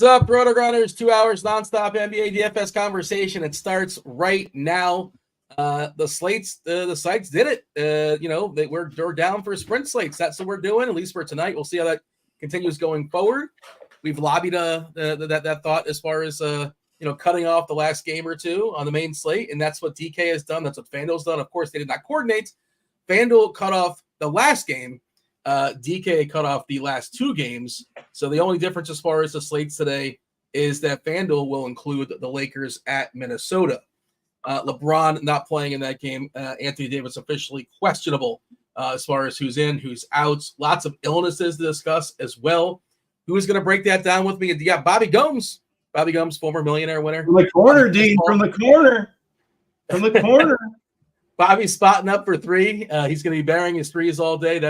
What's up, RotoGrinders? 2 hours nonstop NBA DFS conversation. It starts right now. The sites did it. We're down for sprint slates. That's what we're doing, at least for tonight. We'll see how that continues going forward. We've lobbied that thought as far as cutting off the last game or two on the main slate, and that's what DK has done. That's what FanDuel's done. Of course, they did not coordinate. FanDuel cut off the last game. DK cut off the last two games. So the only difference as far as the slates today is that FanDuel will include the Lakers at Minnesota. LeBron not playing in that game. Anthony Davis officially questionable as far as who's in, who's out. Lots of illnesses to discuss as well. Who's going to break that down with me? You got Bobby Gomes. Bobby Gomes, former millionaire winner. From the corner, Dean. From the corner. From the corner. Bobby's spotting up for three. He's going to be burying his threes all day.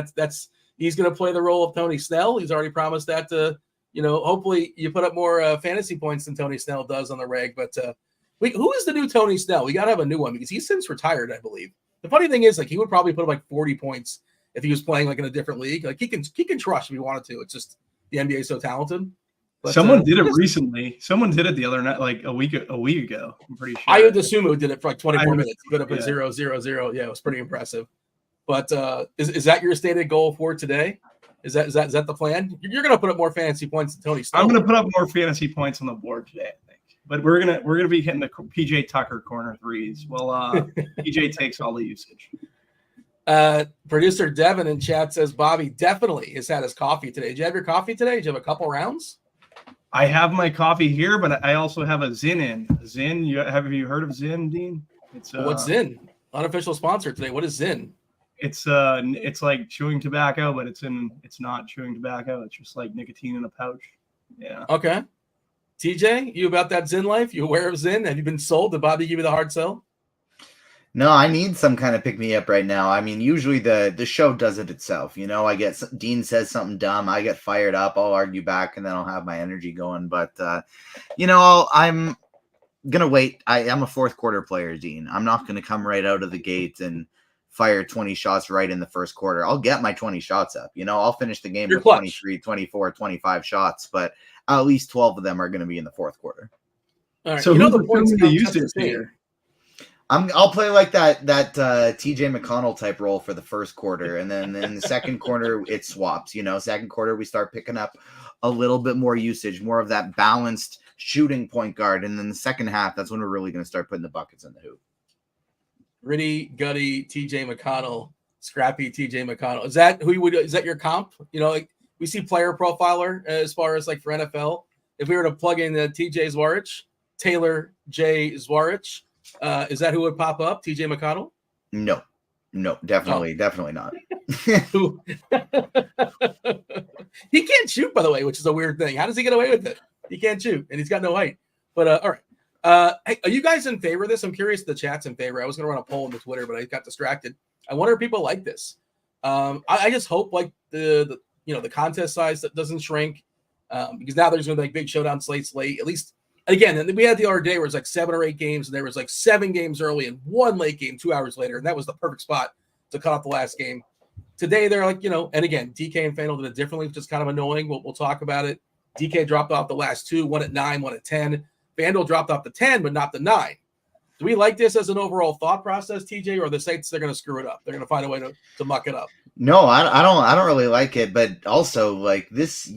He's going to play the role of Tony Snell. He's already promised that to, hopefully you put up more fantasy points than Tony Snell does on the reg. But who is the new Tony Snell? We got to have a new one because he's since retired, I believe. The funny thing is, he would probably put up 40 points if he was playing in a different league. He can crush if he wanted to. It's just the NBA is so talented. But, someone did it recently. Someone did it the other night, a week ago. I'm pretty sure. I would assume it did it for 24 minutes. He put up a 0-0-0. Yeah, it was pretty impressive. But is that your stated goal for today? Is that the plan? You're going to put up more fantasy points than Tony Snell. I'm going to put up more fantasy points on the board today, I think. But we're gonna be hitting the PJ Tucker corner threes. Well, PJ takes all the usage. Producer Devin in chat says Bobby definitely has had his coffee today. Did you have your coffee today? Did you have a couple rounds? I have my coffee here, but I also have a Zin in. Zin, have you heard of Zin, Dean? What's Zin? Unofficial sponsor today. What is Zin? It's like chewing tobacco, but it's not chewing tobacco. It's just like nicotine in a pouch. Yeah. Okay. TJ, you about that Zin life? You aware of Zin? Have you been sold? Did Bobby give you the hard sell? No, I need some kind of pick-me-up right now. I mean, usually the show does it itself. Dean says something dumb, I get fired up, I'll argue back, and then I'll have my energy going. But, I'm going to wait. I'm a fourth quarter player, Dean. I'm not going to come right out of the gate and fire 20 shots right in the first quarter. I'll get my 20 shots up. I'll finish the game with 23, 24, 25 shots, but at least 12 of them are going to be in the fourth quarter. All right. So the points they used it here. I'll play like that TJ McConnell type role for the first quarter, and then in the second quarter it swaps. Second quarter we start picking up a little bit more usage, more of that balanced shooting point guard, and then the second half that's when we're really going to start putting the buckets in the hoop. Gritty, gutty TJ McConnell, scrappy TJ McConnell. Is that is that your comp? We see player profiler as far as for NFL. If we were to plug in TJ Zwarich, Taylor J. Zwarich. Is that who would pop up? TJ McConnell? No, definitely not. He can't shoot, by the way, which is a weird thing. How does he get away with it? He can't shoot, and he's got no height. But all right. Hey, are you guys in favor of this? I'm curious if the chat's in favor. I was going to run a poll on the Twitter, but I got distracted. I wonder if people like this. I just hope the contest size that doesn't shrink because now there's going to be big showdown slates late. At least. Again, and we had the other day where it was 7 or 8 games, and there was 7 games early and 1 late game 2 hours later, and that was the perfect spot to cut off the last game. Today, they're and again, DK and FanDuel did it differently, which is kind of annoying. We'll talk about it. DK dropped off the last 2, 1 at 9, 1 at 10. FanDuel dropped off the 10, but not the 9. Do we like this as an overall thought process, TJ, or the sites they're going to screw it up? They're going to find a way to muck it up. No, I don't really like it, but also this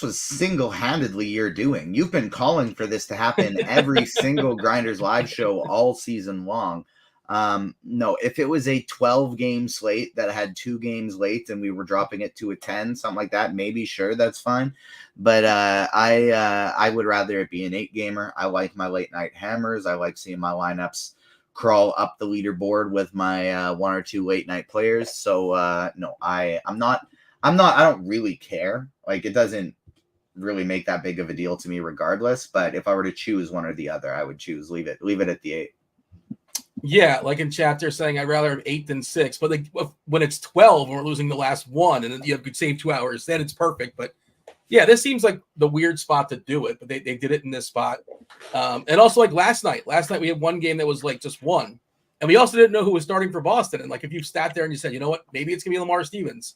was single-handedly your doing. You've been calling for this to happen every single Grinders live show all season long. No, if it was a 12-game slate that had 2 games late and we were dropping it to a 10, something like that, maybe sure that's fine. But I would rather it be an 8-gamer. I like my late night hammers. I like seeing my lineups crawl up the leaderboard with my 1 or 2 late night players. So no, I don't really care. It doesn't really make that big of a deal to me regardless. But if I were to choose one or the other, I would choose leave it at the 8. Yeah, in chat they're saying I'd rather have 8 than 6. But when it's 12 and we're losing the last 1 and then you could save 2 hours, then it's perfect. But yeah, this seems like the weird spot to do it, but they did it in this spot. And also last night we had 1 game that was just 1. And we also didn't know who was starting for Boston. And if you sat there and you said, you know what, maybe it's going to be Lamar Stevens.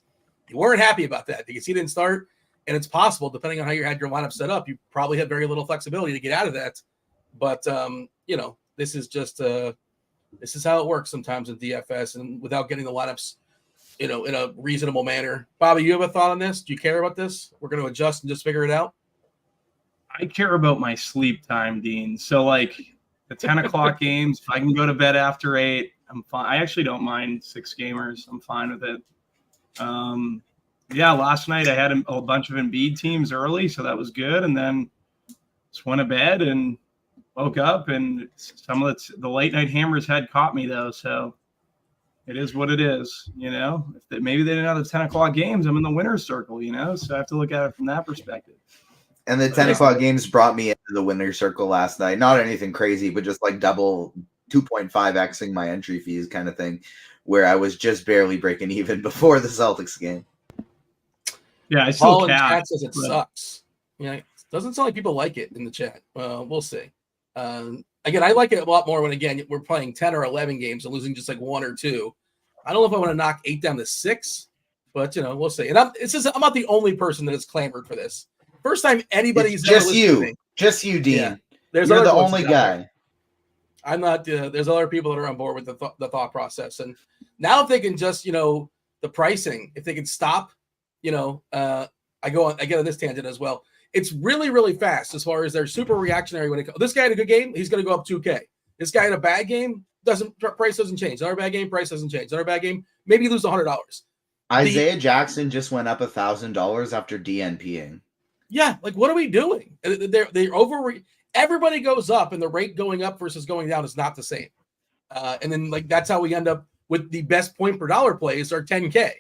You weren't happy about that because he didn't start. And it's possible, depending on how you had your lineup set up, you probably have very little flexibility to get out of that. But, this is just this is how it works sometimes in DFS, and without getting the lineups, in a reasonable manner. Bobby, you have a thought on this? Do you care about this? We're going to adjust and just figure it out. I care about my sleep time, Dean. So like the 10 o'clock games, if I can go to bed after 8, I'm fine. I actually don't mind 6 gamers. I'm fine with it. Last night I had a bunch of Embiid teams early, so that was good. And then just went to bed and woke up, and some of the late night hammers had caught me though. So it is what it is, maybe they didn't have the 10 o'clock games. I'm in the winner's circle, so I have to look at it from that perspective. And the 10 o'clock games brought me into the winner's circle last night. Not anything crazy, but just like double 2.5xing my entry fees kind of thing, where I was just barely breaking even before the Celtics game. Yeah, I still chat says it sucks. Yeah, it doesn't sound like people like it in the chat. We'll see. Again, I like it a lot more when, again, we're playing 10 or 11 games and losing just like 1 or 2. I don't know if I want to knock 8 down to 6, but, we'll see. And I'm not the only person that has clamored for this. First time anybody's just you, Dean. Yeah. You're the only guy. I'm not. There's other people that are on board with the thought process, and now if they can just, the pricing, if they can stop, I get on this tangent as well. It's really, really fast as far as they're super reactionary when it comes. This guy had a good game, he's going to go up 2K. This guy had a bad game, price doesn't change. Another bad game, price doesn't change. Another bad game, maybe you lose $100. Isaiah Jackson just went up $1,000 after DNPing. Yeah, like what are we doing? They're over. Everybody goes up, and the rate going up versus going down is not the same. And then that's how we end up with the best point per dollar plays are 10K. And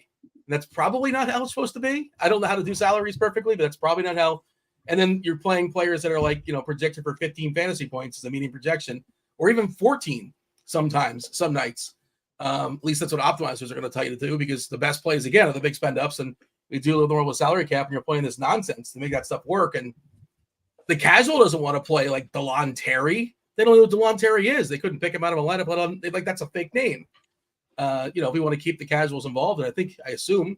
that's probably not how it's supposed to be. I don't know how to do salaries perfectly, but that's probably not how. And then you're playing players that are projected for 15 fantasy points as a median projection, or even 14 sometimes, some nights. At least that's what optimizers are going to tell you to do, because the best plays, again, are the big spend ups, and we do live in the world with salary cap, and you're playing this nonsense to make that stuff work. And the casual doesn't want to play like DeLon Terry. They don't know what DeLon Terry is. They couldn't pick him out of a lineup. That's a fake name. We want to keep the casuals involved, and I assume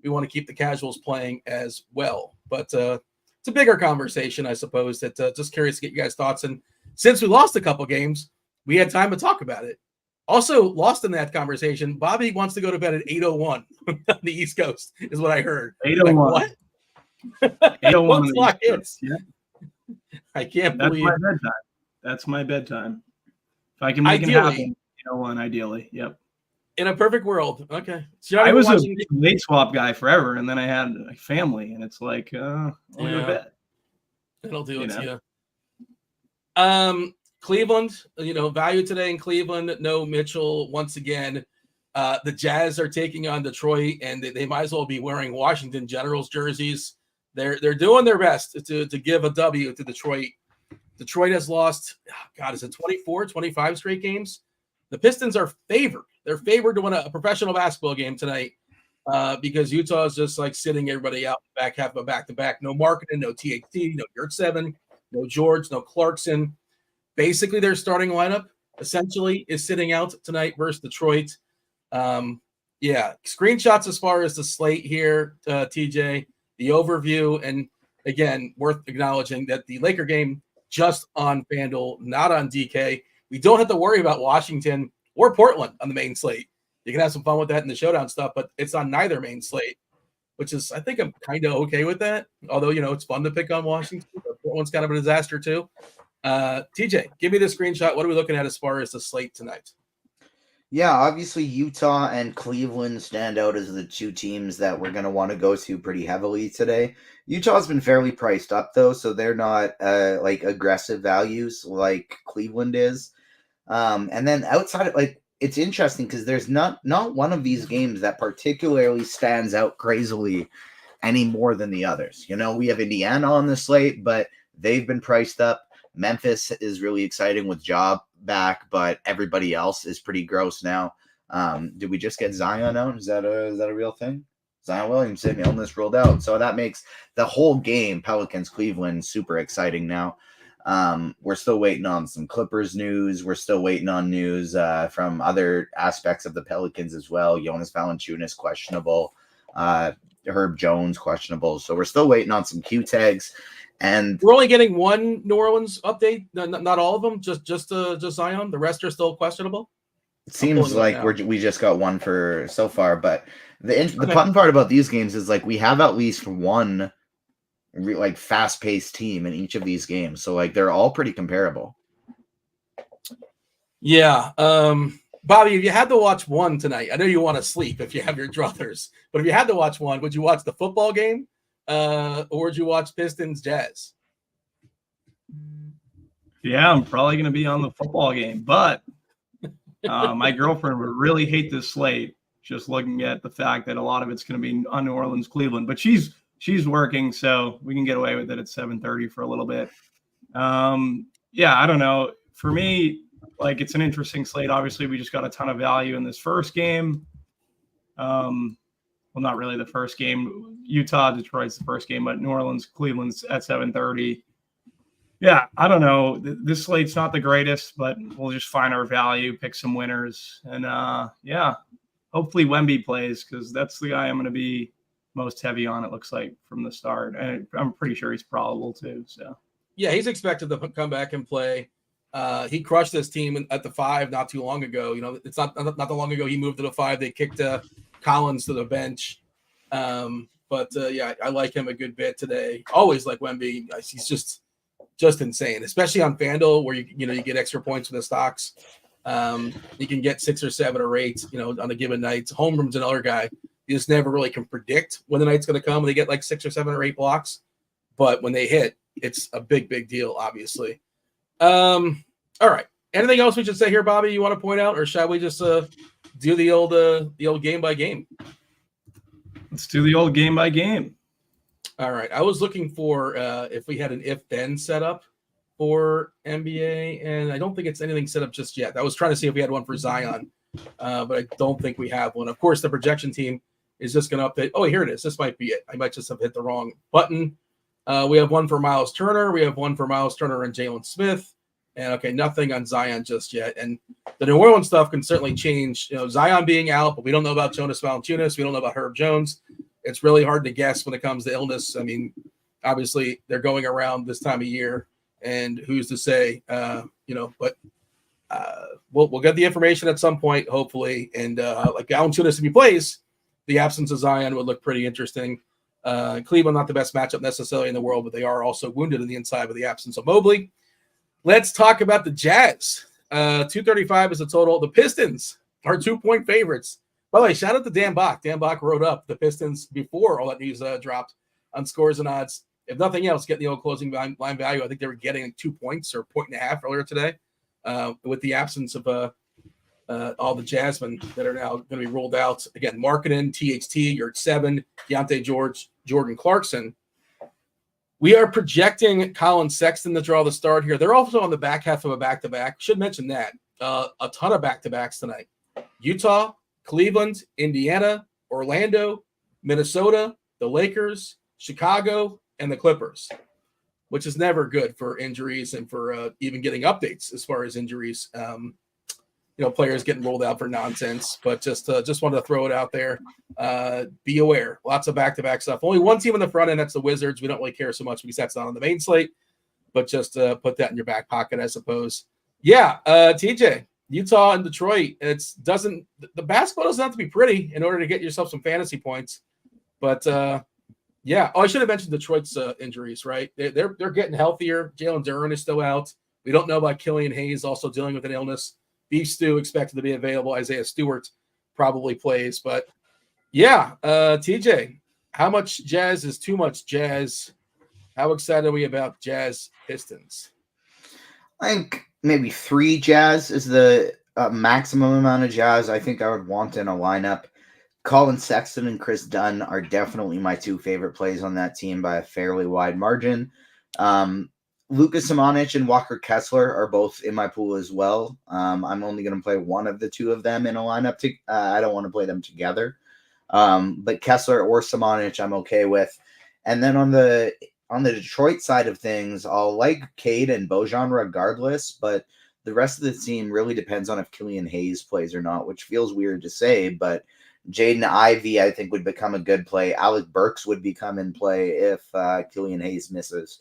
we want to keep the casuals playing as well. But it's a bigger conversation, I suppose. That just curious to get you guys' thoughts. And since we lost a couple games, we had time to talk about it. Also lost in that conversation, Bobby wants to go to bed at 8:01 on the East Coast, is what I heard. 8:01. What? 8:01. Yeah. I can't believe That's my bedtime. If I can make it happen, 8:01 ideally. Yep. In a perfect world. Okay. So I was a late swap guy forever, and then I had a family, and it's like, go to bed. It'll do it to you. Cleveland, value today in Cleveland. No Mitchell once again. The Jazz are taking on Detroit, and they might as well be wearing Washington Generals jerseys. They're doing their best to give a W to Detroit. Detroit has lost, is it 24, 25 straight games? The Pistons are favored. They're favored to win a professional basketball game tonight because Utah is just sitting everybody out back half of a back-to-back. No Marketing, no THT, no Yurtseven, no George, no Clarkson. Basically, their starting lineup essentially is sitting out tonight versus Detroit. Screenshots as far as the slate here, TJ, the overview, and again, worth acknowledging that the Laker game just on Fanduel, not on DK. We don't have to worry about Washington or Portland on the main slate. You can have some fun with that in the showdown stuff, but it's on neither main slate, which is, I think I'm kind of okay with that. Although, it's fun to pick on Washington, but Portland's kind of a disaster too. TJ, give me the screenshot. What are we looking at as far as the slate tonight? Yeah, obviously Utah and Cleveland stand out as the two teams that we're going to want to go to pretty heavily today. Utah's been fairly priced up, though, so they're not aggressive values like Cleveland is. And then outside of it's interesting because there's not one of these games that particularly stands out crazily any more than the others. We have Indiana on the slate, but they've been priced up. Memphis is really exciting with Job back, but everybody else is pretty gross now. Did we just get Zion out? Is that a real thing? Zion Williamson illness ruled out, so that makes the whole game Pelicans-Cleveland super exciting now. We're still waiting on some Clippers news. We're still waiting on news from other aspects of the Pelicans as well. Jonas Valanciunas questionable. Herb Jones questionable. So we're still waiting on some Q tags. And we're only getting one New Orleans update. Not all of them, just Zion. The rest are still questionable. It seems like we just got one for so far. But the fun part about these games is like we have at least one like fast-paced team in each of these games. So like they're all pretty comparable. Yeah. Bobby, if you had to watch one tonight, I know you want to sleep if you have your druthers, but if you had to watch one, would you watch the football game or would you watch Pistons Jazz? Yeah, I'm probably going to be on the football game, but my girlfriend would really hate this slate, just looking at the fact that a lot of it's going to be on New Orleans, Cleveland, but she's working, so we can get away with it at 7:30 for a little bit. Yeah, I don't know. For me, like it's an interesting slate. Obviously, we just got a ton of value in this first game. Well, not really the first game. Utah, Detroit's the first game, but New Orleans, Cleveland's at 7:30. Yeah, I don't know. This slate's not the greatest, but we'll just find our value, pick some winners, and yeah, hopefully Wemby plays because that's the guy I'm going to be most heavy on. It looks like from the start, and I'm pretty sure he's probable too. So yeah, he's expected to come back and play. He crushed this team at the 5 not too long ago. You know, it's not that long ago he moved to the 5. They kicked Collins to the bench. But yeah, I like him a good bit today. Always like Wemby. He's just insane, especially on Fanduel where you get extra points for the stocks. You can get 6 or 7 or 8, on a given night. Holmgren's another guy. You just never really can predict when the night's going to come. They get like 6 or 7 or 8 blocks, but when they hit, it's a big deal, obviously. All right. Anything else we should say here, Bobby? You want to point out, or shall we just do the old game by game? Let's do the old game by game. All right. I was looking for if we had an if-then setup for NBA, and I don't think it's anything set up just yet. I was trying to see if we had one for Zion, but I don't think we have one. Of course, the projection team is just going to update. Oh, here it is. This might be it. I might just have hit the wrong button. We have one for Miles Turner. We have one for Miles Turner and Jalen Smith. And, okay, nothing on Zion just yet. And the New Orleans stuff can certainly change. Zion being out, but we don't know about Jonas Valanciunas. We don't know about Herb Jones. It's really hard to guess when it comes to illness. I mean, obviously, they're going around this time of year, and who's to say, but we'll get the information at some point, hopefully. And like Valanciunas, if he plays, the absence of Zion would look pretty interesting. Cleveland, not the best matchup necessarily in the world, but they are also wounded in the inside with the absence of Mobley. Let's talk about the Jazz. 235 is the total. The Pistons are 2-point favorites. By the way, shout out to Dan Bach. Dan Bach wrote up the Pistons before all that news dropped on Scores and Odds. If nothing else, get the old closing line value. I think they were getting 2 points or 1.5 earlier today with the absence of all the Jasmine that are now going to be rolled out. Again, Markkanen, THT, you're at 7, Deontay George, Jordan Clarkson. We are projecting Colin Sexton to draw the start here. They're also on the back half of a back-to-back. Should mention that. A ton of back-to-backs tonight. Utah, Cleveland, Indiana, Orlando, Minnesota, the Lakers, Chicago, and the Clippers, which is never good for injuries and for even getting updates as far as injuries. Players getting rolled out for nonsense, but just wanted to throw it out there. Be aware. Lots of back-to-back stuff. Only one team in the front end, that's the Wizards. We don't really care so much because that's not on the main slate, but just put that in your back pocket, I suppose. Yeah, TJ, Utah and Detroit. The basketball doesn't have to be pretty in order to get yourself some fantasy points. But yeah. Oh, I should have mentioned Detroit's injuries, right? They're getting healthier. Jalen Duren is still out. We don't know about Killian Hayes also dealing with an illness. Beef Stew expected to be available. Isaiah Stewart probably plays. But yeah, TJ, how much Jazz is too much Jazz? How excited are we about Jazz Pistons? I think maybe 3 Jazz is the maximum amount of Jazz I think I would want in a lineup. Colin Sexton and Chris Dunn are definitely my 2 favorite plays on that team by a fairly wide margin. Lucas Samanic and Walker Kessler are both in my pool as well. I'm only going to play one of the 2 of them in a lineup. I don't want to play them together. But Kessler or Samanic I'm okay with. And then on the Detroit side of things, I'll like Cade and Bojan regardless, but the rest of the team really depends on if Killian Hayes plays or not, which feels weird to say, but Jaden Ivey, I think, would become a good play. Alec Burks would become in play if Killian Hayes misses.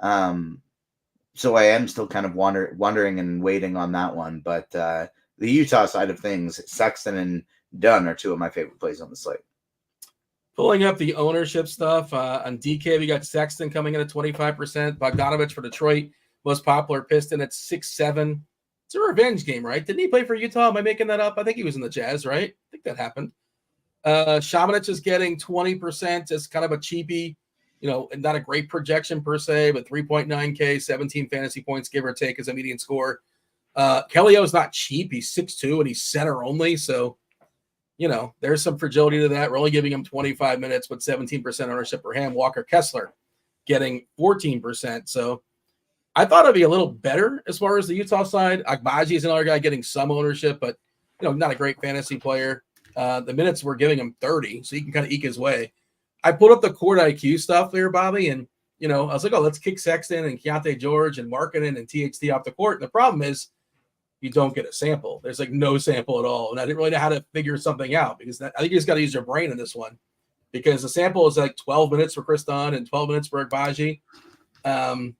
So I am still kind of wondering and waiting on that one. But the Utah side of things, Sexton and Dunn are two of my favorite plays on the slate. Pulling up the ownership stuff on DK, we got Sexton coming in at 25%. Bogdanovich for Detroit, most popular Piston at 6-7. It's a revenge game, right? Didn't he play for Utah? Am I making that up? I think he was in the Jazz, right? I think that happened. Shamanich is getting 20% as kind of a cheapie, not a great projection per se, but 3.9K, 17 fantasy points, give or take, as a median score. Kelly O's not cheap. He's 6'2", and he's center only, so there's some fragility to that. We're only giving him 25 minutes, but 17% ownership for him. Walker Kessler getting 14%. So I thought it'd be a little better as far as the Utah side. Agbaji is another guy getting some ownership, but not a great fantasy player. The minutes we're giving him 30, so he can kind of eke his way. I pulled up the court IQ stuff there, Bobby, and I was like, let's kick Sexton and Keontae George and Markkanen and THT off the court. And the problem is, you don't get a sample. There's like no sample at all. And I didn't really know how to figure something out because I think you just got to use your brain in this one because the sample is like 12 minutes for Chris Dunn and 12 minutes for Agbaji. I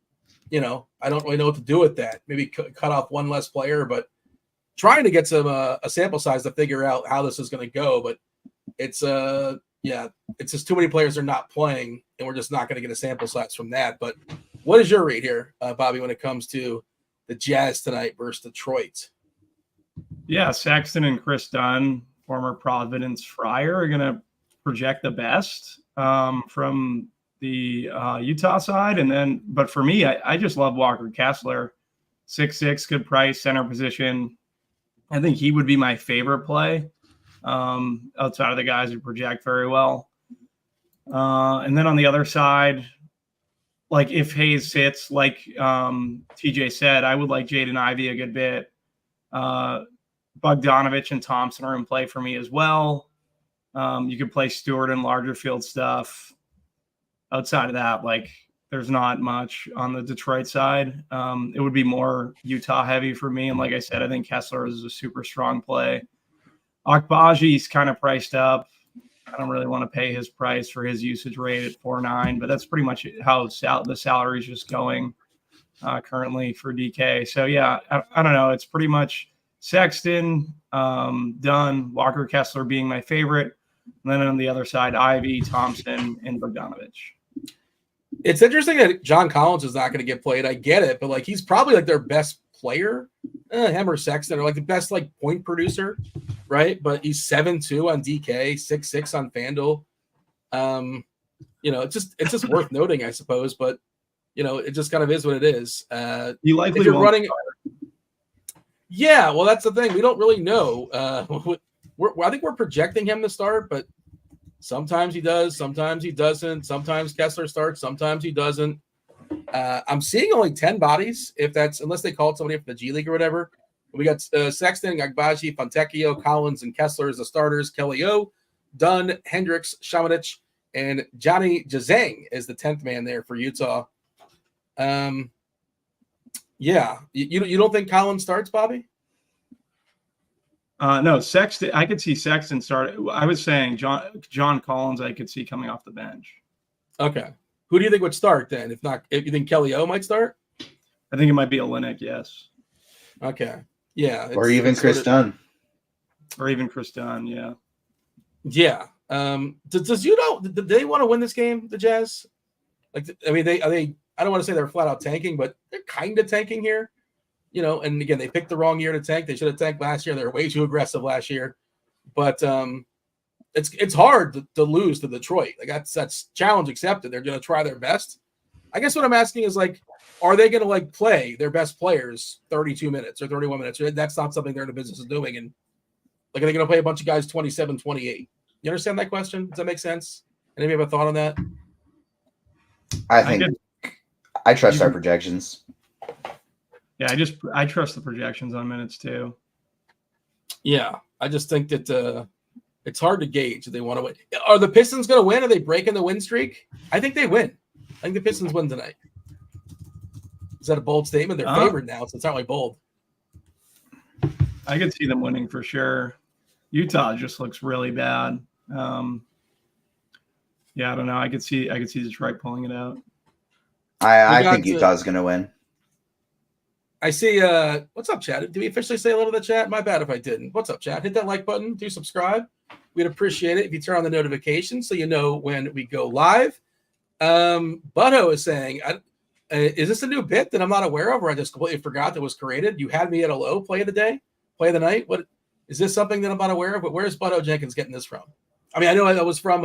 don't really know what to do with that. Maybe cut off one less player, but trying to get some a sample size to figure out how this is going to go. But it's just too many players are not playing and we're just not going to get a sample size from that. But what is your rate here, Bobby, when it comes to the Jazz tonight versus Detroit? Yeah, Sexton and Chris Dunn, former Providence Friar, are going to project the best from the Utah side. But for me, I just love Walker Kessler. 6'6", good price, center position. I think he would be my favorite play outside of the guys who project very well. And then on the other side, like if Hayes sits, like TJ said, I would like Jaden Ivey a good bit. Bogdanovich and Thompson are in play for me as well. You could play Stewart in larger field stuff. Outside of that, there's not much on the Detroit side. It would be more Utah heavy for me. And like I said, I think Kessler is a super strong play. Agbaji's kind of priced up. I don't really want to pay his price for his usage rate at 4.9, but that's pretty much how the salary is just going currently for DK. So yeah, I don't know. It's pretty much Sexton, Dunn, Walker Kessler being my favorite. And then on the other side, Ivy, Thompson, and Bogdanovich. It's interesting that John Collins is not going to get played. I get it, but he's probably their best player. Him or Sexton are the best point producer, right? But he's 7'2" on DK, 6'6" on Fanduel. It's just worth noting, I suppose. But it just kind of is what it is. You likely if you're won't running. Yeah, well, that's the thing. We don't really know. I think we're projecting him to start, but sometimes he does, sometimes he doesn't. Sometimes Kessler starts, sometimes he doesn't. I'm seeing only 10 bodies, unless they called somebody from the G League or whatever. We got Sexton, Agbaji, Fontecchio, Collins, and Kessler as the starters. Kelly O, Dunn, Hendricks, Shamanich, and Johnny Jazang is the 10th man there for Utah. Yeah, you don't think Collins starts, Bobby? No, Sexton. I could see Sexton start. I was saying John Collins. I could see coming off the bench. Okay, who do you think would start then? If you think Kelly O might start, I think it might be Olynyk. Yes. Okay. Yeah. Or even Chris Dunn. Or even Chris Dunn. Yeah. Yeah. Do they want to win this game? The Jazz? I don't want to say they're flat out tanking, but they're kind of tanking here. And again, they picked the wrong year to tank. They should have tanked last year. They were way too aggressive last year. But it's hard to lose to Detroit. That's challenge accepted. They're going to try their best. I guess what I'm asking is are they going to play their best players 32 minutes or 31 minutes? That's not something they're in the business of doing. And are they going to play a bunch of guys 27, 28? You understand that question? Does that make sense? Anybody have a thought on that? I trust our projections. Yeah, I trust the projections on minutes too. Yeah, I just think that it's hard to gauge if they want to win. Are the Pistons going to win? Are they breaking the win streak? I think they win. I think the Pistons win tonight. Is that a bold statement? They're favored now, so it's not bold. I could see them winning for sure. Utah just looks really bad. Yeah, I don't know. I could see Detroit pulling it out. I think Utah's going to win. I see. What's up, chat? Did we officially say hello to the chat? My bad if I didn't. What's up, chat? Hit that like button. Do subscribe. We'd appreciate it if you turn on the notifications so you know when we go live. Butto is saying, is this a new bit that I'm not aware of, or I just completely forgot that was created? You had me at a low play of the day, play of the night. What is this something that I'm not aware of? But where's Butto-Jenkins getting this from? I mean, I know that was from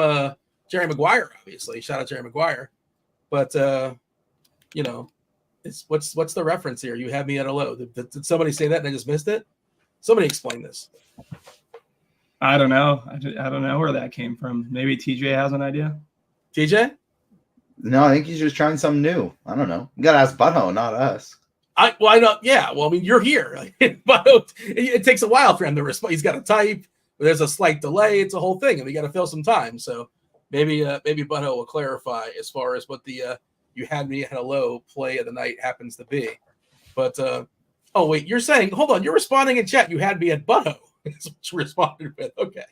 Jerry Maguire, obviously. Shout out Jerry Maguire. But you know, it's what's the reference here? You had me at a low. Did somebody say that and I just missed it? Somebody explain this. I don't know. I don't know where that came from. Maybe TJ has an idea. TJ? No, I think he's just trying something new. I don't know. You got to ask Butto, not us. Why not? Yeah. Well, I mean, you're here. But it takes a while for him to respond. He's got to type. There's a slight delay. It's a whole thing, and we got to fill some time. So maybe Butto will clarify as far as what the you had me at a low play of the night happens to be. But oh wait, you're saying, hold on, you're responding in chat. You had me at Butto. That's what you responded with. Okay,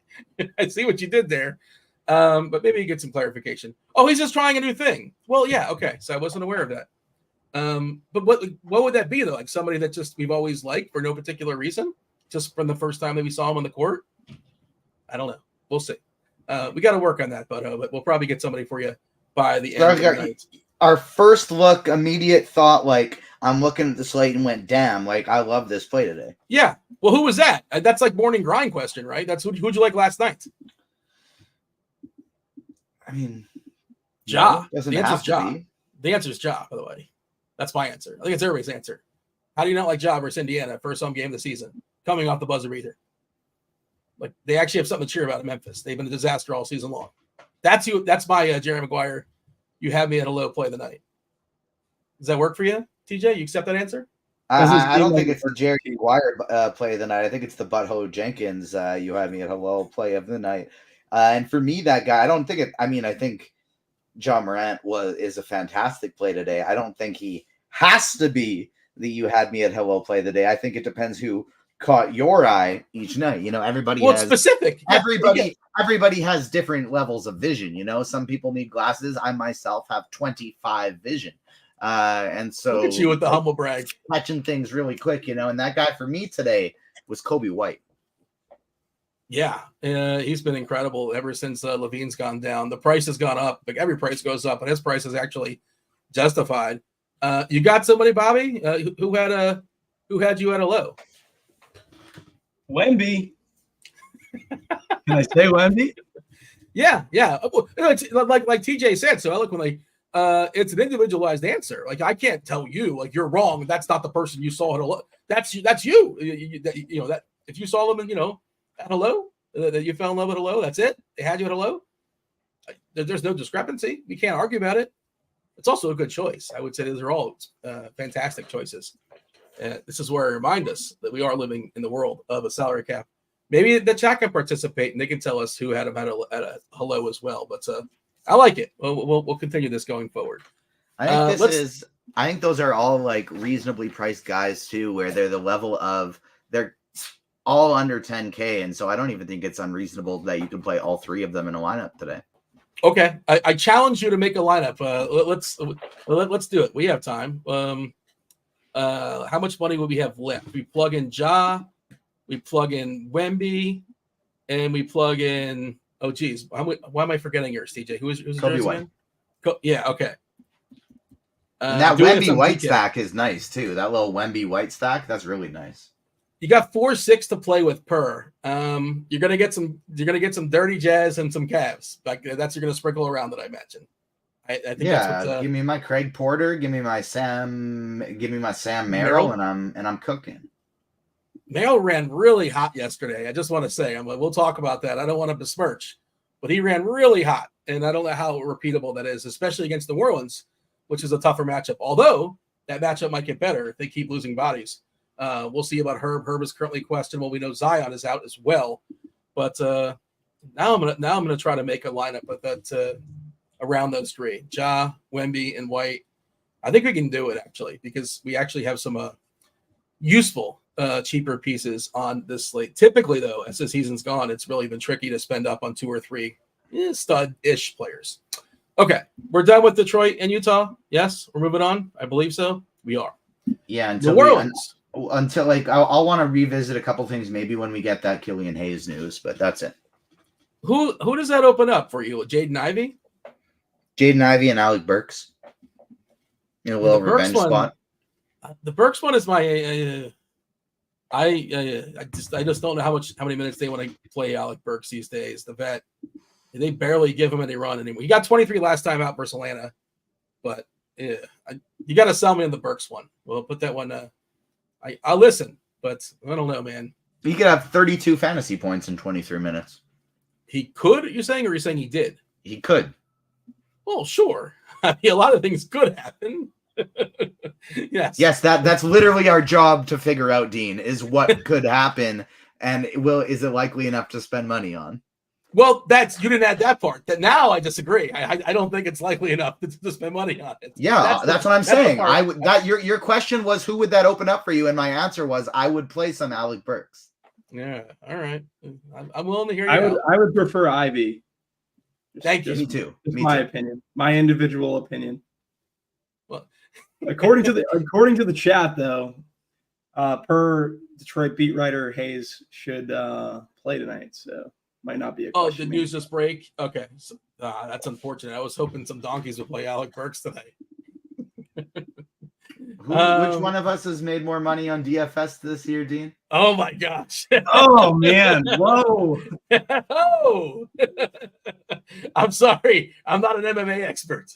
I see what you did there. But maybe you get some clarification. Oh, he's just trying a new thing. Well, yeah, okay. So I wasn't aware of that. But what would that be though? Like somebody that just we've always liked for no particular reason, just from the first time that we saw him on the court. I don't know. We'll see. We got to work on that, Butto, but we'll probably get somebody for you by the end of the night. Our first look, immediate thought, like I'm looking at the slate and went, damn, like I love this play today. Yeah. Well, who was that? That's like morning grind question, right? That's who'd you like last night? I mean, Ja. No, the answer is Ja. The answer is Ja, by the way. That's my answer. I think it's everybody's answer. How do you not like Ja versus Indiana first home game of the season, coming off the buzzer beater? Like they actually have something to cheer about in Memphis. They've been a disaster all season long. That's you. That's my Jerry Maguire. You have me at a low play of the night. Does that work for you, TJ? You accept that answer? I don't think it's the Jerry Maguire play of the night. I think it's the Butto-Jenkins. You had me at a low play of the night. And for me, that guy, I don't think it. I mean, I think John Morant is a fantastic play today. I don't think he has to be the you had me at hello play of the day. I think it depends who caught your eye each night. You know, everybody has specific. Everybody has different levels of vision. You know, some people need glasses. I myself have 25 vision. And so look at you with the humble brag, catching things really quick, you know, and that guy for me today was Kobe White. Yeah, he's been incredible ever since Levine's gone down. The price has gone up. Like every price goes up, and his price is actually justified. You got somebody, Bobby, who had you at a low? Wemby. Can I say Wemby? Yeah. It's like TJ said so eloquently. It's an individualized answer. Like I can't tell you like you're wrong. That's not the person you saw at a low. That's you. You know that if you saw them, at a low, that you fell in love with a low. That's it. They had you at a low. There's no discrepancy. We can't argue about it. It's also a good choice. I would say those are all fantastic choices. This is where I remind us that we are living in the world of a salary cap. Maybe the chat can participate and they can tell us who had him at a hello as well. But I like it. We'll continue this going forward. I think those are all like reasonably priced guys too, where they're the level of they're all under 10K, and so I don't even think it's unreasonable that you can play all three of them in a lineup today. Okay, I challenge you to make a lineup. Let's do it. We have time. How much money will we have left? We plug in Ja, we plug in Wemby, and we plug in. Oh, geez, why am I forgetting yours, TJ? Who's Kobe White? Yeah, okay. And that Wemby White stack is nice too. That little Wemby White stack, that's really nice. You got 4-6 to play with per. You're gonna get some dirty Jazz and some Cavs. Like that's you're gonna sprinkle around that I imagine. I think that's what, give me my Craig Porter, give me my Sam Merrill, and I'm cooking. Merrill ran really hot yesterday. I just want to say, we'll talk about that. I don't want to besmirch, but he ran really hot, and I don't know how repeatable that is, especially against New Orleans, which is a tougher matchup. Although that matchup might get better if they keep losing bodies. We'll see about Herb. Herb is currently questionable. We know Zion is out as well. But now I'm gonna try to make a lineup with that around those three: Ja, Wemby, and White. I think we can do it actually because we actually have some useful cheaper pieces on this slate. Typically, though, as the season's gone, it's really been tricky to spend up on 2 or 3 stud-ish players. Okay, we're done with Detroit and Utah. Yes, we're moving on. I believe so. We are. Yeah, New Orleans. Until like I'll want to revisit a couple things maybe when we get that Killian Hayes news, but that's it. Who does that open up for you? Jaden Ivey? Jaden Ivey and Alec Burks. In a little revenge spot. The Burks one is my I just don't know how many minutes they want to play Alec Burks these days. The vet, they barely give him any run anymore. He got 23 last time out versus Atlanta, but you got to sell me on the Burks one. We'll put that one. I'll listen, but I don't know, man. He could have 32 fantasy points in 23 minutes. He could, you're saying, or you're saying he did? He could. Well, sure. I mean, a lot of things could happen. Yes, that's literally our job to figure out, Dean, is what could happen, and is it likely enough to spend money on? Well, you didn't add that part. That now I disagree. I don't think it's likely enough to spend money on it. Yeah, that's what I'm saying. Your question was who would that open up for you, and my answer was I would play some Alec Burks. Yeah, all right. I'm willing to hear you. I would prefer Ivy. Thank you. Me too. My opinion, my individual opinion. Well, according to the chat, though, per Detroit beat writer Hayes should play tonight, so might not be a question. Oh, the news just break. Okay, so, that's unfortunate. I was hoping some donkeys would play Alec Burks tonight. Which one of us has made more money on DFS this year, Dean? Oh my gosh! Oh man! Whoa! Oh, I'm sorry. I'm not an MMA expert.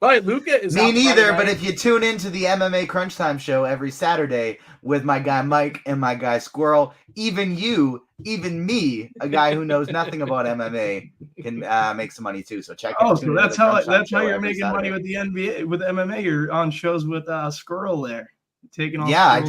But Luca is me neither. But if you tune into the MMA Crunch Time show every Saturday with my guy Mike and my guy Squirrel, even me, a guy who knows nothing about MMA, can make some money too. So check. Oh, so that's how you're making money with the NBA with MMA. You're on shows with Squirrel there, taking on. Yeah,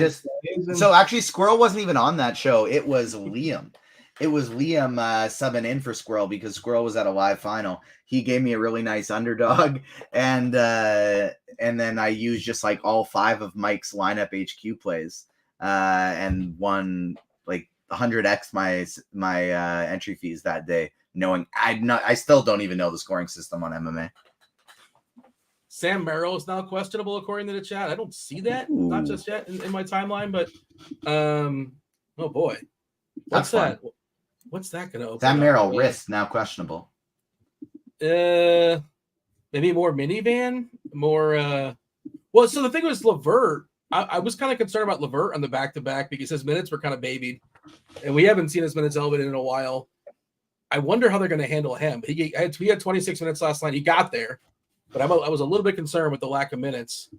so actually Squirrel wasn't even on that show. It was Liam. It was Liam subbing in for Squirrel because Squirrel was at a live final. He gave me a really nice underdog, and then I used just like all 5 of Mike's lineup HQ plays, and won like 100x my entry fees that day, knowing I still don't even know the scoring system on MMA. Sam Merrill is now questionable according to the chat. I don't see that, not just yet in my timeline, but oh boy, what's that? What's that going to open? Sam Merrill wrist now questionable. Maybe more minivan, more. Well, so the thing was LeVert. I was kind of concerned about LeVert on the back-to-back because his minutes were kind of babied, and we haven't seen his minutes elevated in a while. I wonder how they're going to handle him. He had 26 minutes last night. He got there, but I was a little bit concerned with the lack of minutes.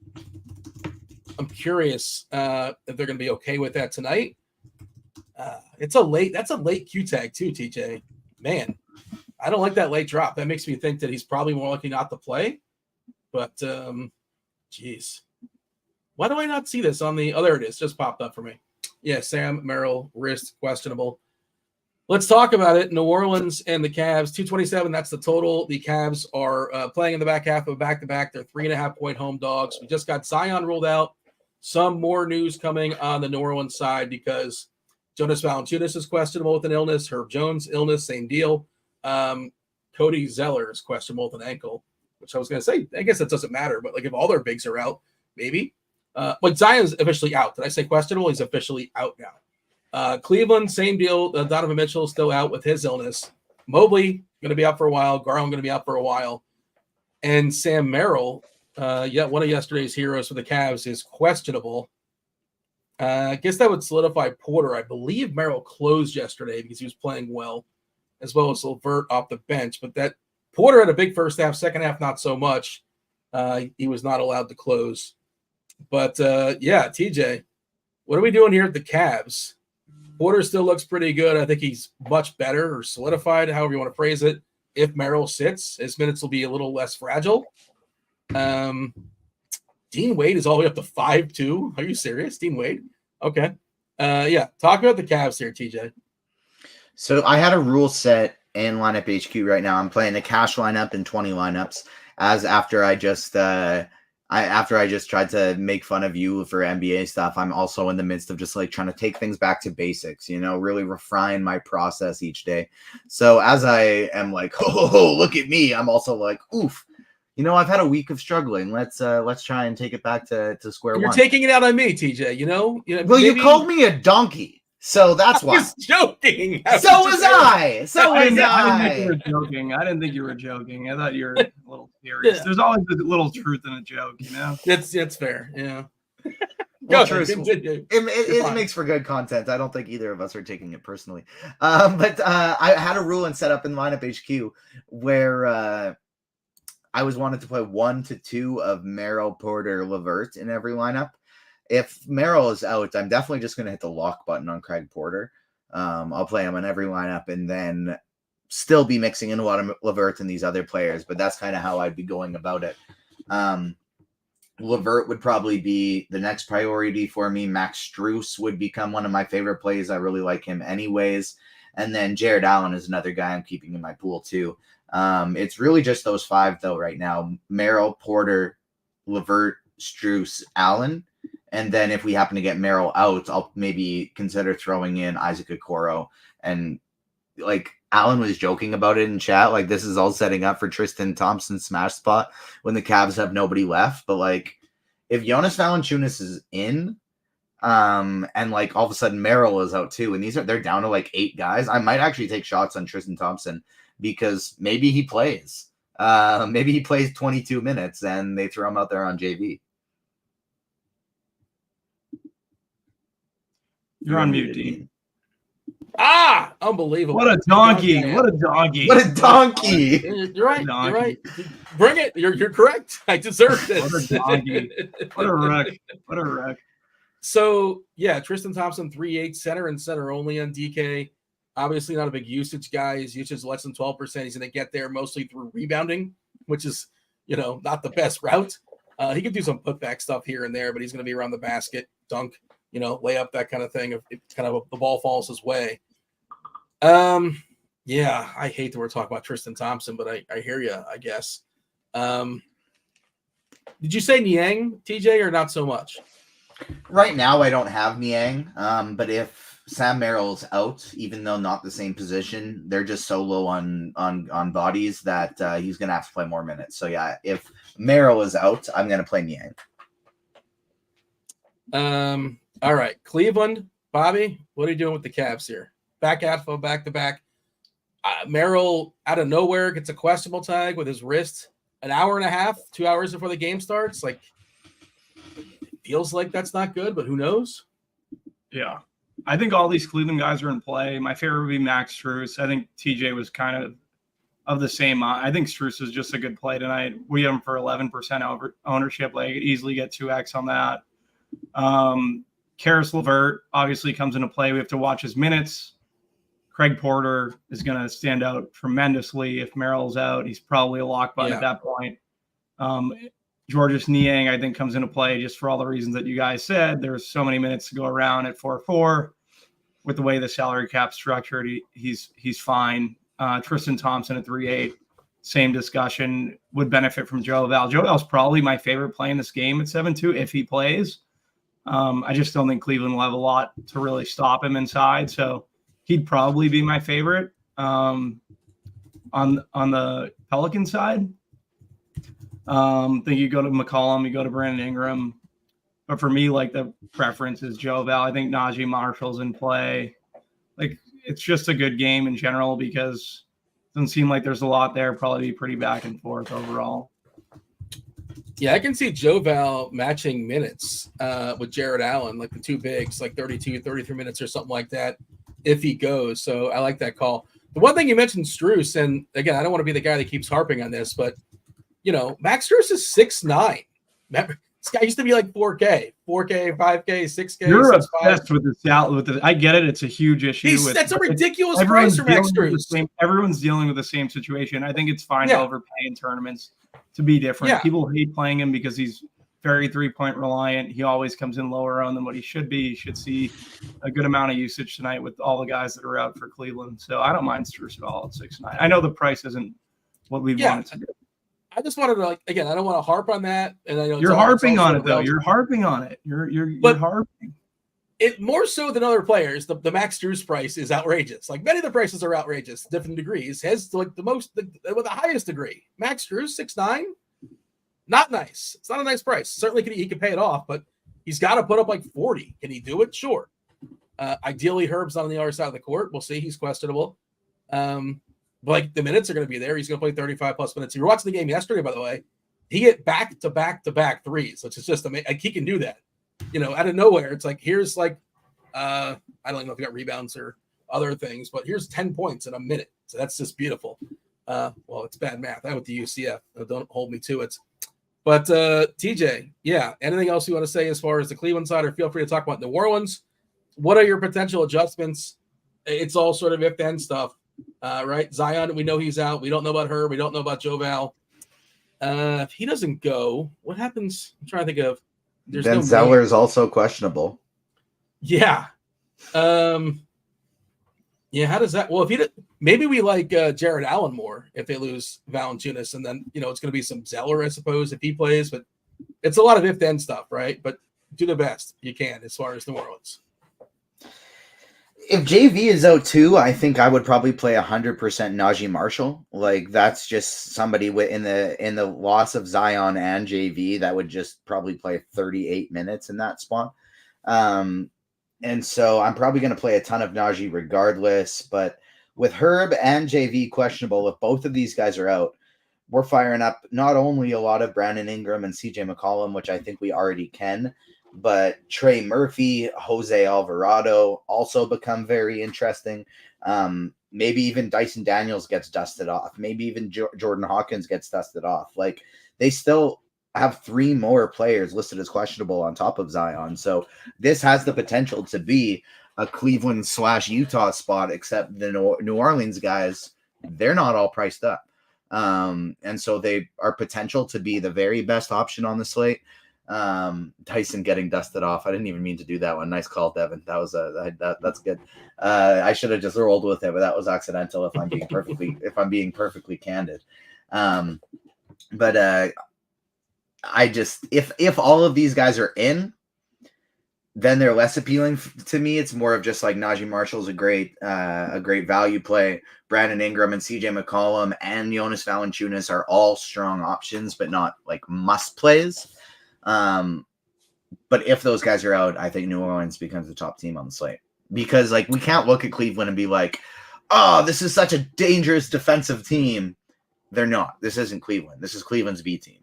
I'm curious if they're going to be okay with that tonight. That's a late Q tag too, TJ. Man, I don't like that late drop. That makes me think that he's probably more likely not to play. But, geez. Why do I not see this on the... Oh, there it is. Just popped up for me. Yeah, Sam Merrill, wrist, questionable. Let's talk about it. New Orleans and the Cavs, 227. That's the total. The Cavs are playing in the back half of a back-to-back. They're 3.5-point home dogs. We just got Zion ruled out. Some more news coming on the New Orleans side because Jonas Valanciunas is questionable with an illness. Herb Jones, illness, same deal. Cody Zeller is questionable with an ankle, which I was going to say, I guess that doesn't matter, but like if all their bigs are out, maybe. But Zion's officially out. Did I say questionable? He's officially out now. Cleveland, same deal. Donovan Mitchell still out with his illness. Mobley going to be out for a while. Garland going to be out for a while. And Sam Merrill, one of yesterday's heroes for the Cavs, is questionable. I guess that would solidify Porter. I believe Merrill closed yesterday because he was playing well, as well as LeVert off the bench. But that Porter had a big first half, second half not so much. He was not allowed to close. But, TJ, what are we doing here at the Cavs? Porter still looks pretty good. I think he's much better or solidified, however you want to phrase it. If Merrill sits, his minutes will be a little less fragile. Dean Wade is all the way up to 5'2". Are you serious? Dean Wade? Okay. Talk about the Cavs here, TJ. So I had a rule set in lineup HQ right now. I'm playing a cash lineup and 20 lineups as after I just after I just tried to make fun of you for NBA stuff, I'm also in the midst of just like trying to take things back to basics, really refine my process each day. So as I am like, oh, look at me, I'm also like, oof, I've had a week of struggling. Let's try and take it back to square And you're one. taking it out on me, TJ. Well, maybe... you called me a donkey. So that's why. I was joking. So was I. I didn't think you were joking. I didn't think you were joking. I thought you were a little serious. Yeah. There's always a little truth in a joke, It's fair. Yeah. Well, it makes for good content. I don't think either of us are taking it personally. But I had a rule and set up in Lineup HQ where I was wanted to play 1 to 2 of Merrill, Porter, LeVert in every lineup. If Merrill is out, I'm definitely just going to hit the lock button on Craig Porter. I'll play him in every lineup and then still be mixing in a lot of LeVert and these other players, but that's kind of how I'd be going about it. LeVert would probably be the next priority for me. Max Strus would become one of my favorite plays. I really like him anyways. And then Jared Allen is another guy I'm keeping in my pool too. It's really just those 5 though right now. Merrill, Porter, LeVert, Strus, Allen. And then if we happen to get Merrill out, I'll maybe consider throwing in Isaac Okoro. And like Allen was joking about it in chat, like this is all setting up for Tristan Thompson's smash spot when the Cavs have nobody left. But like if Jonas Valanciunas is in, and like all of a sudden Merrill is out too, and they're down to like 8 guys, I might actually take shots on Tristan Thompson because maybe he plays. Maybe he plays 22 minutes and they throw him out there on JV. You're on mute, Dean. Unbelievable. What a donkey. What a donkey. What a donkey. You're right. You're right. Bring it. You're correct. I deserve this. What a donkey. What a wreck. What a wreck. So, yeah, Tristan Thompson, 3-8 center and center only on DK. Obviously not a big usage guy. His usage is less than 12%. He's going to get there mostly through rebounding, which is, not the best route. He could do some putback stuff here and there, but he's going to be around the basket, dunk, lay up, that kind of thing. If the ball falls his way. Yeah, I hate that we're talking about Tristan Thompson, but I hear you, I guess. Did you say Niang, TJ, or not so much? Right now, I don't have Niang, but if Sam Merrill's out, even though not the same position, they're just so low on bodies that he's going to have to play more minutes. So, yeah, if Merrill is out, I'm going to play Niang. All right, Cleveland, Bobby, what are you doing with the Cavs here? Back to back. Merrill out of nowhere gets a questionable tag with his wrist. An hour and a half, 2 hours before the game starts. Like, it feels like that's not good, but who knows? Yeah, I think all these Cleveland guys are in play. My favorite would be Max Strus. I think TJ was kind of the same. I think Strus is just a good play tonight. We have him for 11% ownership. Like, I could easily get 2x on that. Karis LeVert obviously comes into play. We have to watch his minutes. Craig Porter is going to stand out tremendously. If Merrill's out, he's probably a lock button at that point. Georges Niang, I think, comes into play just for all the reasons that you guys said. There's so many minutes to go around at 4-4. With the way the salary cap structured, he's fine. Tristan Thompson at 3-8, same discussion, would benefit from Joe Val. Joe Val's probably my favorite play in this game at 7-2 if he plays. I just don't think Cleveland will have a lot to really stop him inside. So he'd probably be my favorite on the Pelican side. Think you go to McCollum, you go to Brandon Ingram. But for me, like, the preference is Joe Val. I think Najee Marshall's in play. Like, it's just a good game in general because it doesn't seem like there's a lot there. Probably be pretty back and forth overall. Yeah, I can see Joe Val matching minutes with Jared Allen, like the two bigs, like 32, 33 minutes or something like that, if he goes. So I like that call. The one thing you mentioned, Strus, and again, I don't want to be the guy that keeps harping on this, but, Max Strus is 6'9". Remember, this guy used to be like 4K, 5K, 6K. You're 6'5". obsessed with the I get it. It's a huge issue. That's a ridiculous price for Max Strus. Everyone's dealing with the same situation. I think it's fine to overpay in tournaments to be different. Yeah. People hate playing him because he's very 3-point reliant. He always comes in lower on than what he should be. He should see a good amount of usage tonight with all the guys that are out for Cleveland. So I don't mind Strus at all at 6'9". I know the price isn't what we want it to be. I just wanted to again. I don't want to harp on that, and I know you're harping on it though. You're harping on it. You're harping. It more so than other players. The Max Strus price is outrageous. Like many of the prices are outrageous, different degrees. His with the highest degree. Max Strus 6'9", not nice. It's not a nice price. Certainly he could pay it off, but he's got to put up 40. Can he do it? Sure. Ideally, Herb's on the other side of the court. We'll see. He's questionable. But the minutes are going to be there. He's going to play 35 plus minutes. If you're watching the game yesterday, by the way, he hit back-to-back threes, which is just amazing. He can do that. Out of nowhere, it's here's I don't even know if he got rebounds or other things, but here's 10 points in a minute. So that's just beautiful. Well, it's bad math. I went to UCF. Don't hold me to it. But TJ, yeah, anything else you want to say as far as the Cleveland side, or feel free to talk about New Orleans? What are your potential adjustments? It's all sort of if-then stuff, right? Zion, we know he's out. We don't know about her. We don't know about Joval. If he doesn't go, what happens? I'm trying to think of. Ben Zeller is also questionable. Yeah. How does that? Well, maybe we like Jared Allen more if they lose Valanciunas, and then it's going to be some Zeller, I suppose, if he plays. But it's a lot of if-then stuff, right? But do the best you can as far as New Orleans. If JV is out too, I think I would probably play 100% Najee Marshall. That's just somebody in the loss of Zion and JV that would just probably play 38 minutes in that spot. And so I'm probably going to play a ton of Najee regardless. But with Herb and JV questionable, if both of these guys are out, we're firing up not only a lot of Brandon Ingram and CJ McCollum, which I think we already can, but Trey Murphy, Jose Alvarado also become very interesting. Maybe even Dyson Daniels gets dusted off. Maybe even Jordan Hawkins gets dusted off. They still have 3 more players listed as questionable on top of Zion. So this has the potential to be a Cleveland/Utah spot, except the New Orleans guys, they're not all priced up. And so they are potential to be the very best option on the slate. Tyson getting dusted off. I didn't even mean to do that one. Nice call, Devin. That was that's good. I should have just rolled with it, but that was accidental. If I'm being perfectly candid. But I just if all of these guys are in, then they're less appealing to me. It's more of just Najee Marshall's a great value play. Brandon Ingram and CJ McCollum and Jonas Valanciunas are all strong options, but not must plays. But if those guys are out, I think New Orleans becomes the top team on the slate, because we can't look at Cleveland and be oh, this is such a dangerous defensive team. They're not. This isn't Cleveland. This is Cleveland's B team.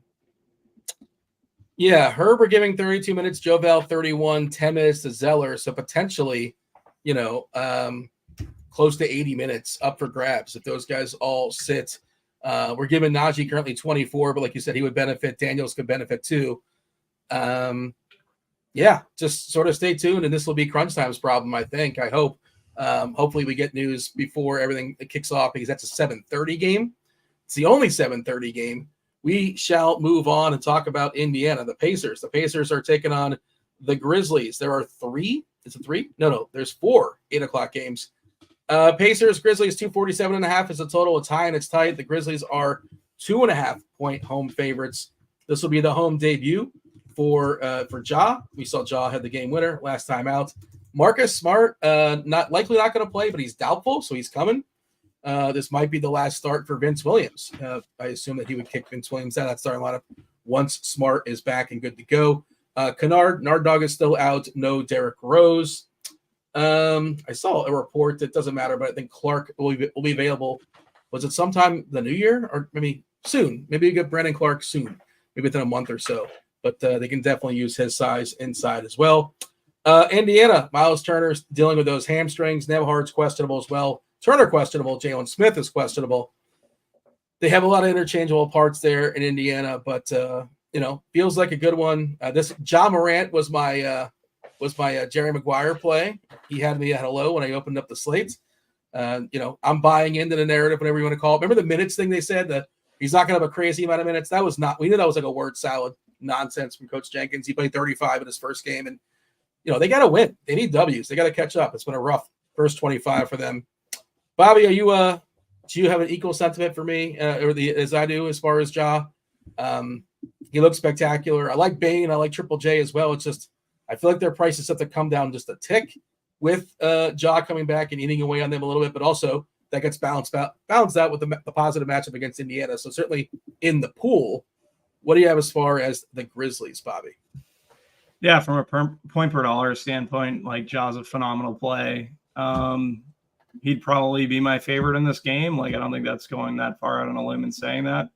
Yeah, Herb are giving 32 minutes, Jovel 31, 10 minutes to Zeller. So potentially, close to 80 minutes up for grabs if those guys all sit. We're giving Najee currently 24, but like you said, he would benefit. Daniels could benefit too. Just sort of stay tuned, and this will be crunch time's problem, I think. I hope. Hopefully we get news before everything kicks off, because that's a 7:30 game. It's the only 7:30 game. We shall move on and talk about Indiana, the Pacers. The Pacers are taking on the Grizzlies. There are 3. Is it 3? No. There's 4 8:00 games. Pacers, Grizzlies 247.5 is the total. It's high and it's tight. The Grizzlies are 2.5 point home favorites. This will be the home debut for Ja. We saw Ja had the game winner last time out. Marcus Smart, not going to play, but he's doubtful, so he's coming. This might be the last start for Vince Williams. I assume that he would kick Vince Williams out of that starting lineup once Smart is back and good to go. Nard Dog is still out. No Derrick Rose. I saw a report that doesn't matter, but I think Clark will be available. Was it sometime the new year, or maybe soon? Maybe you get Brandon Clark soon, maybe within a month or so. But they can definitely use his size inside as well. Indiana, Miles Turner's dealing with those hamstrings. Nembhard's questionable as well. Turner questionable. Jalen Smith is questionable. They have a lot of interchangeable parts there in Indiana, but feels like a good one. This Ja Morant was my Jerry Maguire play. He had me at hello when I opened up the slates. I'm buying into the narrative, whatever you want to call it. Remember the minutes thing they said that he's not going to have a crazy amount of minutes? That was not. We knew that was a word salad nonsense from Coach Jenkins. He played 35 in his first game, and they got to win. They need W's. They got to catch up. It's been a rough first 25 for them. Bobby, do you have an equal sentiment for me, as I do, as far as Ja? He looks spectacular. I like Bane. I like Triple J as well. It's just I feel like their price is set to come down just a tick with Ja coming back and eating away on them a little bit, but also that gets balanced out with the positive matchup against Indiana. So certainly in the pool, what do you have as far as the Grizzlies, Bobby? Yeah, from a point per dollar standpoint, like Ja's a phenomenal play. He'd probably be my favorite in this game. Like, I don't think that's going that far out on a limb and saying that.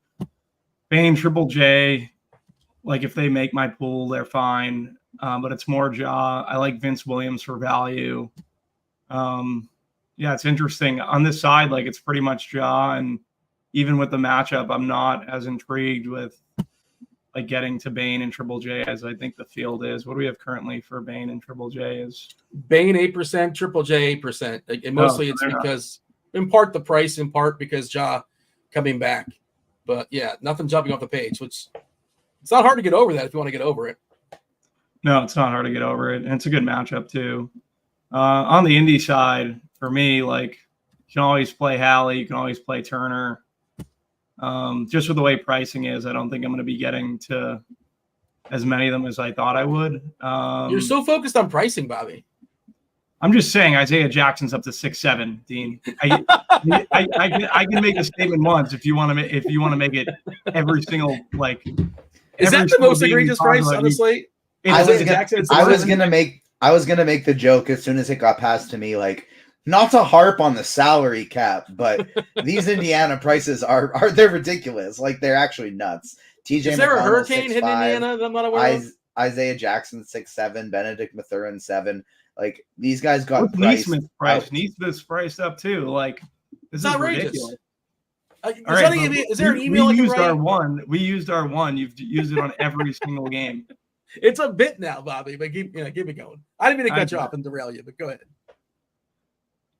Bane, Triple J, like if they make my pool, they're fine. But it's more Ja. I like Vince Williams for value. Yeah, it's interesting. On this side, like it's pretty much Ja. And even with the matchup, I'm not as intrigued with like getting to Bane and Triple J as I think the field is. What do we have currently for Bane and Triple J is? Bane 8%, Triple J 8%. And mostly it's because, in part the price, in part because Ja coming back. But yeah, nothing jumping off the page, which it's not hard to get over that if you want to get over it. No, it's not hard to get over it. And it's a good matchup too. On the indie side, for me, like you can always play Hallie, you can always play Turner. Just with the way pricing is, I don't think I'm going to be getting to as many of them as I thought I would. You're so focused on pricing, Bobby. I'm just saying Isaiah Jackson's up to 6'7", Dean. I can make a statement once if you want to make it every single like. Is that the most egregious price on the slate? I was gonna make the joke as soon as it got passed to me, like not to harp on the salary cap, but these Indiana prices are they're ridiculous. Like they're actually nuts. TJ Is there McConnell, a hurricane 6'5", hitting Indiana that I'm not aware of? Isaiah Jackson 6'7", Benedict Mathurin 7. Like these guys got What's Neesmith's price? Neesmith's priced up too. Like this is outrageous. Ridiculous. Is there an email? We used our one. We used our one. You've used it on every single game. It's a bit now, Bobby, but keep it going. I didn't mean to cut you off and derail you, but go ahead.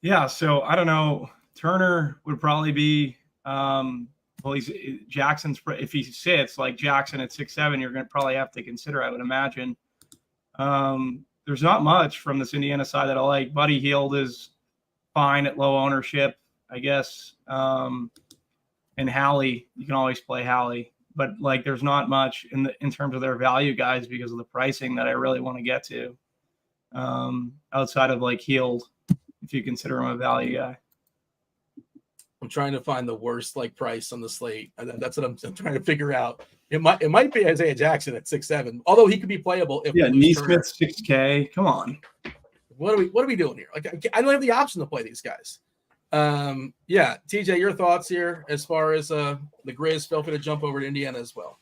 Yeah, so I don't know. Turner would probably be he's Jackson's. If he sits like Jackson at 6'7", you're going to probably have to consider, I would imagine. There's not much from this Indiana side that I like. Buddy Hield is fine at low ownership, I guess. And Hallie, you can always play Hallie. But like, there's not much in terms of their value guys because of the pricing that I really want to get to. Outside of like Hield, if you consider him a value guy. I'm trying to find the worst like price on the slate. That's what I'm trying to figure out. It might be Isaiah Jackson at 6'7", although he could be playable. If Neesmith 6K. Come on. What are we doing here? Like I don't have the option to play these guys. Yeah, TJ, your thoughts here as far as the Grizz feel free to jump over to Indiana as well.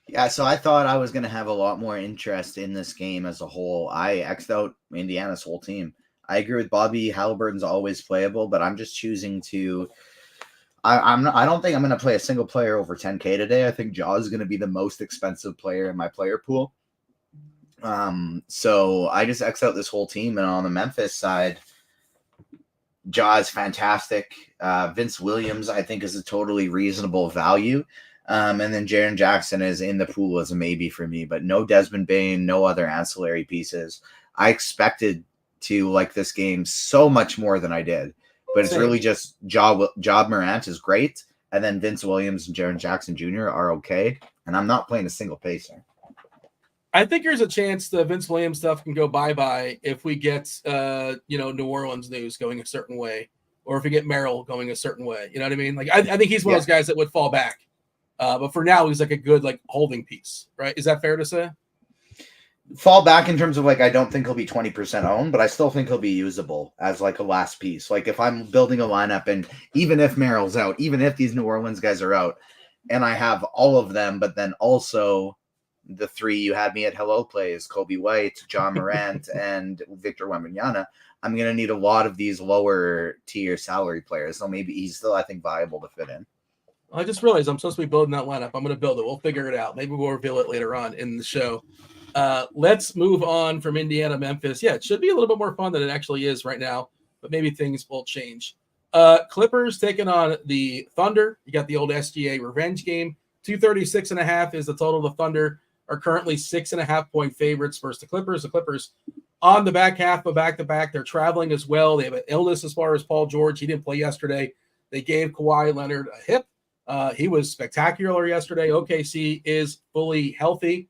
Yeah, so I thought I was going to have a lot more interest in this game as a whole. I X'd out Indiana's whole team. I agree with Bobby. Halliburton's always playable, but I'm just choosing to. I don't think I'm going to play a single player over 10K today. I think Ja is going to be the most expensive player in my player pool. So I just X'd out this whole team, and on the Memphis side, Ja is fantastic. Vince Williams, I think, is a totally reasonable value. And then Jaren Jackson is in the pool as a maybe for me, but no Desmond Bane, no other ancillary pieces. I expected to like this game so much more than I did, but it's really just Ja Morant is great, and then Vince Williams and Jaren Jackson Jr. are okay, and I'm not playing a single pacer. I think there's a chance the Vince Williams stuff can go bye-bye if we get New Orleans news going a certain way, or if we get Merrill going a certain way. You know what I mean? Like I think he's one of those guys that would fall back. But for now, he's like a good like holding piece, right? Is that fair to say? Fall back in terms of like I don't think he'll be 20% owned, but I still think he'll be usable as like a last piece. Like if I'm building a lineup, and even if Merrill's out, even if these New Orleans guys are out, and I have all of them, but then also the three you had me at hello plays, Kobe White, John Morant, and Victor Wembanyama, I'm going to need a lot of these lower tier salary players. So maybe he's still, I think, viable to fit in. I just realized I'm supposed to be building that lineup. I'm going to build it. We'll figure it out. Maybe we'll reveal it later on in the show. Let's move on from Indiana, Memphis. Yeah, it should be a little bit more fun than it actually is right now, but maybe things will change. Clippers taking on the Thunder. You got the old SGA revenge game. 236.5 is the total. The Thunder are currently 6.5-point favorites versus the Clippers. The Clippers on the back half of back-to-back. They're traveling as well. They have an illness as far as Paul George. He didn't play yesterday. They gave Kawhi Leonard a hip. He was spectacular yesterday. OKC is fully healthy.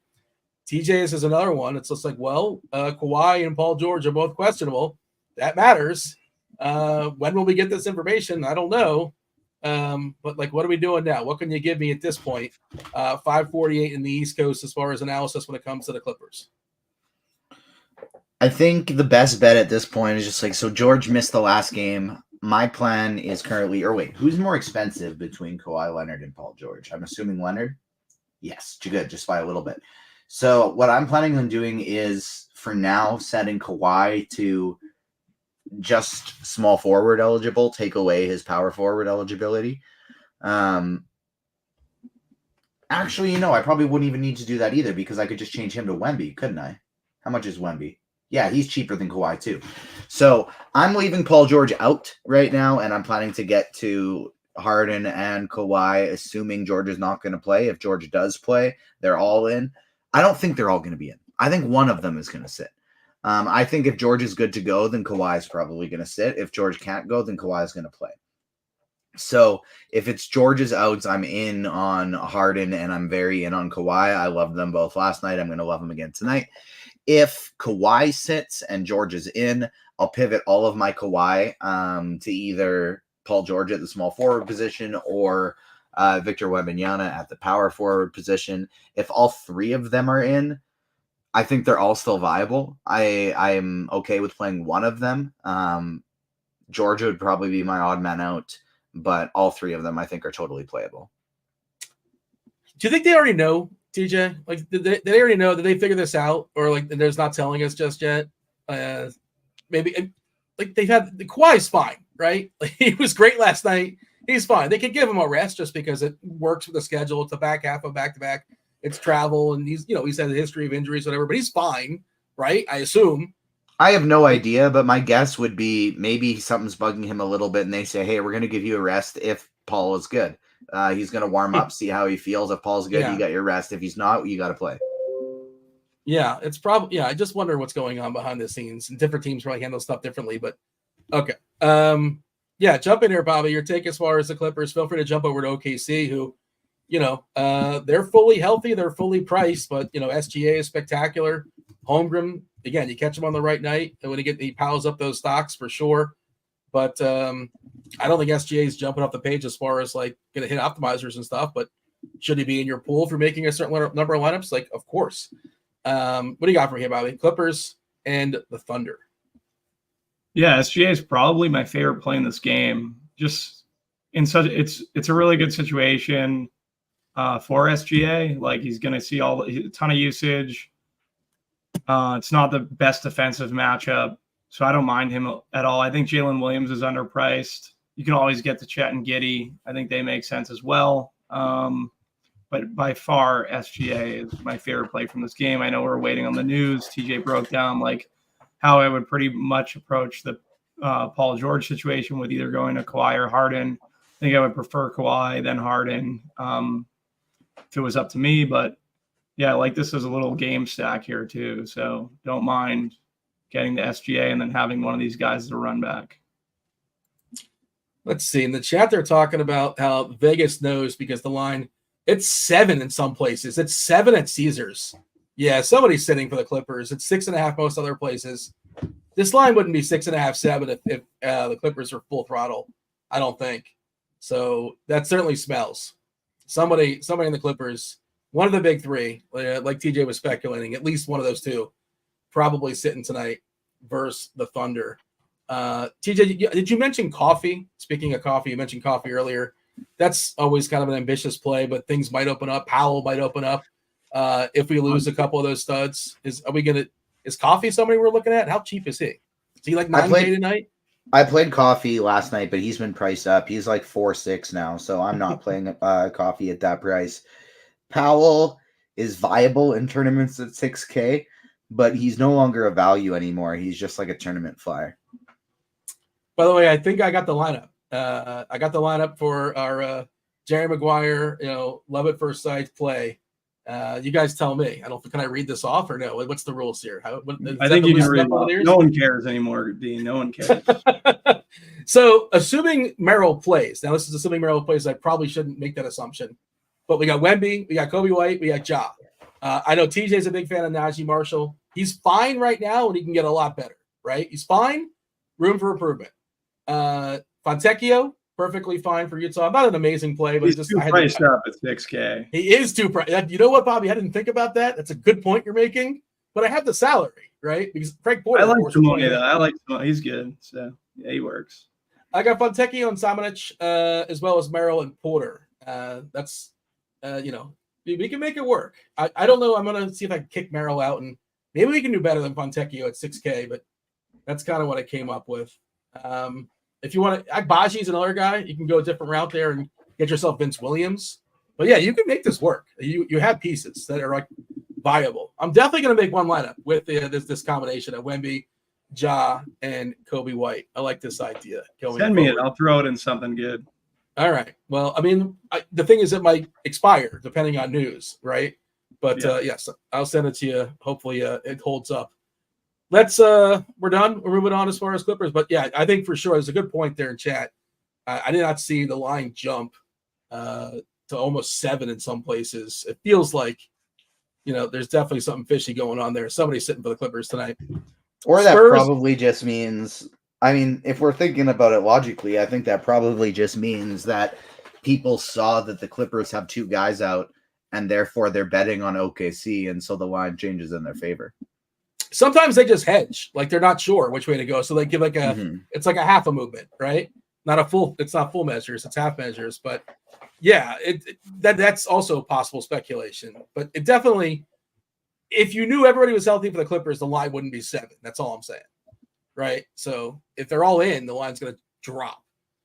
TJ's is another one. It's just like, well, Kawhi and Paul George are both questionable. That matters. When will we get this information? I don't know. But like, what are we doing now? What can you give me at this point? 548 in the East Coast as far as analysis when it comes to the Clippers. I think the best bet at this point is just like, so George missed the last game. My plan is currently, or wait, who's more expensive between Kawhi Leonard and Paul George? I'm assuming Leonard. Yes, good, just by a little bit. So what I'm planning on doing is, for now, setting Kawhi to just small forward eligible, take away his power forward eligibility. Actually, I probably wouldn't even need to do that either, because I could just change him to Wemby, couldn't I? How much is Wemby? Yeah, he's cheaper than Kawhi too. So I'm leaving Paul George out right now, and I'm planning to get to Harden and Kawhi, assuming George is not going to play. If George does play, they're all in. I don't think they're all going to be in. I think one of them is going to sit. I think if George is good to go, then Kawhi is probably going to sit. If George can't go, then Kawhi is going to play. So if it's George's outs, I'm in on Harden, and I'm very in on Kawhi. I loved them both last night. I'm going to love them again tonight. If Kawhi sits and George is in, I'll pivot all of my Kawhi to either Paul George at the small forward position or Victor Wembanyama at the power forward position. If all three of them are in, I think they're all still viable. I am okay with playing one of them. Georgia would probably be my odd man out, but all three of them I think are totally playable. Do you think they already know, TJ? Like, did they already know? Did they figure this out? Or like, they're not telling us just yet? Maybe like they've had the Kawhi's fine, right? Like, he was great last night. He's fine. They could give him a rest just because it works with the schedule. It's the back half of back-to-back. It's travel, and he's had a history of injuries, whatever, but he's fine, right? I assume. I have no idea, but my guess would be maybe something's bugging him a little bit, and they say, hey, we're going to give you a rest if Paul is good. He's going to warm up, see how he feels. If Paul's good, you got your rest. If he's not, you got to play. Yeah, it's probably, I just wonder what's going on behind the scenes, and different teams probably handle stuff differently, but okay. Jump in here, Bobby. Your take as far as the Clippers. Feel free to jump over to OKC, who, they're fully healthy. They're fully priced, but, SGA is spectacular. Holmgren, again, you catch him on the right night, and when he piles up those stocks for sure. But I don't think SGA is jumping off the page as far as like going to hit optimizers and stuff. But should he be in your pool for making a certain number of lineups? Like, of course. What do you got for here, Bobby? Clippers and the Thunder. Yeah, SGA is probably my favorite play in this game. Just in it's a really good situation for SGA. Like, he's going to see a ton of usage. It's not the best defensive matchup, so I don't mind him at all. I think Jalen Williams is underpriced. You can always get to Chet and Giddey. I think they make sense as well. But by far, SGA is my favorite play from this game. I know we're waiting on the news. TJ broke down like how I would pretty much approach the Paul George situation with either going to Kawhi or Harden. I think I would prefer Kawhi than Harden if it was up to me. But yeah, like, this is a little game stack here too. So don't mind getting the SGA and then having one of these guys to run back. Let's see. In the chat, they're talking about how Vegas knows because the line, it's 7 in some places. It's 7 at Caesars. Yeah, somebody's sitting for the Clippers. It's 6.5 most other places. This line wouldn't be 6.5, 7 if the Clippers are full throttle. I don't think. So that certainly smells. Somebody in the Clippers, one of the big three, like TJ was speculating, at least one of those two, probably sitting tonight versus the Thunder. TJ, did you mention coffee? Speaking of coffee, you mentioned coffee earlier. That's always kind of an ambitious play, but things might open up. Powell might open up if we lose a couple of those studs. Is coffee somebody we're looking at? How cheap is he? Is he like 9K tonight? I played coffee last night, but he's been priced up. He's like 4.6 now, so I'm not playing coffee at that price. Powell is viable in tournaments at 6K, but he's no longer a value anymore. He's just like a tournament flyer. By the way, I think I got the lineup. I got the lineup for our Jerry Maguire, love at first sight play. You guys tell me. Can I read this off or no? What's the rules here? I think you can read it off. No one cares anymore, Dean. No one cares. So assuming Merrill plays, now this is assuming Merrill plays, I probably shouldn't make that assumption. But we got Wemby, we got Kobe White, we got Ja. I know TJ's a big fan of Najee Marshall. He's fine right now, and he can get a lot better, right? He's fine, room for improvement. Fontecchio, perfectly fine for Utah. Not an amazing play, but He's too priced up at 6K. He is too priced. You know what, Bobby? I didn't think about that. That's a good point you're making. But I have the salary, right? Because Craig Porter. I like Simone, though. I like Simone. He's good. So, yeah, he works. I got Fontecchio and Samanic, as well as Merrill and Porter. That's, we can make it work. I don't know. I'm going to see if I can kick Merrill out, and maybe we can do better than Fontecchio at 6K, but that's kind of what I came up with. If you want to, Agbaji's another guy. You can go a different route there and get yourself Vince Williams. But yeah, you can make this work. You have pieces that are like viable. I'm definitely going to make one lineup with this combination of Wemby, Ja, and Kobe White. I like this idea. Send me it. I'll throw it in something good. All right. Well, I mean, the thing is it might expire depending on news, right? But yes, I'll send it to you. Hopefully it holds up. We're done. We're moving on as far as Clippers. But yeah, I think for sure there's a good point there in chat. I did not see the line jump to almost 7 in some places. It feels like, there's definitely something fishy going on there. Somebody's sitting for the Clippers tonight. Or that Spurs, probably just means, I mean, if we're thinking about it logically, I think that probably just means that people saw that the Clippers have 2 guys out, and therefore they're betting on OKC, and so the line changes in their favor. Sometimes they just hedge, like they're not sure which way to go, so they give like it's like a half a movement, right? It's not full measures, it's half measures, but yeah, that's also possible speculation. But it definitely, if you knew everybody was healthy for the Clippers, the line wouldn't be 7. That's all I'm saying, right? So if they're all in, the line's going to drop.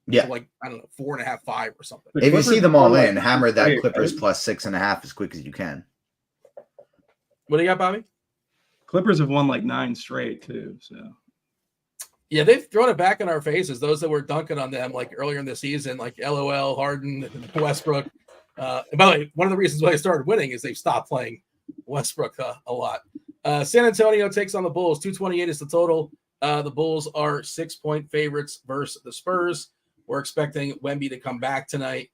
Yeah, to like I don't know, 4.5, 5 or something. If you see them all in, hammer that Clippers plus 6.5 as quick as you can. What do you got, Bobby? Clippers have won like 9 straight too. So yeah, they've thrown it back in our faces. Those that were dunking on them like earlier in the season, like LOL, Harden, Westbrook. And by the way, one of the reasons why they started winning is they've stopped playing Westbrook a lot. San Antonio takes on the Bulls. 228 is the total. The Bulls are 6-point favorites versus the Spurs. We're expecting Wemby to come back tonight.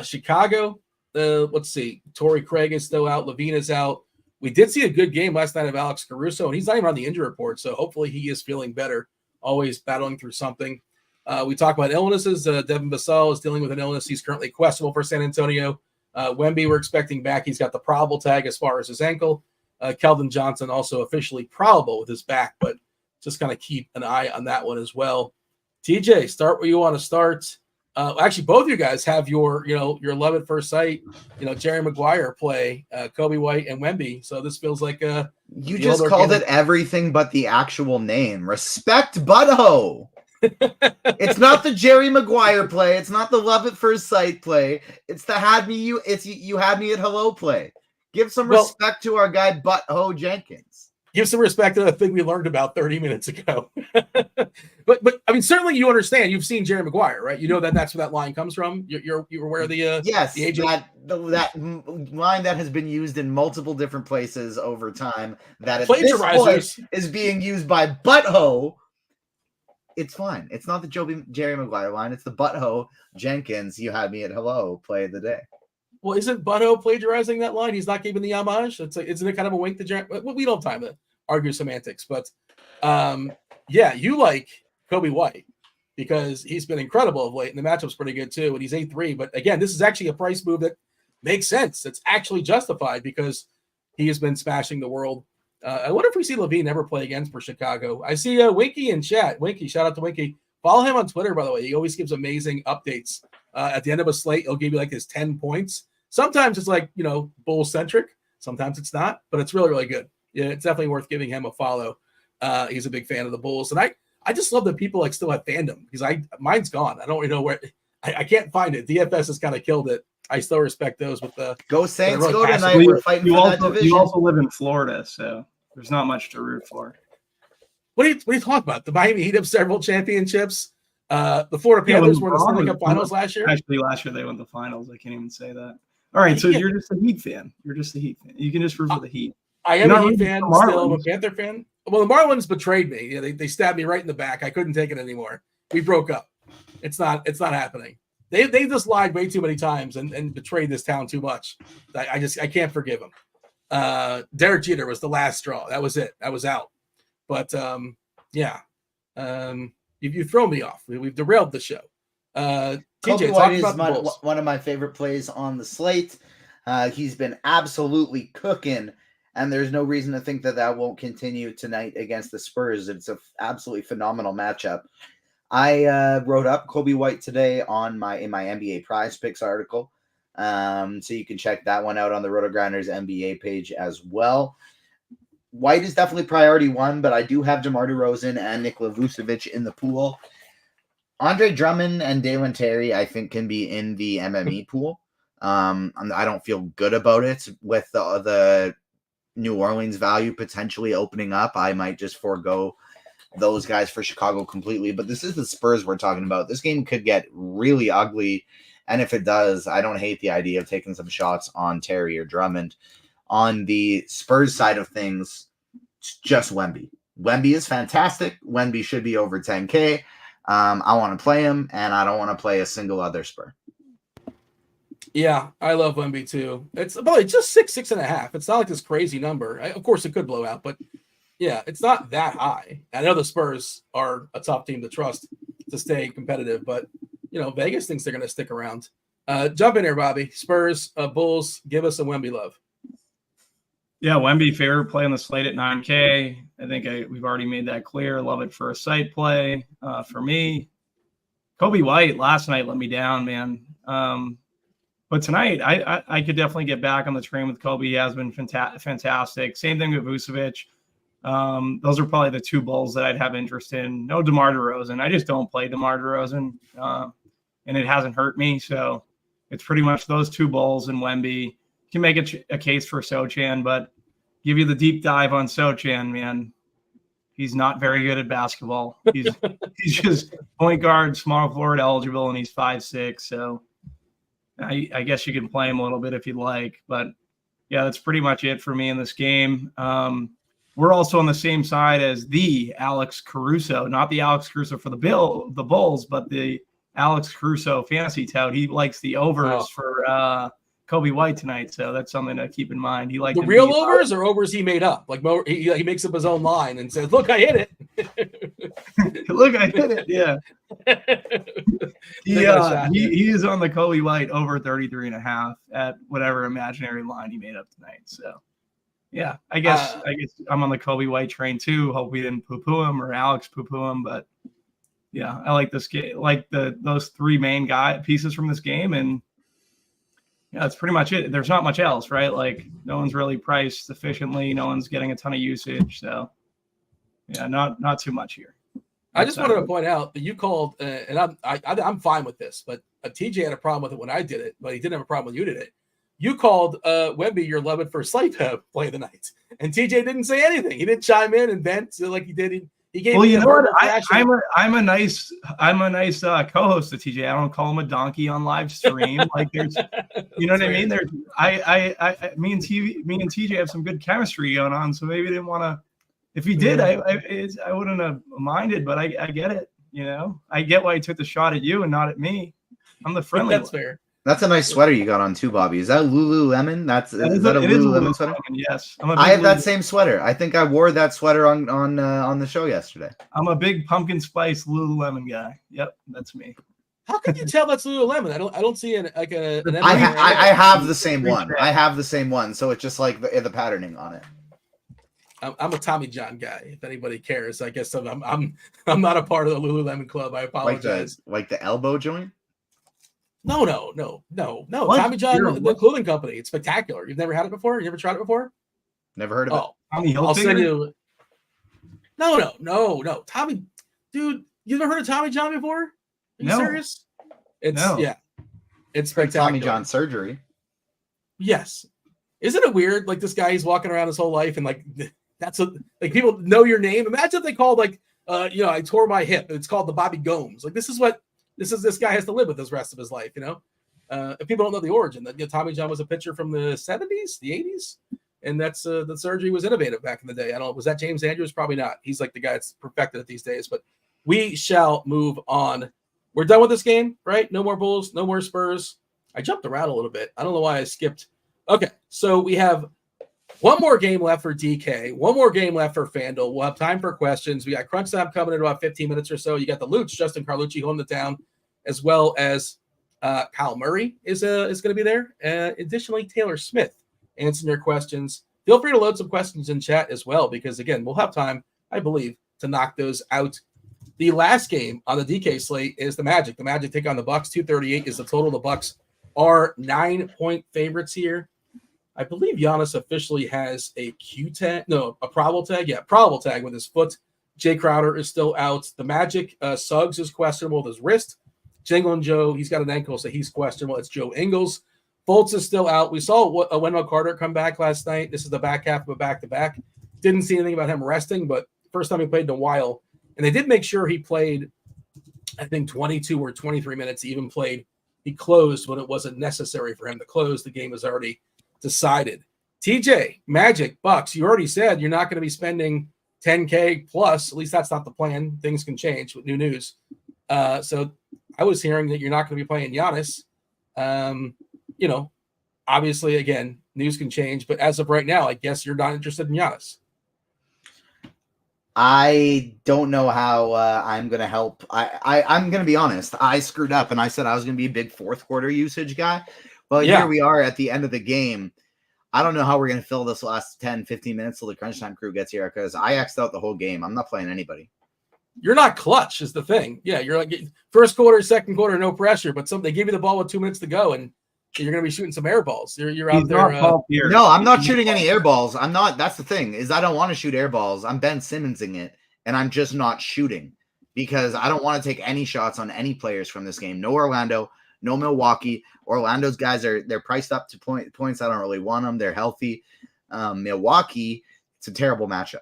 Chicago, let's see. Torrey Craig is still out. Levine is out. We did see a good game last night of Alex Caruso, and he's not even on the injury report, so hopefully he is feeling better, always battling through something. We talk about illnesses. Devin Vassell is dealing with an illness. He's currently questionable for San Antonio. Wemby, we're expecting back. He's got the probable tag as far as his ankle. Keldon Johnson also officially probable with his back, but just kind of keep an eye on that one as well. TJ, start where you want to start. Actually, both of you guys have your love at first sight, Jerry Maguire play, Kobe White and Wemby. So this feels like you just called it everything but the actual name. Respect Butthole. It's not the Jerry Maguire play. It's not the love at first sight play. It's the you had me at hello play. Give some respect to our guy Butthole Jenkins. Give some respect to the thing we learned about 30 minutes ago. but I mean, certainly you understand. You've seen Jerry Maguire, right? You know that's where that line comes from. You're aware of the yes, the agent? that line that has been used in multiple different places over time. That at this point is being used by Butthole. It's fine. It's not the Jerry Maguire line. It's the Butthole Jenkins. You had me at hello play of the day. Well, isn't Butthole plagiarizing that line? He's not giving the homage. It's like, isn't it kind of a wink to Jerry? We don't have time to argue semantics, but yeah, you like Kobe White because he's been incredible of late, and the matchup's pretty good too. And he's 8-3. But again, this is actually a price move that makes sense. It's actually justified because he has been smashing the world. I wonder if we see Levine ever play again for Chicago. I see Winky in chat. Winky, shout out to Winky. Follow him on Twitter, by the way. He always gives amazing updates. At the end of a slate, he'll give you like his 10 points. Sometimes it's like, Bull-centric. Sometimes it's not, but it's really, really good. Yeah, it's definitely worth giving him a follow. He's a big fan of the Bulls. And I just love that people still have fandom because mine's gone. I don't really know where I can't find it. DFS has kind of killed it. I still respect those with the Go Saints really go tonight. We're fighting for that division. You also live in Florida, so there's not much to root for. What are you talking about? The Miami Heat have several championships. The Florida Panthers were in the Stanley Cup Finals last year. Actually, last year they won the finals. I can't even say that. All right, so you're just a Heat fan. You're just a Heat fan. You can just root for the Heat. I am a Heat fan, still. I'm a Panther fan. Well, the Marlins betrayed me. They stabbed me right in the back. I couldn't take it anymore. we broke up. It's not happening. They just lied way too many times and betrayed this town too much. I can't forgive them. Derek Jeter was the last straw. That was it. I was out. But you've thrown me off. We've derailed the show. Kobe TJ, White talk is about the Bulls. one of my favorite plays on the slate. He's been absolutely cooking, and there's no reason to think that won't continue tonight against the Spurs. It's an absolutely phenomenal matchup. I wrote up Kobe White today in my NBA Prize Picks article, so you can check that one out on the RotoGrinders NBA page as well. White is definitely priority one, but I do have DeMar DeRozan and Nikola Vucevic in the pool. Andre Drummond and Dalen Terry, I think, can be in the MME pool. I don't feel good about it with the New Orleans value potentially opening up. I might just forego those guys for Chicago completely. But this is the Spurs we're talking about. This game could get really ugly. And if it does, I don't hate the idea of taking some shots on Terry or Drummond. On the Spurs side of things, it's just Wemby. Wemby is fantastic. Wemby should be over 10K. I want to play him, and I don't want to play a single other Spur. Yeah, I love Wemby too. It's about just 6.5. It's not like this crazy number. Of course, it could blow out, but yeah, it's not that high. I know the Spurs are a top team to trust to stay competitive, but Vegas thinks they're going to stick around. Jump in here, Bobby. Spurs, Bulls, give us a Wemby love. Yeah, Wemby, favorite play on the slate at 9K. I think we've already made that clear. Love it for a site play. For me, Kobe White last night let me down, man. But tonight, I could definitely get back on the train with Kobe. He has been fantastic. Same thing with Vucevic. Those are probably the two Bulls that I'd have interest in. No DeMar DeRozan. I just don't play DeMar DeRozan, and it hasn't hurt me. So it's pretty much those two Bulls and Wemby. You can make a case for Sochan, but give you the deep dive on Sochan, man. He's not very good at basketball. He's just point guard, small forward eligible, and he's 5'6". So I guess you can play him a little bit if you'd like. But yeah, that's pretty much it for me in this game. We're also on the same side as the Alex Caruso, not the Alex Caruso for the Bulls, but the Alex Caruso fantasy tout. He likes the overs for Kobe White tonight, so that's something to keep in mind. He liked the real overs or overs he made up. Like he makes up his own line and says, "Look, I hit it." Look, I hit it. Yeah. He is on the Kobe White over 33.5 at whatever imaginary line he made up tonight. So yeah, I guess I'm on the Kobe White train too. Hope we didn't poo-poo him or Alex poo-poo him, but yeah, I like this game, like those three main pieces from this game, and yeah, that's pretty much it. There's not much else, right? Like no one's really priced sufficiently. No one's getting a ton of usage. So yeah, not too much here. I just wanted to point out that you called, and I'm fine with this, but TJ had a problem with it when I did it, but he didn't have a problem when you did it. You called Wemby your 11th for slate play of the night, and TJ didn't say anything. He didn't chime in and vent like he did. He gave. Well, you know what? I'm a nice co-host to TJ. I don't call him a donkey on live stream. Like there's, you know what I mean? There's, me and TJ have some good chemistry going on. So maybe he didn't want to. If he did, I wouldn't have minded. But I get it. I get why he took the shot at you and not at me. I'm the friendly. That's fair. That's a nice sweater you got on too, Bobby. Is that Lululemon? Is that a Lululemon sweater? Yes. I have that same sweater. I think I wore that sweater on the show yesterday. I'm a big pumpkin spice Lululemon guy. Yep, that's me. How can you tell that's Lululemon? I don't see an I have the same one. I have the same one, so it's just like the patterning on it. I'm a Tommy John guy. If anybody cares, I guess I'm not a part of the Lululemon club. I apologize. Like the elbow joint. No. What? Tommy John, the clothing company. It's spectacular. You've never had it before? You ever tried it before? Never heard of it. I'll send you. No. Tommy, dude, you never heard of Tommy John before? Are you serious? It's spectacular. Tommy John surgery. Yes. Isn't it weird? Like this guy, he's walking around his whole life, and like people know your name. Imagine if they called I tore my hip. It's called the Bobby Gomes. Like this guy has to live with this rest of his life, If people don't know the origin, that Tommy John was a pitcher from the 70s, the 80s, and that's the surgery was innovative back in the day. Was that James Andrews? Probably not. He's like the guy that's perfected it these days. But we shall move on. We're done with this game, right? No more Bulls, no more Spurs. I jumped around a little bit. I don't know why I skipped. Okay, so we have one more game left for DK, one more game left for Fanduel. We'll have time for questions. We got crunch time coming in about 15 minutes or so. You got the Looch, Justin Carlucci holding it down, as well as Kyle Murray is going to be there. Additionally, Taylor Smith answering your questions. Feel free to load some questions in chat as well, because, again, we'll have time, I believe, to knock those out. The last game on the DK slate is the Magic. The Magic take on the Bucks. 238 is the total. The Bucks are 9-point favorites here. I believe Giannis officially has a probable tag. Yeah, probable tag with his foot. Jay Crowder is still out. The Magic, Suggs is questionable with his wrist. Jingle Joe, he's got an ankle, so he's questionable. It's Joe Ingles. Fultz is still out. We saw Wendell Carter come back last night. This is the back half of a back-to-back. Didn't see anything about him resting, but first time he played in a while. And they did make sure he played, I think, 22 or 23 minutes. He even played. He closed when it wasn't necessary for him to close. The game was already decided. TJ, Magic, Bucks, you already said you're not going to be spending $10K plus. At least that's not the plan. Things can change with new news. So I was hearing that you're not going to be playing Giannis. Obviously, again, news can change. But as of right now, I guess you're not interested in Giannis. I don't know how I'm going to help. I'm going to be honest. I screwed up, and I said I was going to be a big fourth quarter usage guy. Well, Here we are at the end of the game. I don't know how we're going to fill this last 10, 15 minutes till the crunch time crew gets here, because I X'd out the whole game. I'm not playing anybody. You're not clutch is the thing. Yeah, you're like first quarter, second quarter, no pressure, but they give you the ball with 2 minutes to go, and you're going to be shooting some air balls. You're out there. No, I'm not shooting any air balls. I'm not. That's the thing, is I don't want to shoot air balls. I'm Ben Simmonsing it, and I'm just not shooting because I don't want to take any shots on any players from this game. No Orlando, no Milwaukee. Orlando's guys they're priced up to points. I don't really want them. They're healthy. Milwaukee, it's a terrible matchup.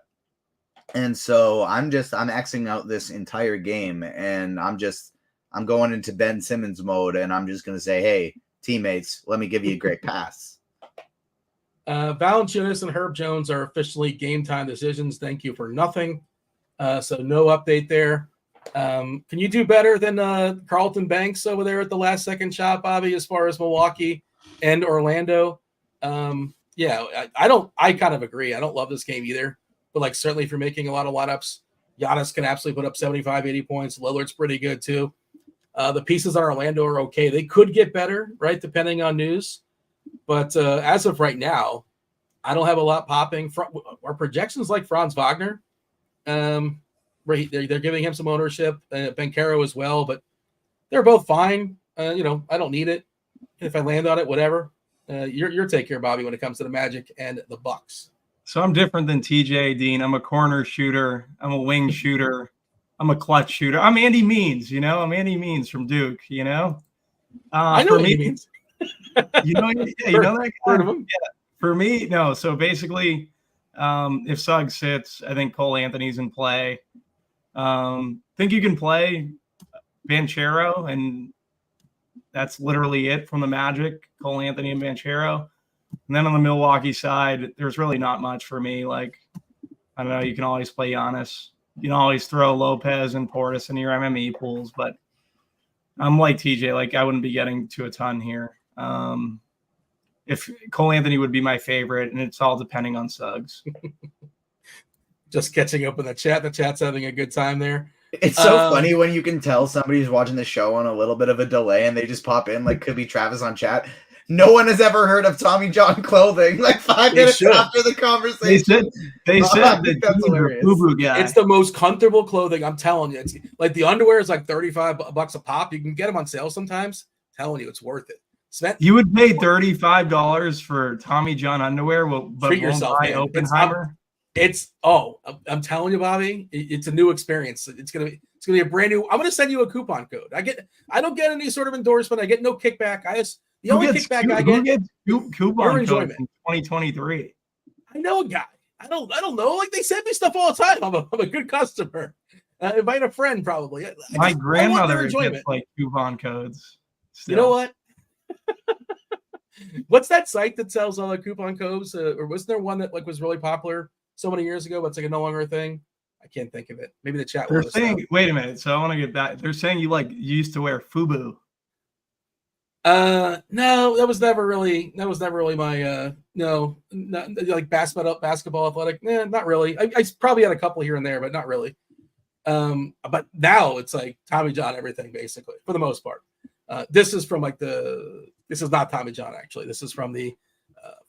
And so I'm Xing out this entire game, and I'm going into Ben Simmons mode, and I'm just going to say, hey, teammates, let me give you a great pass. Valanciunas and Herb Jones are officially game time decisions. Thank you for nothing. So no update there. Can you do better than Carlton Banks over there at the last second shot, Bobby, as far as Milwaukee and Orlando? I kind of agree. I don't love this game either, but certainly if you're making a lot of lineups, Giannis can absolutely put up 75, 80 points. Lillard's pretty good too. The pieces on Orlando are okay. They could get better, right, depending on news. But as of right now, I don't have a lot popping. Our projections like Franz Wagner. They're giving him some ownership. Banchero as well, but they're both fine. I don't need it. If I land on it, whatever. Your take here, Bobby, when it comes to the Magic and the Bucks. So I'm different than TJ, Dean. I'm a corner shooter. I'm a wing shooter. I'm a clutch shooter. I'm Andy Means, I'm Andy Means from Duke, I know Andy Means. you know that guy? Heard of him? Yeah. For me, no. So basically, if Suggs sits, I think Cole Anthony's in play. Think you can play Banchero, and that's literally it from the Magic, Cole Anthony and Banchero. And then on the Milwaukee side, there's really not much for me. I don't know, you can always play Giannis. You can always throw Lopez and Portis in your MME pools, but I'm like TJ, I wouldn't be getting to a ton here. If Cole Anthony would be my favorite, and it's all depending on Suggs. Just catching up in the chat. The chat's having a good time there. It's so funny when you can tell somebody's watching the show on a little bit of a delay and they just pop in, could be Travis on chat. No one has ever heard of Tommy John clothing. 5 minutes after the conversation. They said that's hilarious. It's the most comfortable clothing. I'm telling you. It's the underwear is $35 a pop. You can get them on sale sometimes. I'm telling you, it's worth it. You would pay $35 for Tommy John underwear, but treat yourself, buy Oppenheimer. I'm telling you, Bobby, it's a new experience. It's gonna be a brand new. I'm gonna send you a coupon code. I don't get any sort of endorsement. I get no kickback. The only kickback I get. Who gets coupon code in 2023? I know a guy. I don't know. They send me stuff all the time. I'm a good customer. Invite a friend, probably. My grandmother gets coupon codes. Still. You know what? What's that site that sells all the coupon codes? Or wasn't there one that was really popular so many years ago, but it's no longer a thing? I can't think of it. Maybe the chat will They're let us know. saying, wait a minute. So I want to get back. They're saying you used to wear FUBU. No, that was never really my no, not like basketball athletic. Not really. I probably had a couple here and there, but not really. But now it's like Tommy John everything basically for the most part. This is from this is not Tommy John actually. This is from the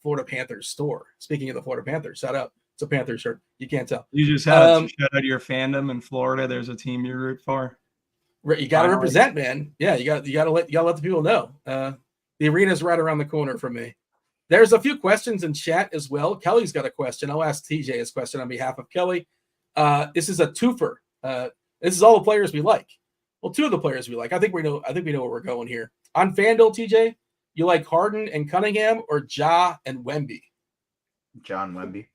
Florida Panthers store. Speaking of the Florida Panthers, shout out. It's a Panthers shirt. You can't tell. You just had to shout out your fandom in Florida. There's a team you root for. You got to represent, man. Yeah, you got to let the people know. The arena's right around the corner from me. There's a few questions in chat as well. Kelly's got a question. I'll ask TJ his question on behalf of Kelly. This is a twofer. This is all the players we like. Well, two of the players we like. I think we know where we're going here. On FanDuel, TJ, you like Harden and Cunningham or Ja and Wemby? John Wemby.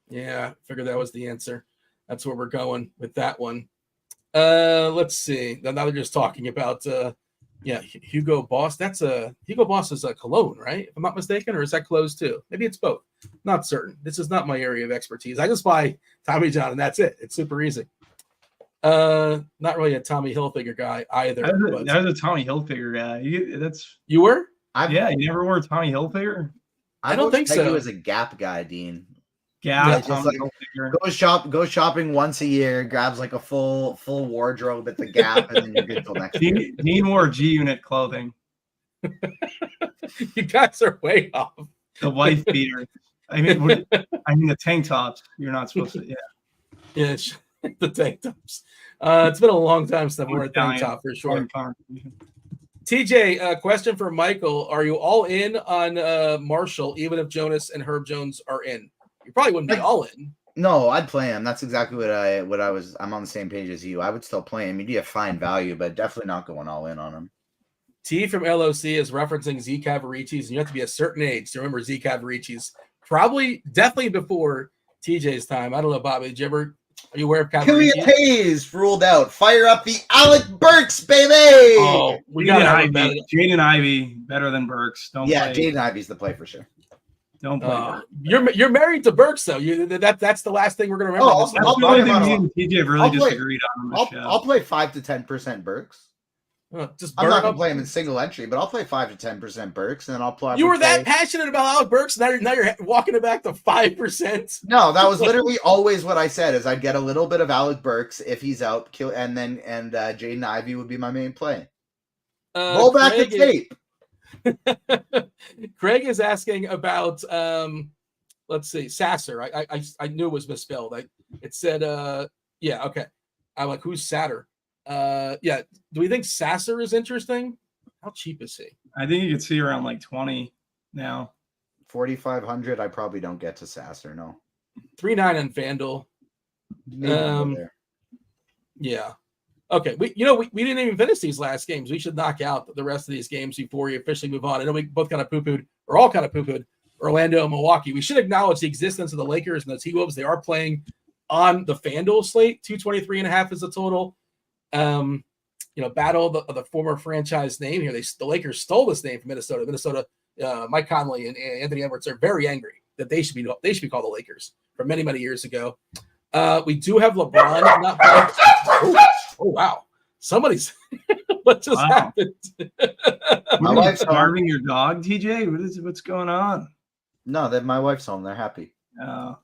Yeah, figured that was the answer. That's where we're going with that one. Let's see. Now they're just talking about Hugo Boss. Hugo Boss is a cologne, right? If I'm not mistaken, or is that clothes too? Maybe it's both. Not certain. This is not my area of expertise. I just buy Tommy John and that's it. It's super easy. Not really a Tommy Hilfiger guy either. I was a Tommy Hilfiger guy. You were? You never wore Tommy Hilfiger? I don't think so. You was a Gap guy, Dean. Gap, yeah, Tommy Hilfiger. Go shopping once a year, grabs like a full wardrobe at the Gap, and then you're good till next year. Dean wore G-Unit clothing. You guys are way off. The wife beater. I mean the tank tops. You're not supposed to. Yeah, the tank tops. It's been a long time since I've worn a tank top for sure. TJ, question for Michael: are you all in on Marshall, even if Jonas and Herb Jones are in? You probably wouldn't be all in. No, I'd play him. That's exactly what I was. I'm on the same page as you. I would still play him. He'd be a fine value, but definitely not going all in on him. T from LOC is referencing Z Cavaricci's, and you have to be a certain age to remember Z Cavaricci's. Definitely before TJ's time. I don't know, Bobby. Are you aware of Cavaricci? Killian Hayes ruled out. Fire up the Alec Burks, baby. Oh, we got Jaden Ivey better than Burks. Play. Jaden Ivey's the play for sure. Don't play. You're married to Burks though. That's the last thing we're gonna remember. TJ really disagreed on this show. I'll play 5 to 10% Burks. I'm not gonna play him in single entry, but I'll play 5 to 10% Burks, and then I'll play. You were that passionate about Alec Burks, now you're walking it back to 5%. No, that was literally always what I said. Is I'd get a little bit of Alec Burks if he's out, and Jaden Ivey would be my main play. Roll back the tape. Craig is asking about let's see, Sasser. I knew it was misspelled. It said okay. I'm like, who's Satter? Do we think Sasser is interesting? How cheap is he? I think you could see around like 20 now. 4,500. I probably don't get to Sasser. No. 3.9 on FanDuel. Yeah. Okay, we didn't even finish these last games. We should knock out the rest of these games before we officially move on. I know we both kind of poo-pooed, or all kind of poo-pooed, Orlando and Milwaukee. We should acknowledge the existence of the Lakers and the T-Wolves. They are playing on the FanDuel slate. 223.5 is the total. Battle of the former franchise name here. The Lakers stole this name from Minnesota. Mike Conley and Anthony Edwards are very angry that they should be called the Lakers from many, many years ago. We do have LeBron. Oh wow! Somebody's what just happened? My wife's starving your dog, TJ. What's going on? No, that my wife's home. They're happy. Were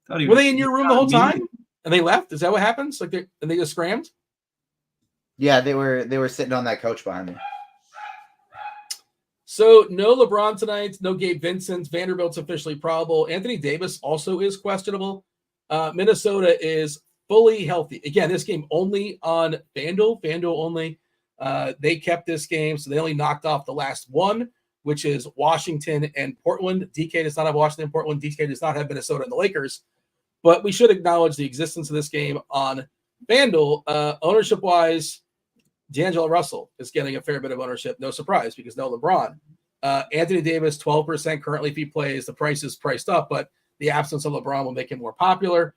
they in your room the whole time and they left? Is that what happens? And they just scrammed? Yeah, they were sitting on that couch behind me. So no LeBron tonight. No Gabe Vincent. Vanderbilt's officially probable. Anthony Davis also is questionable. Minnesota is fully healthy. Again, this game only on FanDuel. FanDuel only. They kept this game, so they only knocked off the last one, which is Washington and Portland. DK does not have Washington and Portland. DK does not have Minnesota and the Lakers. But we should acknowledge the existence of this game on FanDuel. Ownership-wise, D'Angelo Russell is getting a fair bit of ownership. No surprise, because no LeBron. Anthony Davis, 12% currently if he plays. The price is priced up, but the absence of LeBron will make him more popular.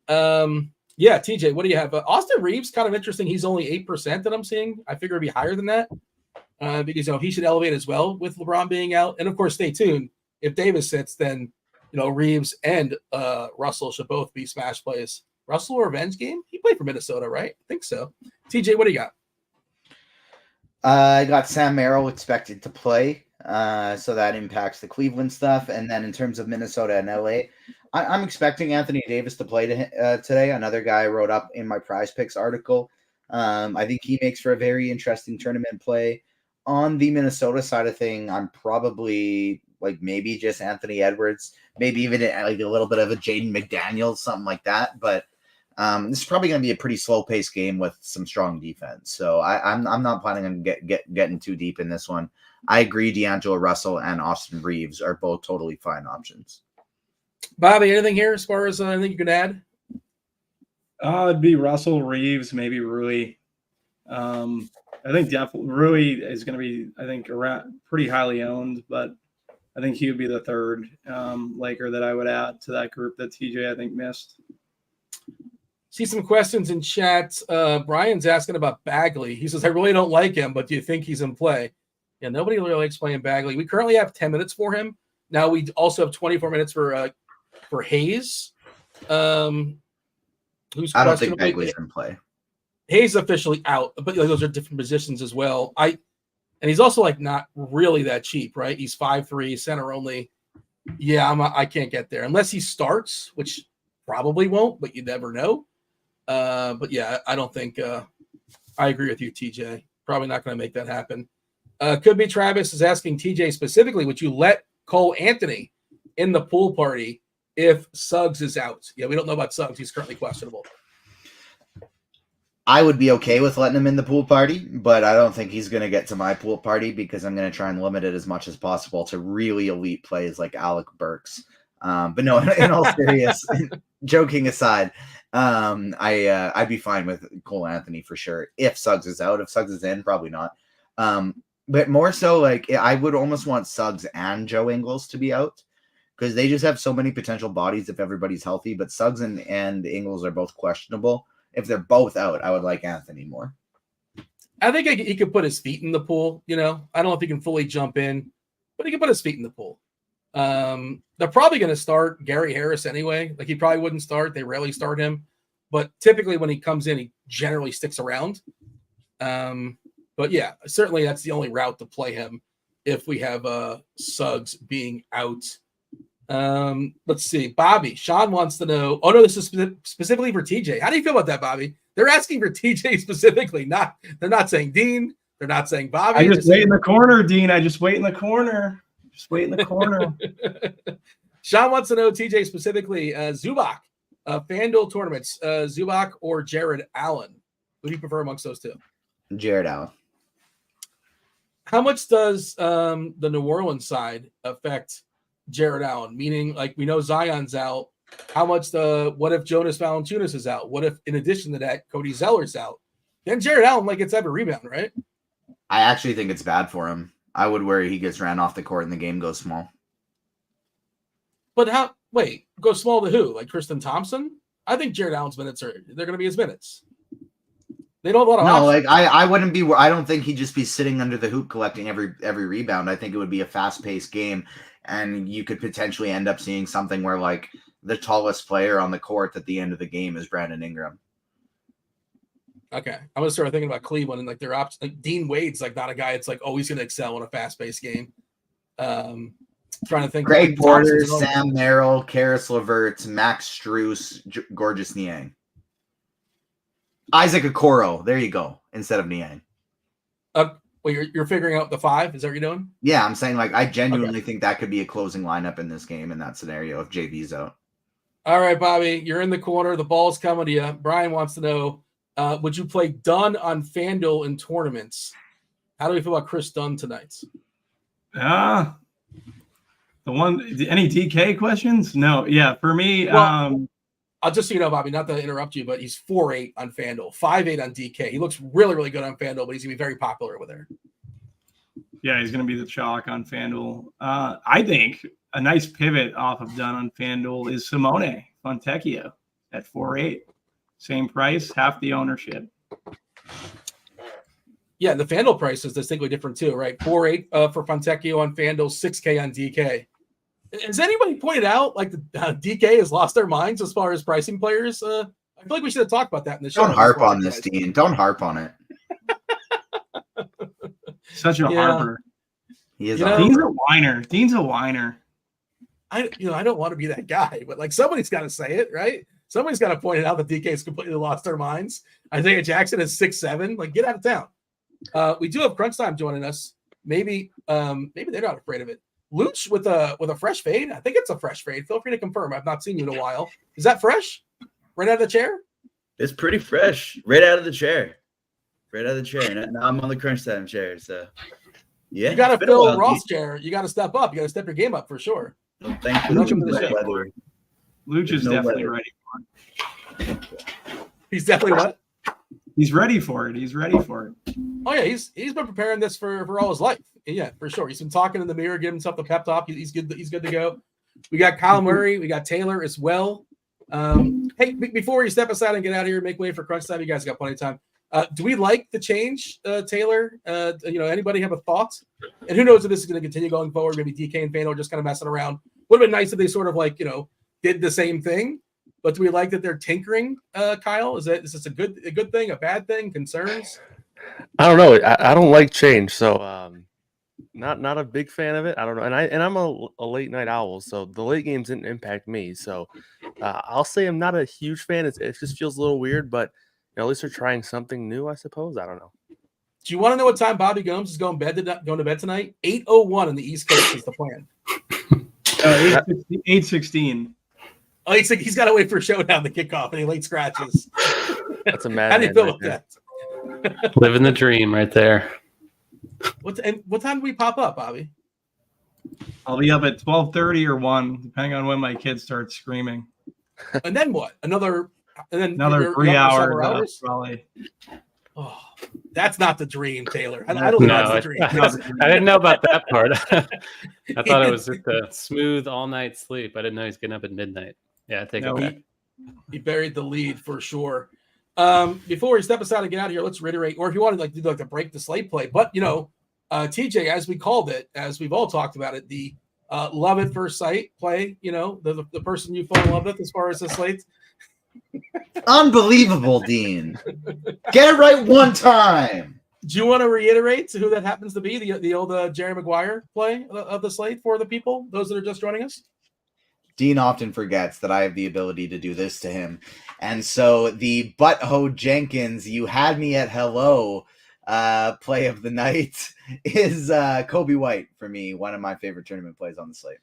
TJ, what do you have? Austin Reeves, kind of interesting. He's only 8% that I'm seeing. I figure it'd be higher than that because he should elevate as well with LeBron being out. And of course, stay tuned. If Davis sits, then Reeves and Russell should both be smash plays Russell revenge game? He played for Minnesota, right? I think so. TJ, what do you got? I got Sam Merrill expected to play, so that impacts the Cleveland stuff. And then in terms of Minnesota and LA, I'm expecting Anthony Davis to play today. Another guy I wrote up in my Prize Picks article. I think he makes for a very interesting tournament play. On the Minnesota side of thing, I'm probably like maybe just Anthony Edwards, maybe even like a little bit of a Jaden McDaniels, something like that. But this is probably going to be a pretty slow-paced game with some strong defense. So I'm not planning on getting too deep in this one. I agree D'Angelo Russell and Austin Reeves are both totally fine options. Bobby, anything here as far as anything you can add? It'd be Russell, Reeves, maybe Rui. I think definitely Rui is going to be, I think, around pretty highly owned, but I think he would be the third Laker that I would add to that group that TJ I think missed. See some questions in chat. Brian's asking about Bagley. He says, I really don't like him, but do you think he's in play? Yeah, nobody really likes playing Bagley. We currently have 10 minutes for him. Now we also have 24 minutes for Hayes. Who's I don't think Bagley's in play. Hayes officially out, but those are different positions as well. And he's also like not really that cheap, right? He's 5'3", center only. Yeah, I can't get there unless he starts, which probably won't, but you never know. But yeah, I don't think I agree with you, TJ. Probably not going to make that happen. Could be Travis is asking TJ specifically, would you let Cole Anthony in the pool party if Suggs is out? Yeah, we don't know about Suggs. He's currently questionable. I would be okay with letting him in the pool party, but I don't think he's going to get to my pool party because I'm going to try and limit it as much as possible to really elite plays like Alec Burks. But no, in all serious, joking aside, I'd be fine with Cole Anthony for sure. If Suggs is out, if Suggs is in, probably not. But more so, like I would almost want Suggs and Joe Ingles to be out because they just have so many potential bodies if everybody's healthy. But Suggs and Ingles are both questionable. If they're both out, I would like Anthony more. I think he could put his feet in the pool. I don't know if he can fully jump in, but he can put his feet in the pool. They're probably going to start Gary Harris anyway. Like he probably wouldn't start. They rarely start him, but typically when he comes in, he generally sticks around. But yeah, certainly that's the only route to play him if we have Suggs being out. Let's see. Bobby, Sean wants to know. Oh no, this is specifically for TJ. How do you feel about that, Bobby? They're asking for TJ specifically. They're not saying Dean. They're not saying Bobby. I just wait in the corner, Dean. I just wait in the corner. Just wait in the corner. Sean wants to know TJ specifically. Zubac, FanDuel tournaments. Zubac or Jared Allen. Who do you prefer amongst those two? Jared Allen. How much does the New Orleans side affect Jared Allen? Meaning, like we know Zion's out. How much what if Jonas Valanciunas is out? What if, in addition to that, Cody Zeller's out? Then Jared Allen gets every rebound, right? I actually think it's bad for him. I would worry he gets ran off the court and the game goes small. But go small to who? Like Tristan Thompson? I think Jared Allen's minutes they're going to be his minutes. They don't have a lot of options. Like I wouldn't be. I don't think he'd just be sitting under the hoop collecting every rebound. I think it would be a fast-paced game, and you could potentially end up seeing something where like the tallest player on the court at the end of the game is Brandon Ingram. Okay, I'm gonna start thinking about Cleveland and like their options. Like Dean Wade's like not a guy that's like always gonna excel in a fast-paced game. Trying to think. Greg Porter, Sam Merrill, Karis LeVert, Max Strus, Gorgeous Niang. Isaac Okoro, there you go, instead of Niang. You're figuring out the five? Is that what you're doing? Yeah, I'm saying like I genuinely think that could be a closing lineup in this game in that scenario if JV's out. All right, Bobby, you're in the corner. The ball's coming to you. Brian wants to know, would you play Dunn on FanDuel in tournaments? How do we feel about Chris Dunn tonight? Any DK questions? No. Yeah, for me, well, I'll just so you know, Bobby, not to interrupt you, but he's 4'8" on FanDuel, 5'8" on DK. He looks really, really good on FanDuel, but he's going to be very popular over there. Yeah, he's going to be the chalk on FanDuel. I think a nice pivot off of Dunn on FanDuel is Simone Fontecchio at 4'8". Same price, half the ownership. Yeah, the FanDuel price is distinctly different too, right? 4'8" for Fontecchio on FanDuel, 6K on DK. Has anybody pointed out like the DK has lost their minds as far as pricing players? feel like we should have talked about that in the show. Don't harp on this, Dean. Don't harp on it. Such a harper. He is. Dean's a whiner. Dean's a whiner. I don't want to be that guy, but like somebody's got to say it, right? Somebody's got to point it out that DK's completely lost their minds. Isaiah Jackson is 6'7". Like, get out of town. We do have Crunch Time joining us. Maybe they're not afraid of it. Luch with a fresh fade. I think it's a fresh fade. Feel free to confirm. I've not seen you in a while. Is that fresh? Right out of the chair? It's pretty fresh. Right out of the chair. Now I'm on the Crunch Time chair. So, yeah. You got to fill Roth's chair. You got to step up. You got to step your game up for sure. Well, thank you. Luch is definitely ready for it. He's definitely what? He's ready for it. Oh yeah, he's been preparing this for all his life. Yeah, for sure. He's been talking in the mirror, giving himself the pep talk. He's good. He's good to go. We got Kyle Murray. We got Taylor as well. Hey, before you step aside and get out of here, make way for Crunch Time. You guys got plenty of time. Do we like the change, Taylor? Anybody have a thought? And who knows if this is going to continue going forward? Maybe DK and Fanduel just kind of messing around. Would have been nice if they sort of did the same thing. But do we like that they're tinkering, Kyle? Is this a good thing, a bad thing? Concerns? I don't know. I don't like change, so not a big fan of it. I don't know. And I'm a late night owl, so the late games didn't impact me. So I'll say I'm not a huge fan. It just feels a little weird, but at least they're trying something new, I suppose. I don't know. Do you want to know what time Bobby Gomes is going to bed tonight? 8:01 on the East Coast is the plan. 8:16. Oh, he's got to wait for Showdown to kick off, and he late scratches. That's a mad. How do you feel about that? Living the dream right there. What time do we pop up, Bobby? I'll be up at 12:30 or 1, depending on when my kids start screaming. And then what? Another 3 hours, probably. Oh, that's not the dream, Taylor. I don't think that's the dream. I didn't know about that part. I thought it was just a smooth all-night sleep. I didn't know he's getting up at midnight. Yeah, take it back. He buried the lead for sure. Before we step aside and get out of here, let's reiterate, or if you want to to break the slate play, but TJ, as we called it, as we've all talked about it, the love at first sight play, the person you fall in love with as far as the slate. Unbelievable, Dean. Get it right one time. Do you want to reiterate who that happens to be? The old Jerry Maguire play of the slate for the people, those that are just joining us? Dean often forgets that I have the ability to do this to him. And so the Butthole Jenkins, you had me at hello play of the night is Kobe White for me, one of my favorite tournament plays on the slate.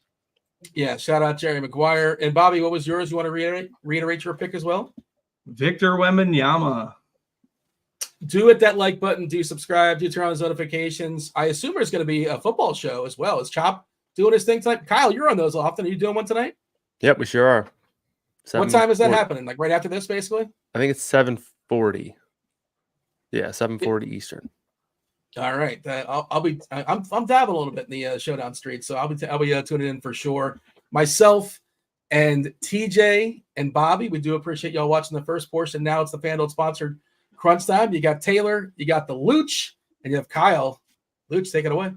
Yeah, shout out Jerry Maguire. And Bobby, what was yours? You want to reiterate your pick as well? Victor Wembanyama. Do hit that like button. Do subscribe. Do turn on those notifications. I assume there's going to be a football show as well. Is Chop doing his thing tonight? Kyle, you're on those often. Are you doing one tonight? Yep, we sure are. What time is that happening? Like right after this, basically? I think it's 7:40. Yeah, 7:40 Eastern. All right, I'm dabbling a little bit in the Showdown Street, so I'll be tuning in for sure. Myself and TJ and Bobby, we do appreciate y'all watching the first portion. Now it's the Fanduel sponsored Crunch Time. You got Taylor, you got the Luch, and you have Kyle. Luch, take it away.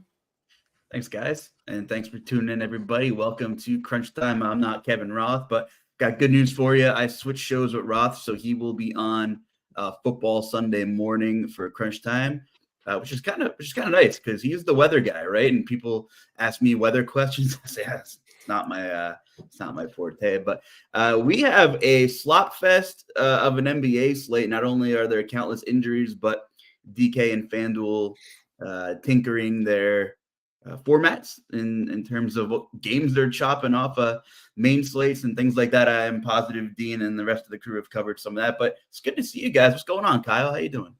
Thanks, guys, and thanks for tuning in, everybody. Welcome to Crunch Time. I'm not Kevin Roth, but got good news for you. I switched shows with Roth, so he will be on football Sunday morning for Crunch Time. Which is kind of nice because he's the weather guy, right? And people ask me weather questions. I say, it's not my forte. But we have a slop fest of an NBA slate. Not only are there countless injuries, but DK and FanDuel tinkering their formats in terms of what games they're chopping off main slates and things like that. I am positive Dean and the rest of the crew have covered some of that. But it's good to see you guys. What's going on, Kyle? How you doing?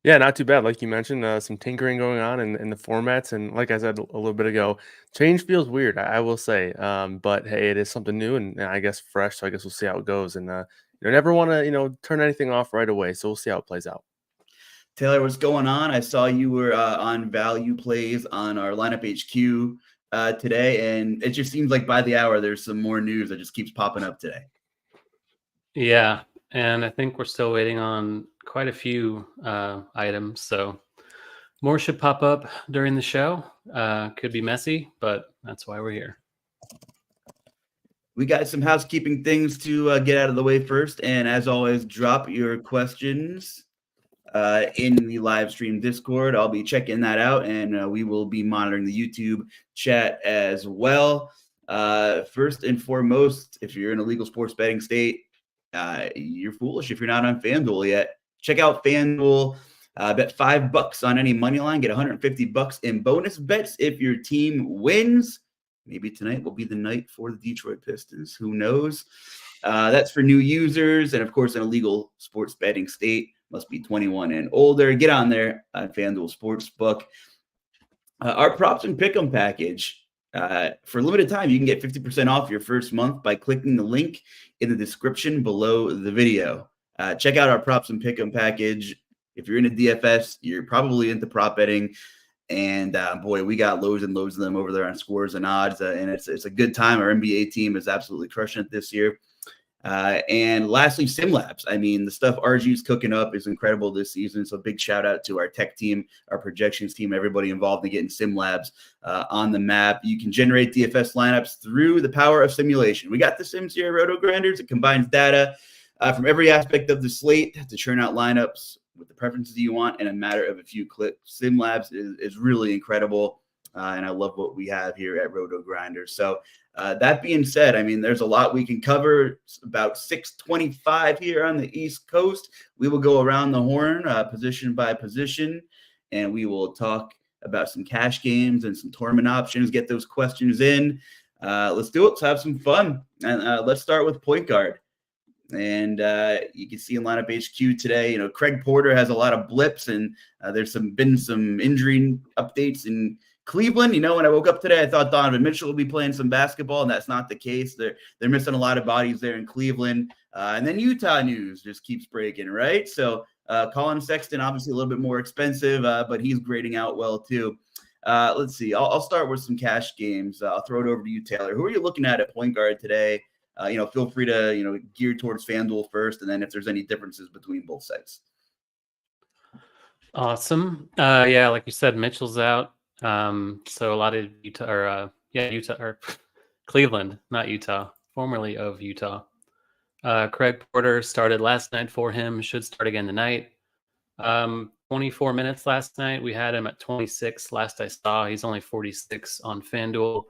Yeah, not too bad. Like you mentioned, some tinkering going on in the formats. And like I said a little bit ago, change feels weird, I will say. But, hey, it is something new and I guess fresh. So I guess we'll see how it goes. And you never want to, turn anything off right away. So we'll see how it plays out. Taylor, what's going on? I saw you were on value plays on our lineup HQ today. And it just seems like by the hour, there's some more news that just keeps popping up today. Yeah. And I think we're still waiting on quite a few items. So more should pop up during the show. Could be messy, but that's why we're here. we got some housekeeping things to get out of the way first. And as always, drop your questions in the live stream Discord. I'll be checking that out, and we will be monitoring the YouTube chat as well. First and foremost, if you're in a legal sports betting state, you're foolish if you're not on FanDuel yet. Check out FanDuel. Bet $5 on any money line. Get $150 in bonus bets if your team wins. Maybe tonight will be the night for the Detroit Pistons. Who knows? That's for new users. And, of course, in a legal sports betting state, must be 21 and older. Get on there on FanDuel Sportsbook. Our props and pick'em package. For a limited time, you can get 50% off your first month by clicking the link in the description below the video. Check out our props and pick'em package. If you're into DFS, you're probably into prop betting. And boy, we got loads and loads of them over there on Scores and Odds. And it's a good time. Our NBA team is absolutely crushing it this year. And lastly, SimLabs. I mean, the stuff RG's cooking up is incredible this season. So big shout out to our tech team, our projections team, everybody involved in getting SimLabs on the map. You can generate DFS lineups through the power of simulation. We got the Sims here at RotoGrinders. It combines data from every aspect of the slate to churn out lineups with the preferences you want in a matter of a few clicks. SimLabs is really incredible, and I love what we have here at RotoGrinders. So that being said, I mean, there's a lot we can cover. It's about 6:25 here on the East Coast. We will go around the horn, position by position, and we will talk about some cash games and some tournament options, get those questions in. Let's do it. Let's have some fun. And let's start with point guard. And you can see in lineup HQ today, you know, Craig Porter has a lot of blips, and there's been some injury updates in Cleveland. You know, when I woke up today, I thought Donovan Mitchell would be playing some basketball, and that's not the case. They're missing a lot of bodies there in Cleveland. And then Utah news just keeps breaking, right? So Colin Sexton, obviously a little bit more expensive, but he's grading out well too. Let's see. I'll start with some cash games. I'll throw it over to you, Taylor. Who are you looking at point guard today? Feel free to, gear towards FanDuel first, and then if there's any differences between both sites. Awesome. Yeah, like you said, Mitchell's out. So a lot of Utah or Cleveland, not Utah, formerly of Utah. Craig Porter started last night for him, should start again tonight. 24 minutes last night. We had him at 26 last I saw. He's only 46 on FanDuel.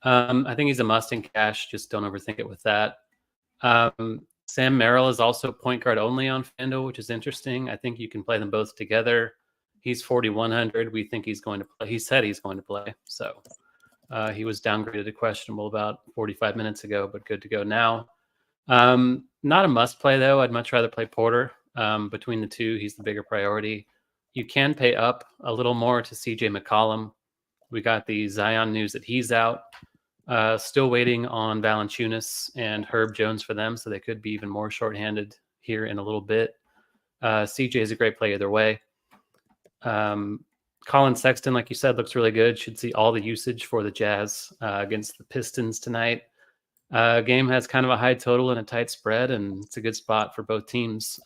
I think he's a must in cash. Just don't overthink it with that. Sam Merrill is also point guard only on FanDuel, which is interesting. I think you can play them both together. He's 4,100. We think he's going to play. He said he's going to play. So he was downgraded to questionable about 45 minutes ago, but good to go now. Not a must play, though. I'd much rather play Porter. Between the two, he's the bigger priority. You can pay up a little more to CJ McCollum. We got the Zion news that he's out. Still waiting on Valanciunas and Herb Jones for them, so they could be even more shorthanded here in a little bit. CJ is a great play either way. Colin Sexton, like you said, looks really good. Should see all the usage for the Jazz against the Pistons tonight. Game has kind of a high total and a tight spread, and it's a good spot for both teams.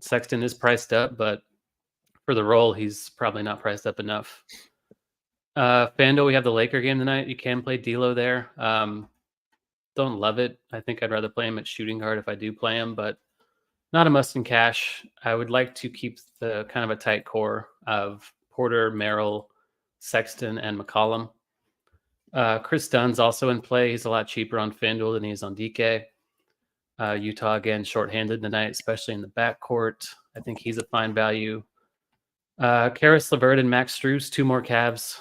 Sexton is priced up, but for the role, he's probably not priced up enough. FanDuel, we have the Laker game tonight. You can play D'Lo there. Don't love it. I think I'd rather play him at shooting guard if I do play him, but not a must in cash. I would like to keep the kind of a tight core of Porter, Merrill, Sexton, and McCollum. Chris Dunn's also in play. He's a lot cheaper on FanDuel than he is on DK. Utah, again, shorthanded tonight, especially in the backcourt. I think he's a fine value. Karis LeVert and Max Strus, two more Cavs.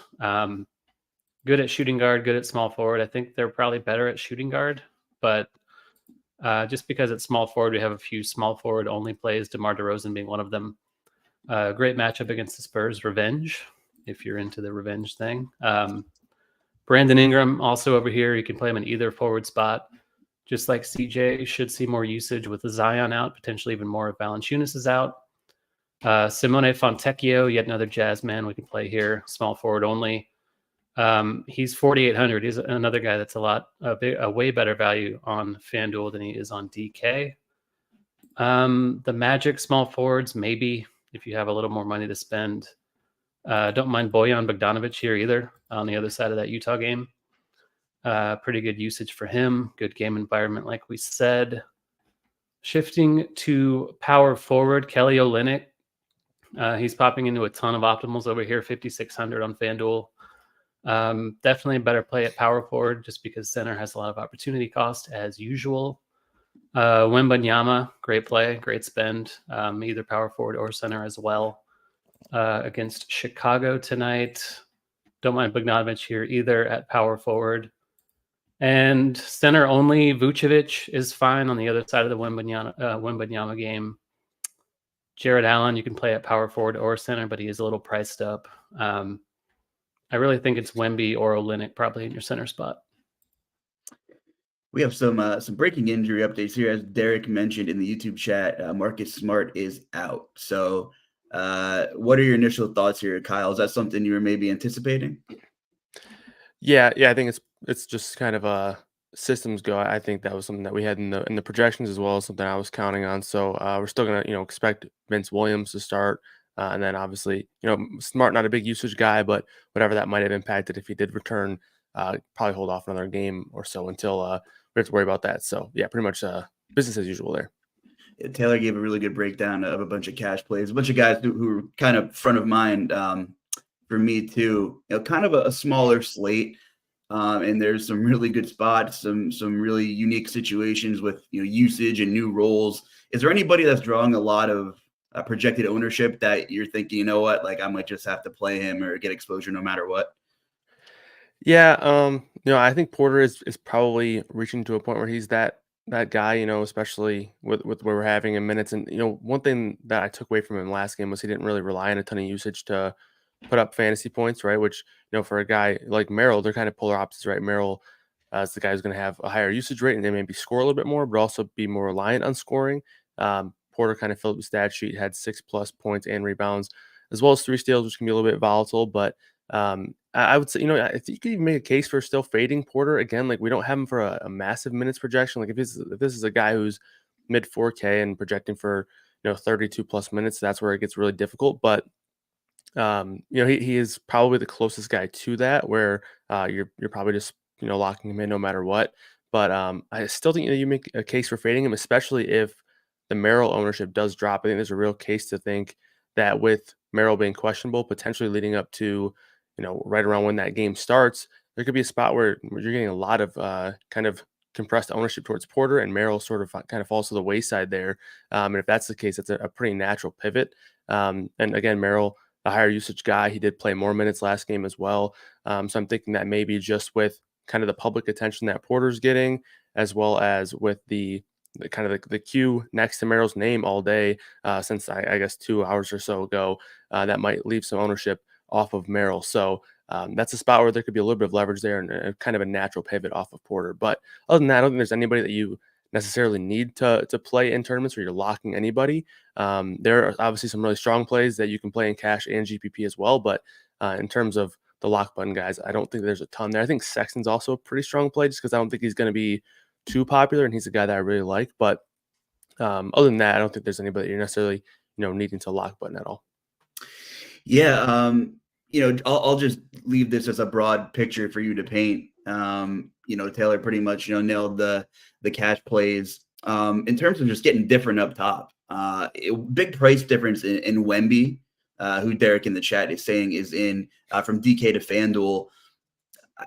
Good at shooting guard, good at small forward. I think they're probably better at shooting guard, but just because it's small forward, we have a few small forward only plays, DeMar DeRozan being one of them. Great matchup against the Spurs, revenge, if you're into the revenge thing. Brandon Ingram also over here. You can play him in either forward spot. Just like CJ, should see more usage with the Zion out, potentially even more if Valanciunas is out. Simone Fontecchio, yet another Jazz man we can play here, small forward only. He's 4,800. He's another guy that's a way better value on FanDuel than he is on DK. The Magic small forwards, maybe if you have a little more money to spend. Don't mind Bojan Bogdanovic here either on the other side of that Utah game. Pretty good usage for him. Good game environment, like we said. Shifting to power forward, Kelly Olynyk. He's popping into a ton of optimals over here, 5,600 on FanDuel. Definitely a better play at power forward just because center has a lot of opportunity cost as usual. Wembanyama, great play, great spend, either power forward or center as well. Against Chicago tonight. Don't mind Bogdanović here either at power forward. And center only, Vucevic is fine on the other side of the Wembanyama game. Jared Allen, you can play at power forward or center, but he is a little priced up. I really think it's Wemby or Olynyk probably in your center spot. We have some breaking injury updates here. As Derek mentioned in the YouTube chat, Marcus Smart is out. So what are your initial thoughts here, Kyle? Is that something you were maybe anticipating? Yeah, I think it's just kind of a systems go. I think that was something that we had in the projections as well as something I was counting on. So we're still gonna expect Vince Williams to start, and then obviously Smart, not a big usage guy, but whatever that might have impacted if he did return, probably hold off another game or so until we have to worry about that. So yeah, pretty much business as usual there. Taylor gave a really good breakdown of a bunch of cash plays, a bunch of guys who were kind of front of mind for me too. Kind of a smaller slate, and there's some really good spots, some really unique situations with usage and new roles. Is there anybody that's drawing a lot of projected ownership that you're thinking, like I might just have to play him or get exposure no matter what? Yeah, I think Porter is probably reaching to a point where he's that guy, especially with where we're having in minutes. And one thing that I took away from him last game was he didn't really rely on a ton of usage to put up fantasy points, right? Which for a guy like Merrill, they're kind of polar opposites, right? Merrill is the guy who's going to have a higher usage rate and they maybe score a little bit more, but also be more reliant on scoring. Porter kind of filled up the stat sheet, had 6+ points and rebounds, as well as 3 steals, which can be a little bit volatile. But I would say, I think you could even make a case for still fading Porter again. Like we don't have him for a massive minutes projection. Like if this is a guy who's mid 4K and projecting for 32+ minutes, that's where it gets really difficult. But he is probably the closest guy to that, where you're probably just locking him in no matter what. But I still think you make a case for fading him, especially if the Merrill ownership does drop. I think there's a real case to think that with Merrill being questionable, potentially leading up to right around when that game starts, there could be a spot where you're getting a lot of kind of compressed ownership towards Porter, and Merrill sort of kind of falls to the wayside there. And if that's the case, that's a pretty natural pivot. And again, Merrill, a higher usage guy, he did play more minutes last game as well. So I'm thinking that maybe just with kind of the public attention that Porter's getting, as well as with the kind of the queue next to Merrill's name all day since I guess 2 hours or so ago, that might leave some ownership off of Merrill. So that's a spot where there could be a little bit of leverage there and kind of a natural pivot off of Porter. But other than that, I don't think there's anybody that you necessarily need to play in tournaments where you're locking anybody. There are obviously some really strong plays that you can play in cash and GPP as well. But in terms of the lock button guys, I don't think there's a ton there. I think Sexton's also a pretty strong play just because I don't think he's going to be too popular, and he's a guy that I really like. But other than that, I don't think there's anybody you're necessarily needing to lock button at all. Yeah, I'll just leave this as a broad picture for you to paint. Taylor pretty much nailed the cash plays. In terms of just getting different up top, big price difference in Wemby, who Derek in the chat is saying is in from DK to FanDuel.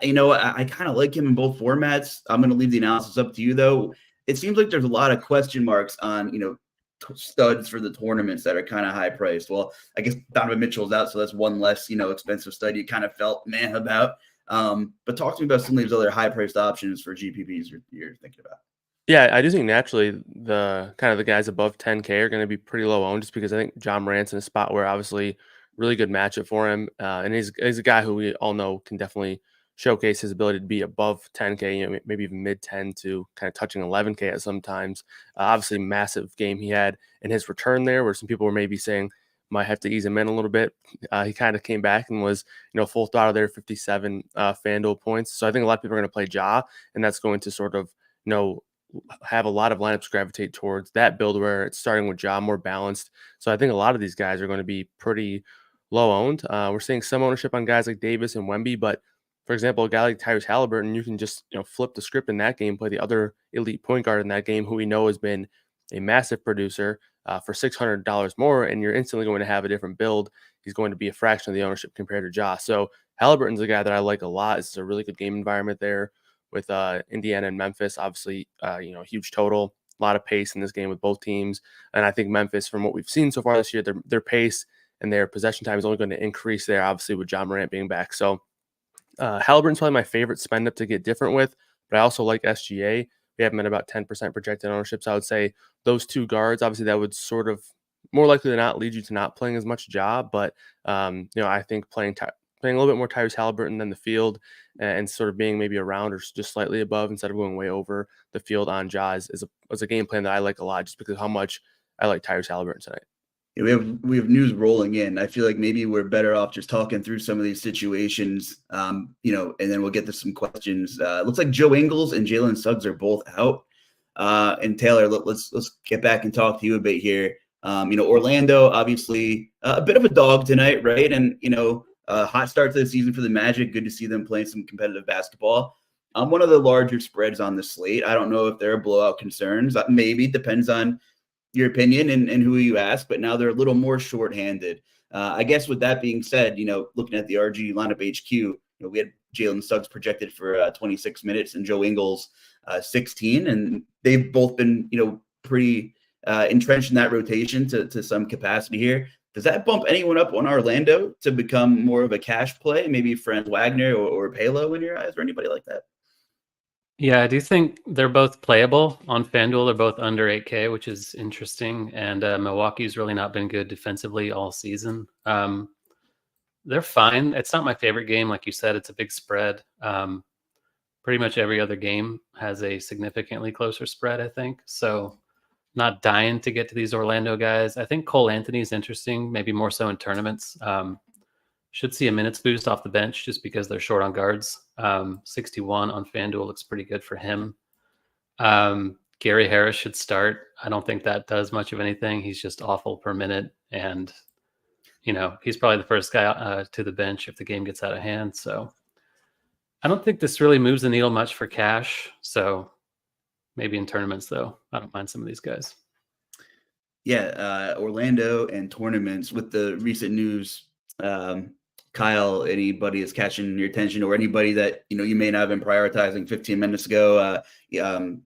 I kind of like him in both formats. I'm going to leave the analysis up to you, though. It seems like there's a lot of question marks on, studs for the tournaments that are kind of high priced. Well, I guess Donovan Mitchell's out, so that's one less, expensive stud you kind of felt meh about. But talk to me about some of these other high priced options for GPPs you're thinking about. Yeah, I do think naturally the kind of the guys above 10K are going to be pretty low owned, just because I think John Morant's in a spot where obviously really good matchup for him. And he's a guy who we all know can definitely showcase his ability to be above 10K, maybe even mid 10 to kind of touching 11K at sometimes. Obviously, massive game he had in his return there, where some people were maybe saying might have to ease him in a little bit. He kind of came back and was, full throttle there, 57 FanDuel points. So I think a lot of people are going to play Ja, and that's going to sort of, have a lot of lineups gravitate towards that build where it's starting with Ja, more balanced. So I think a lot of these guys are going to be pretty low owned. We're seeing some ownership on guys like Davis and Wemby, but for example, a guy like Tyrese Halliburton, you can just flip the script in that game, play the other elite point guard in that game, who we know has been a massive producer for $600 more, and you're instantly going to have a different build. He's going to be a fraction of the ownership compared to Ja. So Halliburton's a guy that I like a lot. This is a really good game environment there with Indiana and Memphis. Obviously, huge total, a lot of pace in this game with both teams. And I think Memphis, from what we've seen so far this year, their pace and their possession time is only going to increase there, obviously, with John Morant being back. So Halliburton's probably my favorite spend up to get different with, but I also like SGA. We have him at about 10% projected ownership. So I would say those two guards, obviously, that would sort of more likely than not lead you to not playing as much Ja. But, I think playing a little bit more Tyrese Halliburton than the field and sort of being maybe around or just slightly above instead of going way over the field on Ja is a game plan that I like a lot just because of how much I like Tyrese Halliburton tonight. Yeah, we have news rolling in. I feel like maybe we're better off just talking through some of these situations, and then we'll get to some questions. It looks like Joe Ingles and Jalen Suggs are both out. And Taylor, let's get back and talk to you a bit here. Orlando, obviously, a bit of a dog tonight, right? And, hot start to the season for the Magic. Good to see them playing some competitive basketball. One of the larger spreads on the slate. I don't know if there are blowout concerns. Maybe depends on your opinion and who you ask, but now they're a little more shorthanded. I guess with that being said, looking at the RG lineup HQ, we had Jalen Suggs projected for 26 minutes and Joe Ingles 16, and they've both been, pretty entrenched in that rotation to some capacity here. Does that bump anyone up on Orlando to become more of a cash play? Maybe Franz Wagner or Palo in your eyes, or anybody like that? Yeah, I do think they're both playable on FanDuel. They're both under 8K, which is interesting. And Milwaukee's really not been good defensively all season. They're fine. It's not my favorite game. Like you said, it's a big spread. Pretty much every other game has a significantly closer spread, I think. So not dying to get to these Orlando guys. I think Cole Anthony is interesting, maybe more so in tournaments. Should see a minutes boost off the bench just because they're short on guards. 61 on FanDuel looks pretty good for him. Gary Harris should start. I don't think that does much of anything. He's just awful per minute. And, he's probably the first guy to the bench if the game gets out of hand. So I don't think this really moves the needle much for cash. So maybe in tournaments, though, I don't mind some of these guys. Yeah, Orlando and tournaments with the recent news. Kyle, anybody is catching your attention or anybody that, you may not have been prioritizing 15 minutes ago.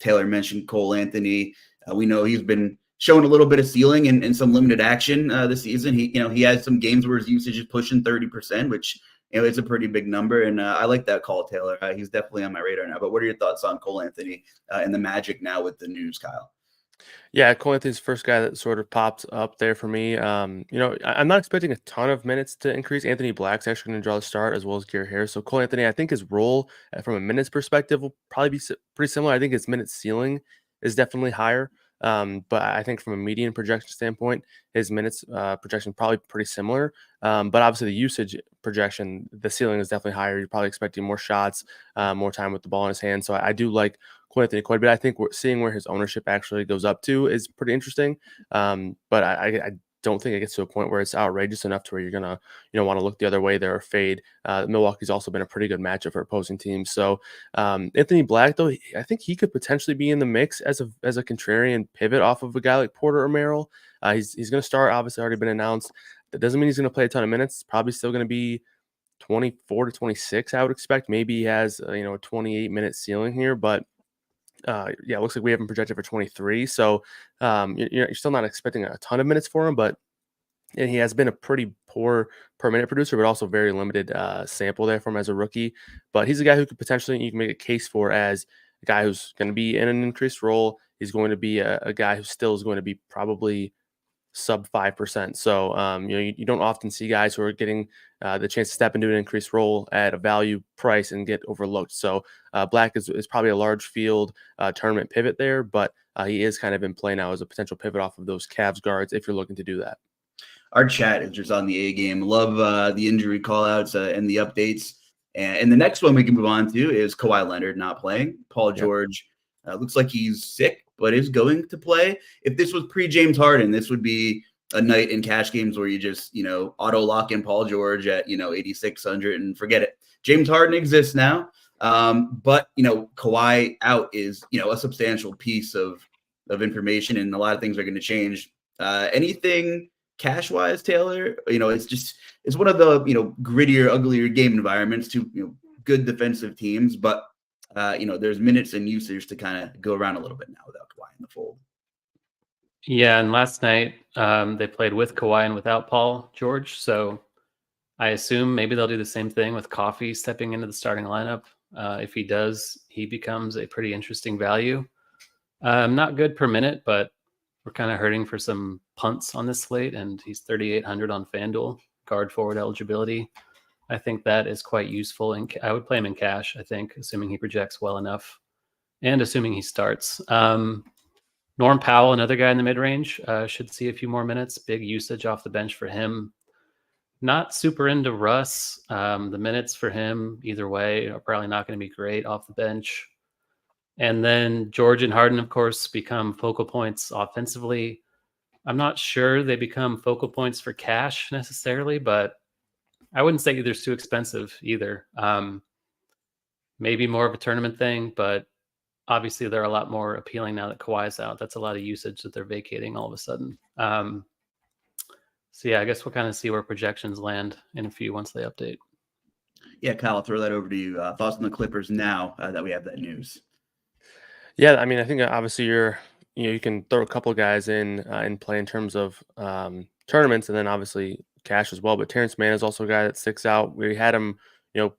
Taylor mentioned Cole Anthony. We know he's been showing a little bit of ceiling and some limited action this season. He has some games where his usage is pushing 30%, which, it's a pretty big number. And I like that call, Taylor. He's definitely on my radar now. But what are your thoughts on Cole Anthony and the Magic now with the news, Kyle? Yeah, Cole Anthony's the first guy that sort of popped up there for me. I'm not expecting a ton of minutes to increase. Anthony Black's actually going to draw the start as well as Gary Harris. So Cole Anthony, I think his role from a minutes perspective will probably be pretty similar. I think his minutes ceiling is definitely higher. But I think from a median projection standpoint, his minutes projection probably pretty similar. But obviously the usage projection, the ceiling is definitely higher. You're probably expecting more shots, more time with the ball in his hand. So I do like Cole Anthony quite a bit. I think we're seeing where his ownership actually goes up to is pretty interesting. But I don't think it gets to a point where it's outrageous enough to where you're gonna want to look the other way there or fade. Milwaukee's also been a pretty good matchup for opposing teams. So Anthony Black, though, I think he could potentially be in the mix as a contrarian pivot off of a guy like Porter or Merrill. He's going to start. Obviously, already been announced. That doesn't mean he's going to play a ton of minutes. Probably still going to be 24 to 26. I would expect. Maybe he has a 28-minute ceiling here, but. It looks like we have him projected for 23. So you're still not expecting a ton of minutes for him, but he has been a pretty poor per minute producer, but also very limited sample there for him as a rookie. But he's a guy who could potentially, you can make a case for as a guy who's going to be in an increased role. He's going to be a guy who still is going to be probably sub 5%. So, you don't often see guys who are getting the chance to step into an increased role at a value price and get overlooked. So Black is probably a large field tournament pivot there, but he is kind of in play now as a potential pivot off of those Cavs guards if you're looking to do that. Our chat is just on the A game. Love the injury call outs and the updates. And the next one we can move on to is Kawhi Leonard not playing. Paul George looks like he's sick, but is going to play. If this was pre-James Harden, this would be a night in cash games where you just, auto lock in Paul George at, 8,600 and forget it. James Harden exists now. But Kawhi out is, a substantial piece of information, and a lot of things are going to change. Anything cash wise, Taylor, it's one of the, grittier, uglier game environments to, good defensive teams, but there's minutes and usage to kind of go around a little bit now without Kawhi in the fold. Yeah, and last night they played with Kawhi and without Paul George, so I assume maybe they'll do the same thing with Coffee stepping into the starting lineup. If he does, he becomes a pretty interesting value. Not good per minute, but we're kind of hurting for some punts on this slate, and he's 3,800 on Fanduel, guard forward eligibility. I think that is quite useful, and I would play him in cash, I think, assuming he projects well enough and assuming he starts. Norm Powell, another guy in the mid-range, should see a few more minutes. Big usage off the bench for him. Not super into Russ. The minutes for him, either way, are probably not going to be great off the bench. And then George and Harden, of course, become focal points offensively. I'm not sure they become focal points for cash necessarily, but I wouldn't say either's too expensive either. Maybe more of a tournament thing, but obviously they're a lot more appealing now that Kawhi's out. That's a lot of usage that they're vacating all of a sudden. So yeah, I guess we'll kind of see where projections land in a few once they update. Yeah, Kyle, I'll throw that over to you. Thoughts on the Clippers now that we have that news? Yeah, I mean, I think obviously you can throw a couple guys in play in terms of tournaments, and then obviously cash as well. But Terrence Mann is also a guy that sticks out. We had him,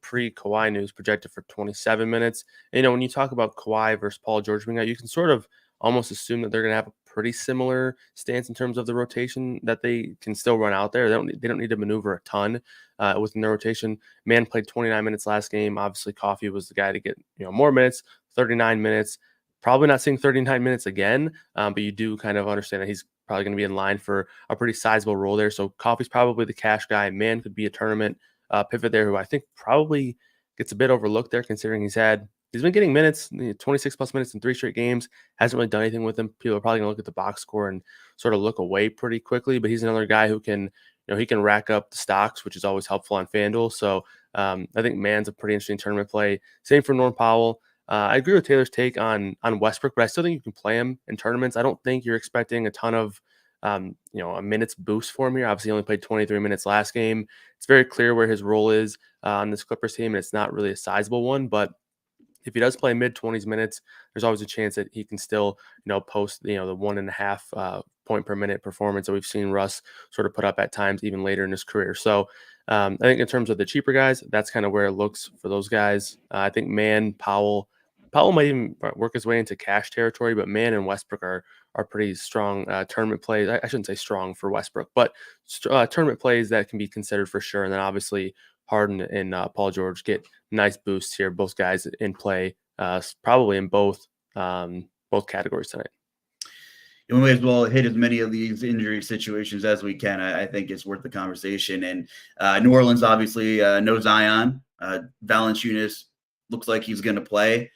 pre-Kawhi news projected for 27 minutes. And, when you talk about Kawhi versus Paul George being out, you can sort of almost assume that they're going to have a pretty similar stance in terms of the rotation that they can still run out there. They don't need to maneuver a ton within their rotation. Mann played 29 minutes last game. Obviously, Coffee was the guy to get more minutes, 39 minutes. Probably not seeing 39 minutes again, but you do kind of understand that he's probably going to be in line for a pretty sizable role there. So Coffee's probably the cash guy. Mann could be a tournament pivot there, who I think probably gets a bit overlooked there, considering he's been getting minutes, 26 plus minutes in 3 straight games. Hasn't really done anything with him. People are probably going to look at the box score and sort of look away pretty quickly. But he's another guy who can, he can rack up the stocks, which is always helpful on FanDuel. So I think Mann's a pretty interesting tournament play. Same for Norm Powell. I agree with Taylor's take on Westbrook, but I still think you can play him in tournaments. I don't think you're expecting a ton of, a minutes boost for him here. Obviously, he only played 23 minutes last game. It's very clear where his role is on this Clippers team, and it's not really a sizable one. But if he does play mid-20s minutes, there's always a chance that he can still, post, the 1.5 point per minute performance that we've seen Russ sort of put up at times, even later in his career. So I think in terms of the cheaper guys, that's kind of where it looks for those guys. I think Mann, Powell might even work his way into cash territory, but Mann and Westbrook are pretty strong tournament plays. I shouldn't say strong for Westbrook, but tournament plays that can be considered for sure. And then obviously Harden and Paul George get nice boosts here. Both guys in play, probably in both categories tonight. We may as well hit as many of these injury situations as we can. I think it's worth the conversation. And New Orleans, obviously, no Zion. Valanciunas looks like he's going to play.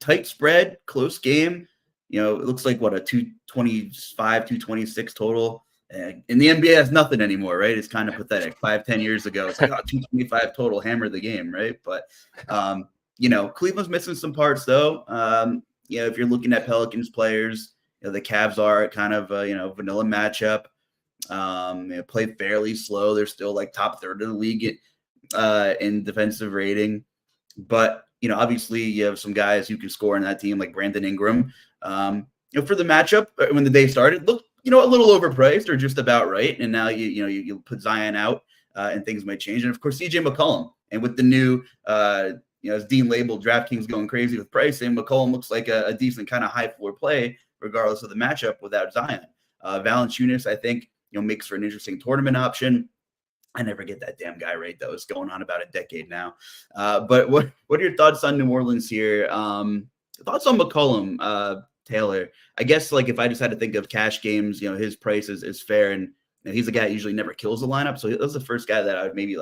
Tight spread, close game. It looks like, a 225, 226 total. In the NBA, that's nothing anymore, right? It's kind of pathetic. 5-10 years ago, it's like 225 total, hammer the game, right? But, Cleveland's missing some parts, though. If you're looking at Pelicans players, the Cavs are kind of vanilla matchup. Play fairly slow. They're still like top third of the league in defensive rating. But, obviously you have some guys who can score in that team like Brandon Ingram. For the matchup when the day started, looked, a little overpriced or just about right. And now you put Zion out and things might change. And of course, CJ McCollum, and with the new, as Dean labeled, DraftKings going crazy with pricing, McCollum looks like a decent kind of high floor play, regardless of the matchup without Zion. Valanciunas, I think, makes for an interesting tournament option. I never get that damn guy right, though. It's going on about a decade now. But what are your thoughts on New Orleans here? Thoughts on McCollum, Taylor? I guess, if I just had to think of cash games, his price is fair, and he's a guy that usually never kills the lineup. So that's the first guy that I would maybe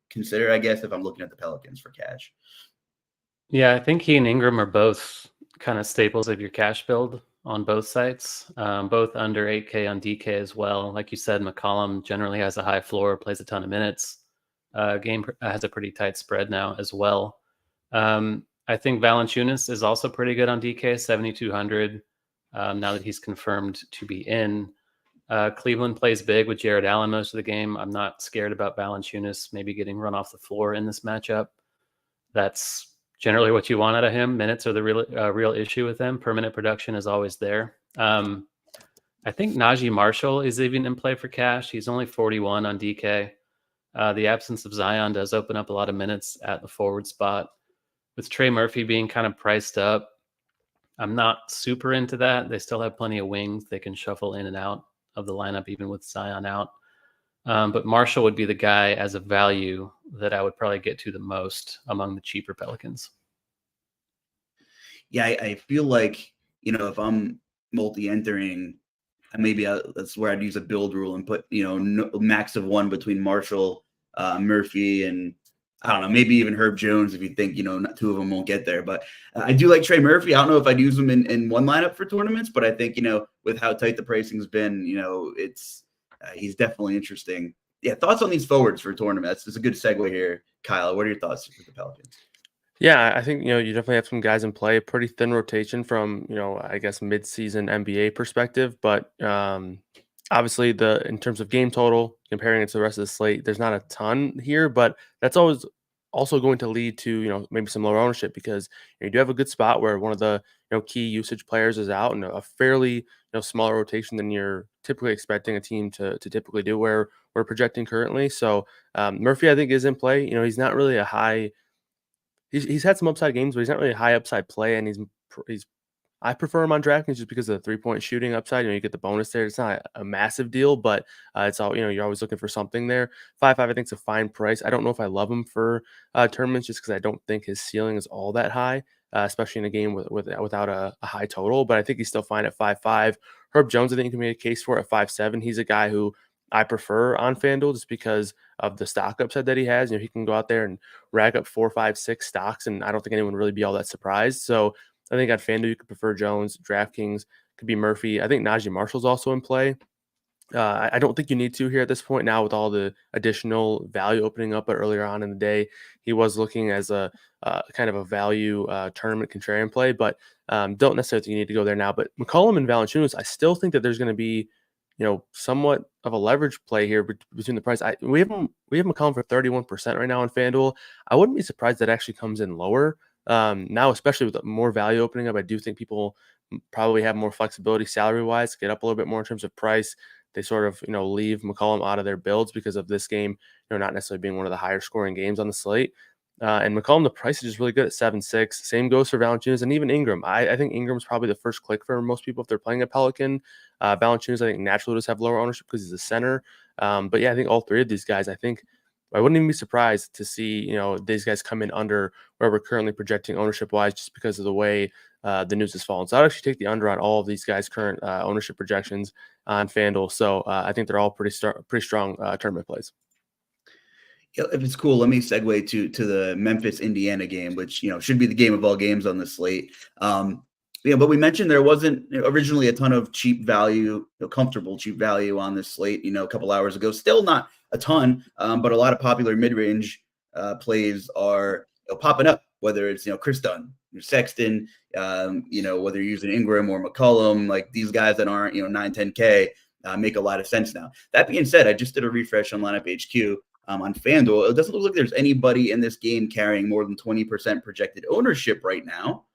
consider, I guess, if I'm looking at the Pelicans for cash. Yeah, I think he and Ingram are both kind of staples of your cash build. on both sites, both under 8K on DK as well. Like you said, McCollum generally has a high floor, plays a ton of minutes. Game has a pretty tight spread now as well. I think Valanciunas is also pretty good on DK, 7,200 now that he's confirmed to be in. Cleveland plays big with Jared Allen most of the game. I'm not scared about Valanciunas maybe getting run off the floor in this matchup. That's generally what you want out of him. Minutes are the real issue with him. Per-minute production is always there. I think Najee Marshall is even in play for cash. He's only 41 on DK. The absence of Zion does open up a lot of minutes at the forward spot. With Trey Murphy being kind of priced up, I'm not super into that. They still have plenty of wings. They can shuffle in and out of the lineup even with Zion out. But Marshall would be the guy as a value that I would probably get to the most among the cheaper Pelicans. Yeah, I feel like, if I'm multi-entering, maybe that's where I'd use a build rule and put, max of one between Marshall, Murphy, and I don't know, maybe even Herb Jones if you think, not two of them won't get there. But I do like Trey Murphy. I don't know if I'd use him in one lineup for tournaments, but I think, with how tight the pricing's been, it's he's definitely interesting. Yeah, thoughts on these forwards for tournaments? It's a good segue here. Kyle, what are your thoughts for the Pelicans? Yeah, I think, you definitely have some guys in play, pretty thin rotation from, I guess mid-season NBA perspective, but obviously in terms of game total, comparing it to the rest of the slate, there's not a ton here, but that's always also going to lead to, maybe some lower ownership because you do have a good spot where one of the, key usage players is out and a fairly, smaller rotation than you're typically expecting a team to typically do where we're projecting currently. So Murphy, I think, is in play. He's not really a high. He's had some upside games, but he's not really a high upside play, and he's. I prefer him on DraftKings just because of the 3-point shooting upside. You get the bonus there. It's not a massive deal, but it's all you're always looking for something there. 5.5, I think, is a fine price. I don't know if I love him for tournaments just because I don't think his ceiling is all that high, especially in a game without a high total. But I think he's still fine at 5.5. Herb Jones, I think you can make a case for at 5.7. He's a guy who I prefer on FanDuel just because of the stock upside that he has. He can go out there and rack up 4, 5, 6 stocks, and I don't think anyone would really be all that surprised. So I think on FanDuel you could prefer Jones. DraftKings could be Murphy. I think Najee Marshall's also in play. I don't think you need to here at this point now with all the additional value opening up, but earlier on in the day, he was looking as a kind of a value tournament contrarian play, but don't necessarily think you need to go there now. But McCollum and Valanciunas, I still think that there's going to be somewhat of a leverage play here between the price. We have McCollum for 31% right now on FanDuel. I wouldn't be surprised that actually comes in lower. Now, especially with more value opening up, I do think people probably have more flexibility salary-wise, get up a little bit more in terms of price. They sort of, leave McCollum out of their builds because of this game, not necessarily being one of the higher scoring games on the slate. And McCollum, the price is just really good at 7.6. Same goes for Valanciunas and even Ingram. I think Ingram's probably the first click for most people if they're playing a Pelican. Valanciunas, I think, naturally just have lower ownership because he's a center. But yeah, I think all three of these guys, I wouldn't even be surprised to see, these guys come in under where we're currently projecting ownership-wise just because of the way the news has fallen. So I'd actually take the under on all of these guys' current ownership projections on FanDuel. So I think they're all pretty strong tournament plays. If it's cool, let me segue to the Memphis-Indiana game, which, should be the game of all games on the slate. But we mentioned there wasn't originally a ton of cheap value, comfortable cheap value on this slate, a couple hours ago. Still not a ton, but a lot of popular mid-range plays are popping up, whether it's, Chris Dunn, Sexton, whether you're using Ingram or McCollum, like these guys that aren't, 9, 10K make a lot of sense now. That being said, I just did a refresh on Lineup HQ. On FanDuel, it doesn't look like there's anybody in this game carrying more than 20% projected ownership right now,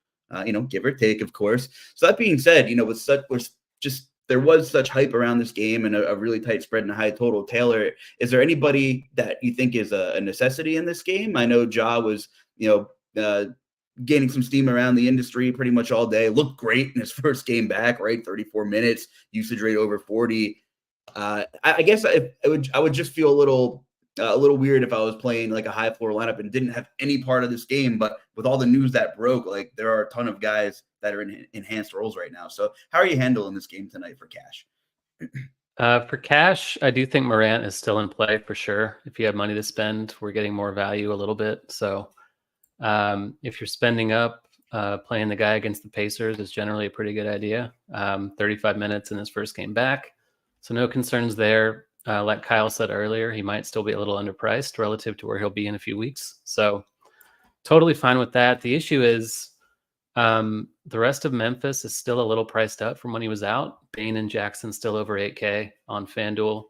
give or take, of course. So that being said, there was such hype around this game and a really tight spread and a high total. Taylor, is there anybody that you think is a necessity in this game? I know Ja was, gaining some steam around the industry pretty much all day. Looked great in his first game back, right? 34 minutes, usage rate over 40. I guess I would just feel a little weird if I was playing like a high floor lineup and didn't have any part of this game. But with all the news that broke, like there are a ton of guys that are in enhanced roles right now. So how are you handling this game tonight for cash? For cash, I do think Morant is still in play for sure. If you have money to spend, we're getting more value a little bit. So if you're spending up, playing the guy against the Pacers is generally a pretty good idea. 35 minutes in his first game back. So no concerns there. Like Kyle said earlier, he might still be a little underpriced relative to where he'll be in a few weeks. So totally fine with that. The issue is the rest of Memphis is still a little priced up from when he was out. Bane and Jackson still over 8K on FanDuel.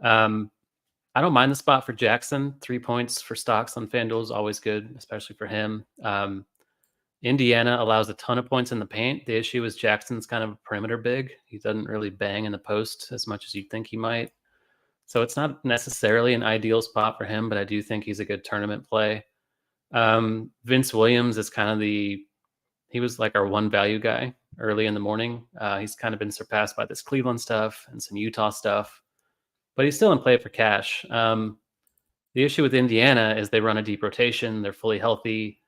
I don't mind the spot for Jackson. 3 points for stocks on FanDuel is always good, especially for him. Indiana allows a ton of points in the paint. The issue is Jackson's kind of a perimeter big. He doesn't really bang in the post as much as you'd think he might. So it's not necessarily an ideal spot for him, but I do think he's a good tournament play. Vince Williams is kind of he was like our one value guy early in the morning. He's kind of been surpassed by this Cleveland stuff and some Utah stuff, but he's still in play for cash. The issue with Indiana is they run a deep rotation. They're fully healthy.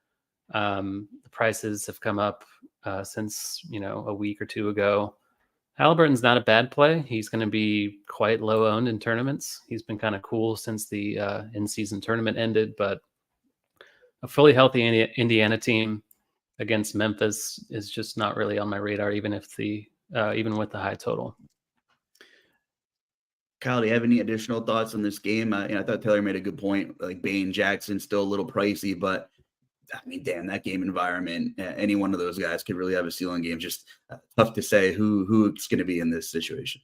The prices have come up since, a week or two ago. Halliburton's not a bad play. He's going to be quite low owned in tournaments. He's been kind of cool since the in-season tournament ended, but a fully healthy Indiana team against Memphis is just not really on my radar, even with the high total. Kyle, do you have any additional thoughts on this game? I thought Taylor made a good point. Like Bane, Jackson, still a little pricey, but I mean, damn, that game environment, any one of those guys could really have a ceiling game. Just tough to say who it's going to be in this situation.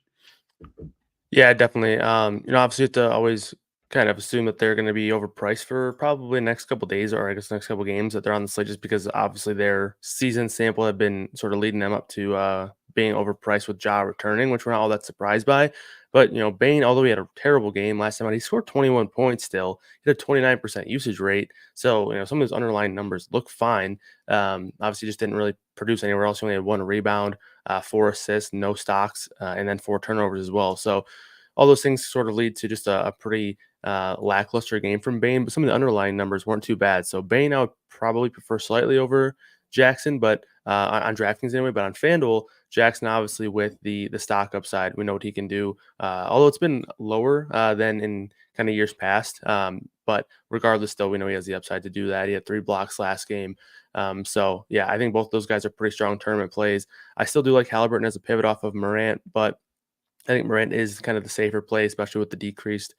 Yeah, definitely. Obviously you have to always kind of assume that they're going to be overpriced for probably the next couple of days, or I guess the next couple of games that they're on the slate, just because obviously their season sample have been sort of leading them up to being overpriced with Ja returning, which we're not all that surprised by. But, Bane, although he had a terrible game last time out, he scored 21 points still. He had a 29% usage rate. So, some of his underlying numbers look fine. Obviously, just didn't really produce anywhere else. He only had 1 rebound, 4 assists, no stocks, and then 4 turnovers as well. So all those things sort of lead to just a pretty lackluster game from Bane. But some of the underlying numbers weren't too bad. So Bane, I would probably prefer slightly over Jackson, but on DraftKings anyway. But on FanDuel, Jackson obviously with the stock upside, we know what he can do. Although it's been lower than in kind of years past, but regardless, though, we know he has the upside to do that. He had 3 blocks last game. So yeah, I think both those guys are pretty strong tournament plays. I still do like Halliburton as a pivot off of Morant, but I think Morant is kind of the safer play, especially with the decreased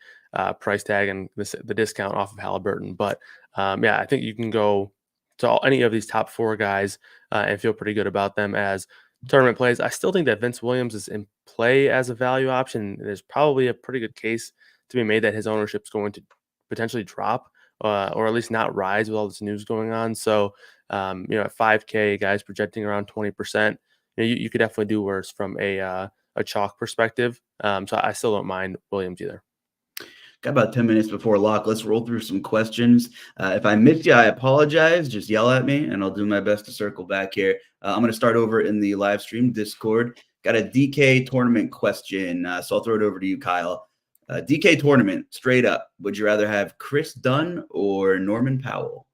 price tag and the discount off of Halliburton. But yeah, I think you can go to any of these top 4 guys and feel pretty good about them as tournament plays. I still think that Vince Williams is in play as a value option. There's probably a pretty good case to be made that his ownership is going to potentially drop or at least not rise with all this news going on. So, at 5K, guys projecting around 20%, you could definitely do worse from a chalk perspective. So I still don't mind Williams either. Got about 10 minutes before lock. Let's roll through some questions. If I missed you, I apologize. Just yell at me, and I'll do my best to circle back here. I'm going to start over in the live stream Discord. Got a DK tournament question, so I'll throw it over to you, Kyle. DK tournament, straight up. Would you rather have Chris Dunn or Norman Powell?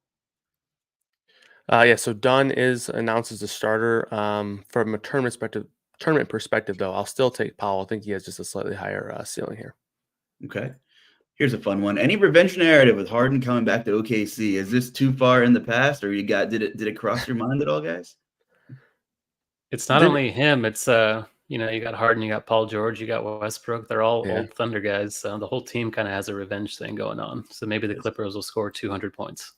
Yeah, so Dunn is announced as a starter. From a tournament perspective, though, I'll still take Powell. I think he has just a slightly higher ceiling here. Okay. Here's a fun one. Any revenge narrative with Harden coming back to OKC? Is this too far in the past, or did it cross your mind at all, guys? It's not only him. It's you got Harden, you got Paul George, you got Westbrook. They're all old Thunder guys. So the whole team kind of has a revenge thing going on. So maybe the Clippers will score 200 points.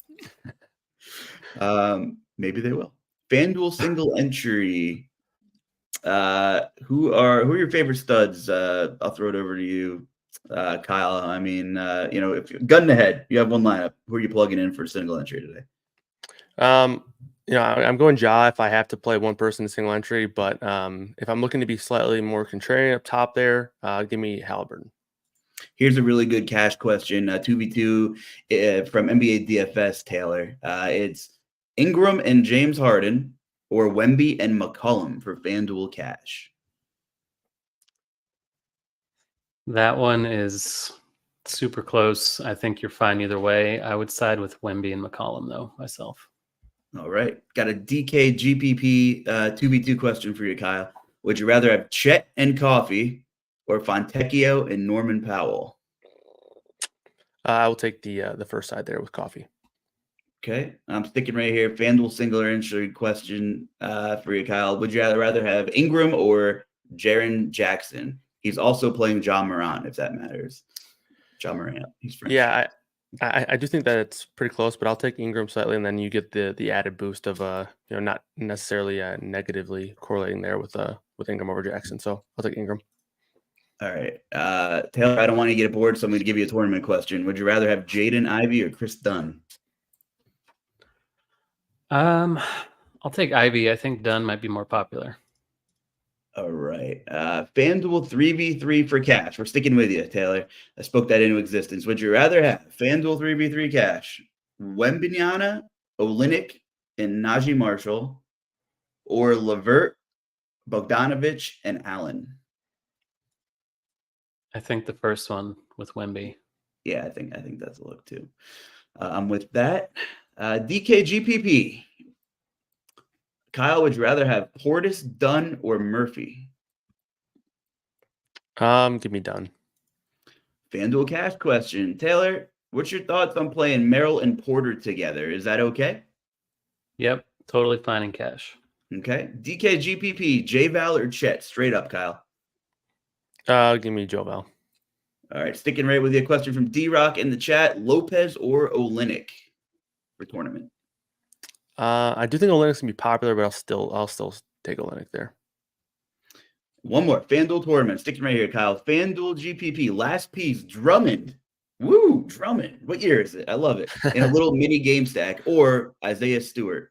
Maybe they will. FanDuel single entry. Who are your favorite studs? I'll throw it over to you, Kyle. I mean, if you're gun to head, you have one lineup. Who are you plugging in for single entry today? I'm going Ja if I have to play one person in single entry, but if I'm looking to be slightly more contrarian up top there, give me Halliburton. Here's a really good cash question. 2v2 from NBA DFS, Taylor. It's Ingram and James Harden or Wemby and McCollum for FanDuel cash. That one is super close. I think you're fine either way. I would side with Wemby and McCollum, though, myself. All right. Got a DK GPP 2v2 question for you, Kyle. Would you rather have Chet and Coffee or Fontecchio and Norman Powell? I will take the first side there with Coffee. Okay, I'm sticking right here. FanDuel singular entry question for you, Kyle. Would you rather have Ingram or Jaren Jackson? He's also playing John Morant, if that matters. John Morant, he's French. Yeah, I do think that it's pretty close, but I'll take Ingram slightly, and then you get the added boost of not necessarily negatively correlating there with Ingram over Jackson. So I'll take Ingram. All right, Taylor, I don't want you to get bored, so I'm going to give you a tournament question. Would you rather have Jaden Ivey or Chris Dunn? I'll take Ivy. I think Dunn might be more popular. All right. FanDuel 3v3 for cash. We're sticking with you, Taylor. I spoke that into existence. Would you rather have FanDuel 3v3 cash, Wembanyama, Olynyk, and Najee Marshall, or Levert, Bogdanovich, and Allen? I think the first one with Wemby. Yeah, I think that's a look too. I'm with that. DKGPP. Kyle, would you rather have Portis, Dunn, or Murphy? Give me Dunn. FanDuel cash question. Taylor, what's your thoughts on playing Merrill and Porter together? Is that okay? Yep, totally fine in cash. Okay. DKGPP, J-Val or Chet? Straight up, Kyle. Give me Joe Val. All right, sticking right with you. A question from D-Rock in the chat. Lopez or Olynyk for tournament? I do think Olynyk's gonna be popular, but I'll still take Olynyk there. One more. FanDuel tournament. Sticking right here, Kyle. FanDuel GPP. Last piece. Drummond. Woo, Drummond. What year is it? I love it. In a little mini game stack. Or Isaiah Stewart.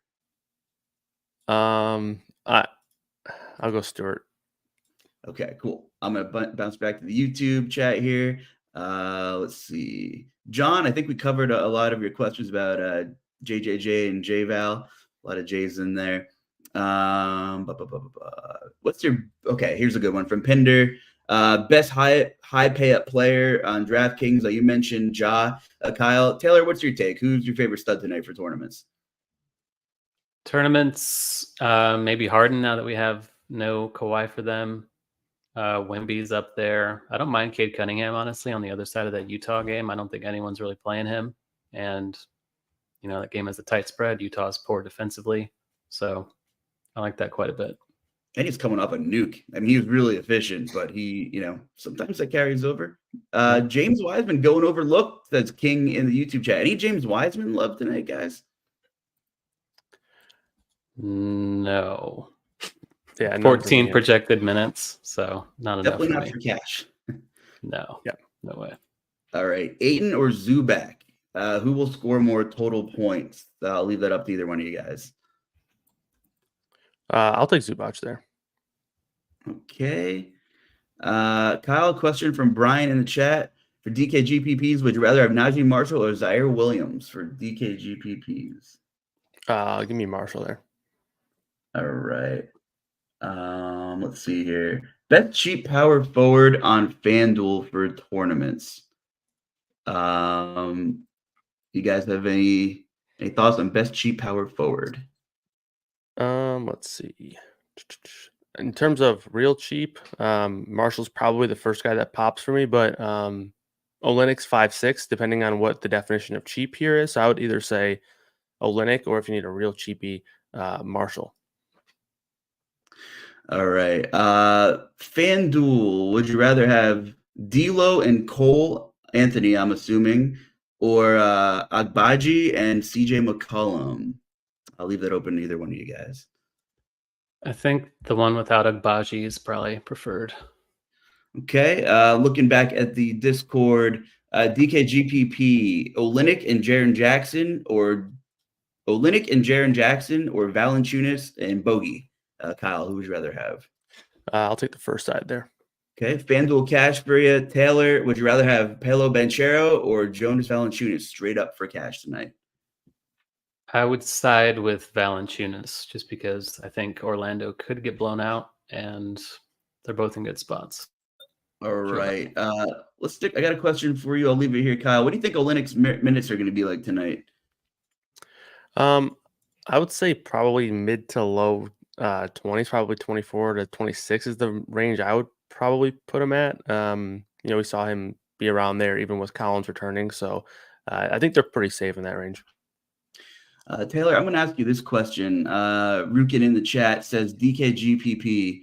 I'll go Stewart. Okay, cool. I'm going to bounce back to the YouTube chat here. Let's see. John, I think we covered a lot of your questions about JJJ and JVal. A lot of J's in there. What's your okay? Here's a good one from Pinder. Best high pay up player on DraftKings. You mentioned Ja. Kyle, Taylor, what's your take? Who's your favorite stud tonight for tournaments? Tournaments, maybe Harden now that we have no Kawhi for them. Wemby's up there. I don't mind Cade Cunningham, honestly, on the other side of that Utah game. I don't think anyone's really playing him. And, that game has a tight spread. Utah's poor defensively. So I like that quite a bit. And he's coming up a nuke. I mean, he was really efficient, but he, sometimes that carries over. James Wiseman going overlooked. That's King in the YouTube chat. Any James Wiseman love tonight, guys? No. Yeah, 14 projected minutes, so not Definitely enough. Not for cash. No. Yeah. No way. All right. Ayton or Zubac? Who will score more total points? I'll leave that up to either one of you guys. I'll take Zubac there. Okay. Kyle, question from Brian in the chat. For DKGPPs, would you rather have Najee Marshall or Zaire Williams for DKGPPs? Give me Marshall there. All right. Let's see here. Best cheap power forward on FanDuel for tournaments. You guys have any thoughts on best cheap power forward? Let's see. In terms of real cheap, Marshall's probably the first guy that pops for me, but Olynyk's 5'6", depending on what the definition of cheap here is. So I would either say Olynyk, or if you need a real cheapie, Marshall. All right. FanDuel, would you rather have D'Lo and Cole Anthony, I'm assuming, or Agbaji and CJ McCollum? I'll leave that open to either one of you guys. I think the one without Agbaji is probably preferred. Okay. Looking back at the Discord, DKGPP, Olynyk and Jaren Jackson, or Valanciunas and Bogey. Kyle, who would you rather have? I'll take the first side there. Okay. FanDuel cash for you. Taylor, would you rather have Paolo Banchero or Jonas Valanciunas straight up for cash tonight? I would side with Valanciunas just because I think Orlando could get blown out and they're both in good spots. All right. Let's stick. I got a question for you. I'll leave it here, Kyle. What do you think Olynyk's minutes are going to be like tonight? I would say probably mid to low 20s, probably 24 to 26 is the range I would probably put him at. We saw him be around there even with Collins returning. So I think they're pretty safe in that range. Taylor, I'm going to ask you this question. Rukin in the chat says DKGPP.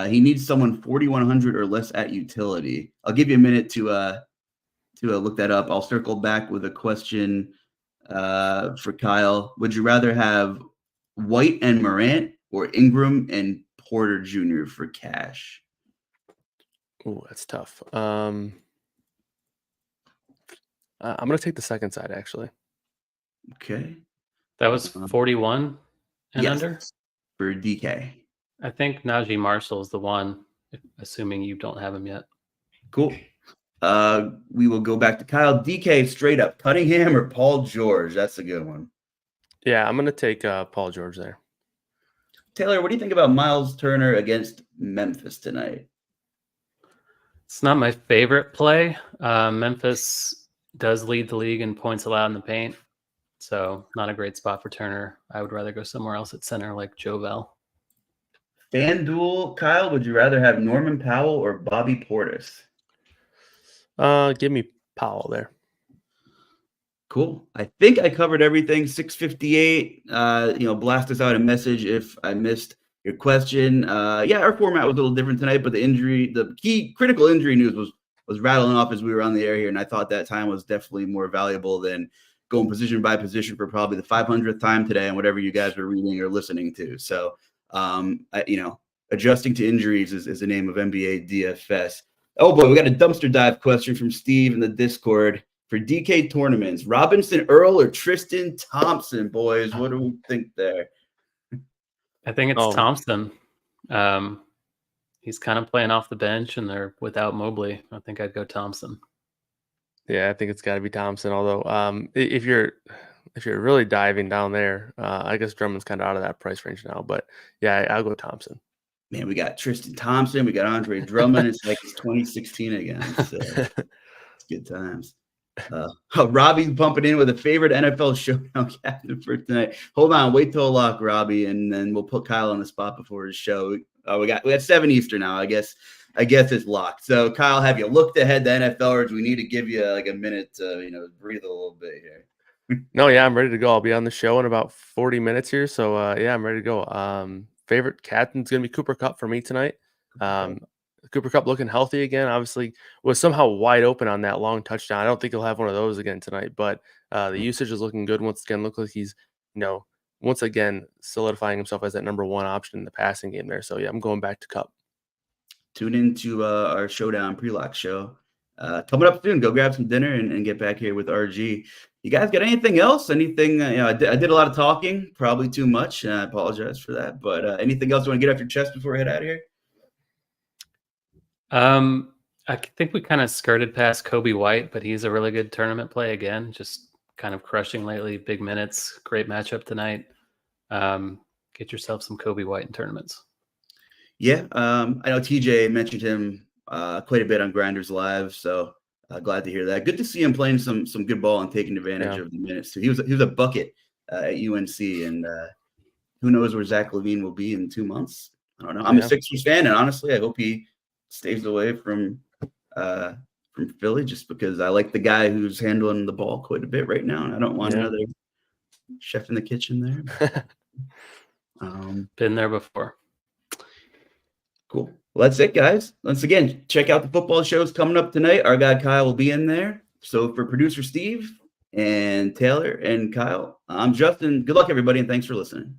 He needs someone 4,100 or less at utility. I'll give you a minute to look that up. I'll circle back with a question for Kyle. Would you rather have White and Morant or Ingram and Porter Jr. for cash? Oh, that's tough. I'm going to take the second side, actually. Okay. That was 41 and yes, under for DK. I think Najee Marshall is the one, assuming you don't have him yet. Cool. We will go back to Kyle. DK straight up Cunningham or Paul George. That's a good one. Yeah, I'm going to take Paul George there. Taylor, what do you think about Miles Turner against Memphis tonight? It's not my favorite play. Memphis does lead the league in points allowed in the paint, so not a great spot for Turner. I would rather go somewhere else at center like Joe Bell. FanDuel, Kyle, would you rather have Norman Powell or Bobby Portis? Give me Powell there. Cool. I think I covered everything. 6:58. Blast us out a message if I missed your question. Yeah, our format was a little different tonight, but the key critical injury news was rattling off as we were on the air here, and I thought that time was definitely more valuable than going position by position for probably the 500th time today and whatever you guys were reading or listening to. So, adjusting to injuries is the name of NBA DFS. Oh boy, we got a dumpster dive question from Steve in the Discord for DK tournaments. Robinson Earl or Tristan Thompson, boys? What do we think there? I think it's Thompson. He's kind of playing off the bench, and they're without Mobley. I think I'd go Thompson. Yeah, I think it's got to be Thompson. Although, if you're really diving down there, I guess Drummond's kind of out of that price range now. But yeah, I'll go Thompson. Man, we got Tristan Thompson, we got Andre Drummond. It's like it's 2016 again. So it's good times. Robbie's bumping in with a favorite NFL showdown captain for tonight. Hold on, wait till I lock Robbie, and then we'll put Kyle on the spot before his show. We got 7 Eastern now. I guess it's locked. So Kyle, have you looked ahead to NFL, or do we need to give you like a minute to breathe a little bit here? No, yeah, I'm ready to go. I'll be on the show in about 40 minutes here. So yeah, I'm ready to go. Favorite captain's gonna be Cooper Kupp for me tonight. Cooper Kupp looking healthy again. Obviously, was somehow wide open on that long touchdown. I don't think he'll have one of those again tonight. But the usage is looking good once again. Looks like he's once again solidifying himself as that number one option in the passing game there. So yeah, I'm going back to Kupp. Tune into our Showdown pre-lock show coming up soon. Go grab some dinner and get back here with RG. You guys got anything else? Anything? I did a lot of talking, probably too much. And I apologize for that. But anything else you want to get off your chest before we head out of here? I think we kind of skirted past Kobe White, but he's a really good tournament play again. Just kind of crushing lately, big minutes, great matchup tonight. Get yourself some Kobe White in tournaments. Yeah, I know TJ mentioned him quite a bit on GrindersLive, so glad to hear that. Good to see him playing some good ball and taking advantage of the minutes too. He was a bucket at UNC, and who knows where Zach LaVine will be in 2 months. I don't know. I'm a Sixers fan, and honestly, I hope he stays away from Philly just because I like the guy who's handling the ball quite a bit right now, and I don't want another chef in the kitchen there. Been there before. Cool. Well, that's it, guys. Once again, check out the football shows coming up tonight. Our guy Kyle will be in there. So for producer Steve and Taylor and Kyle, I'm Justin. Good luck, everybody, and thanks for listening.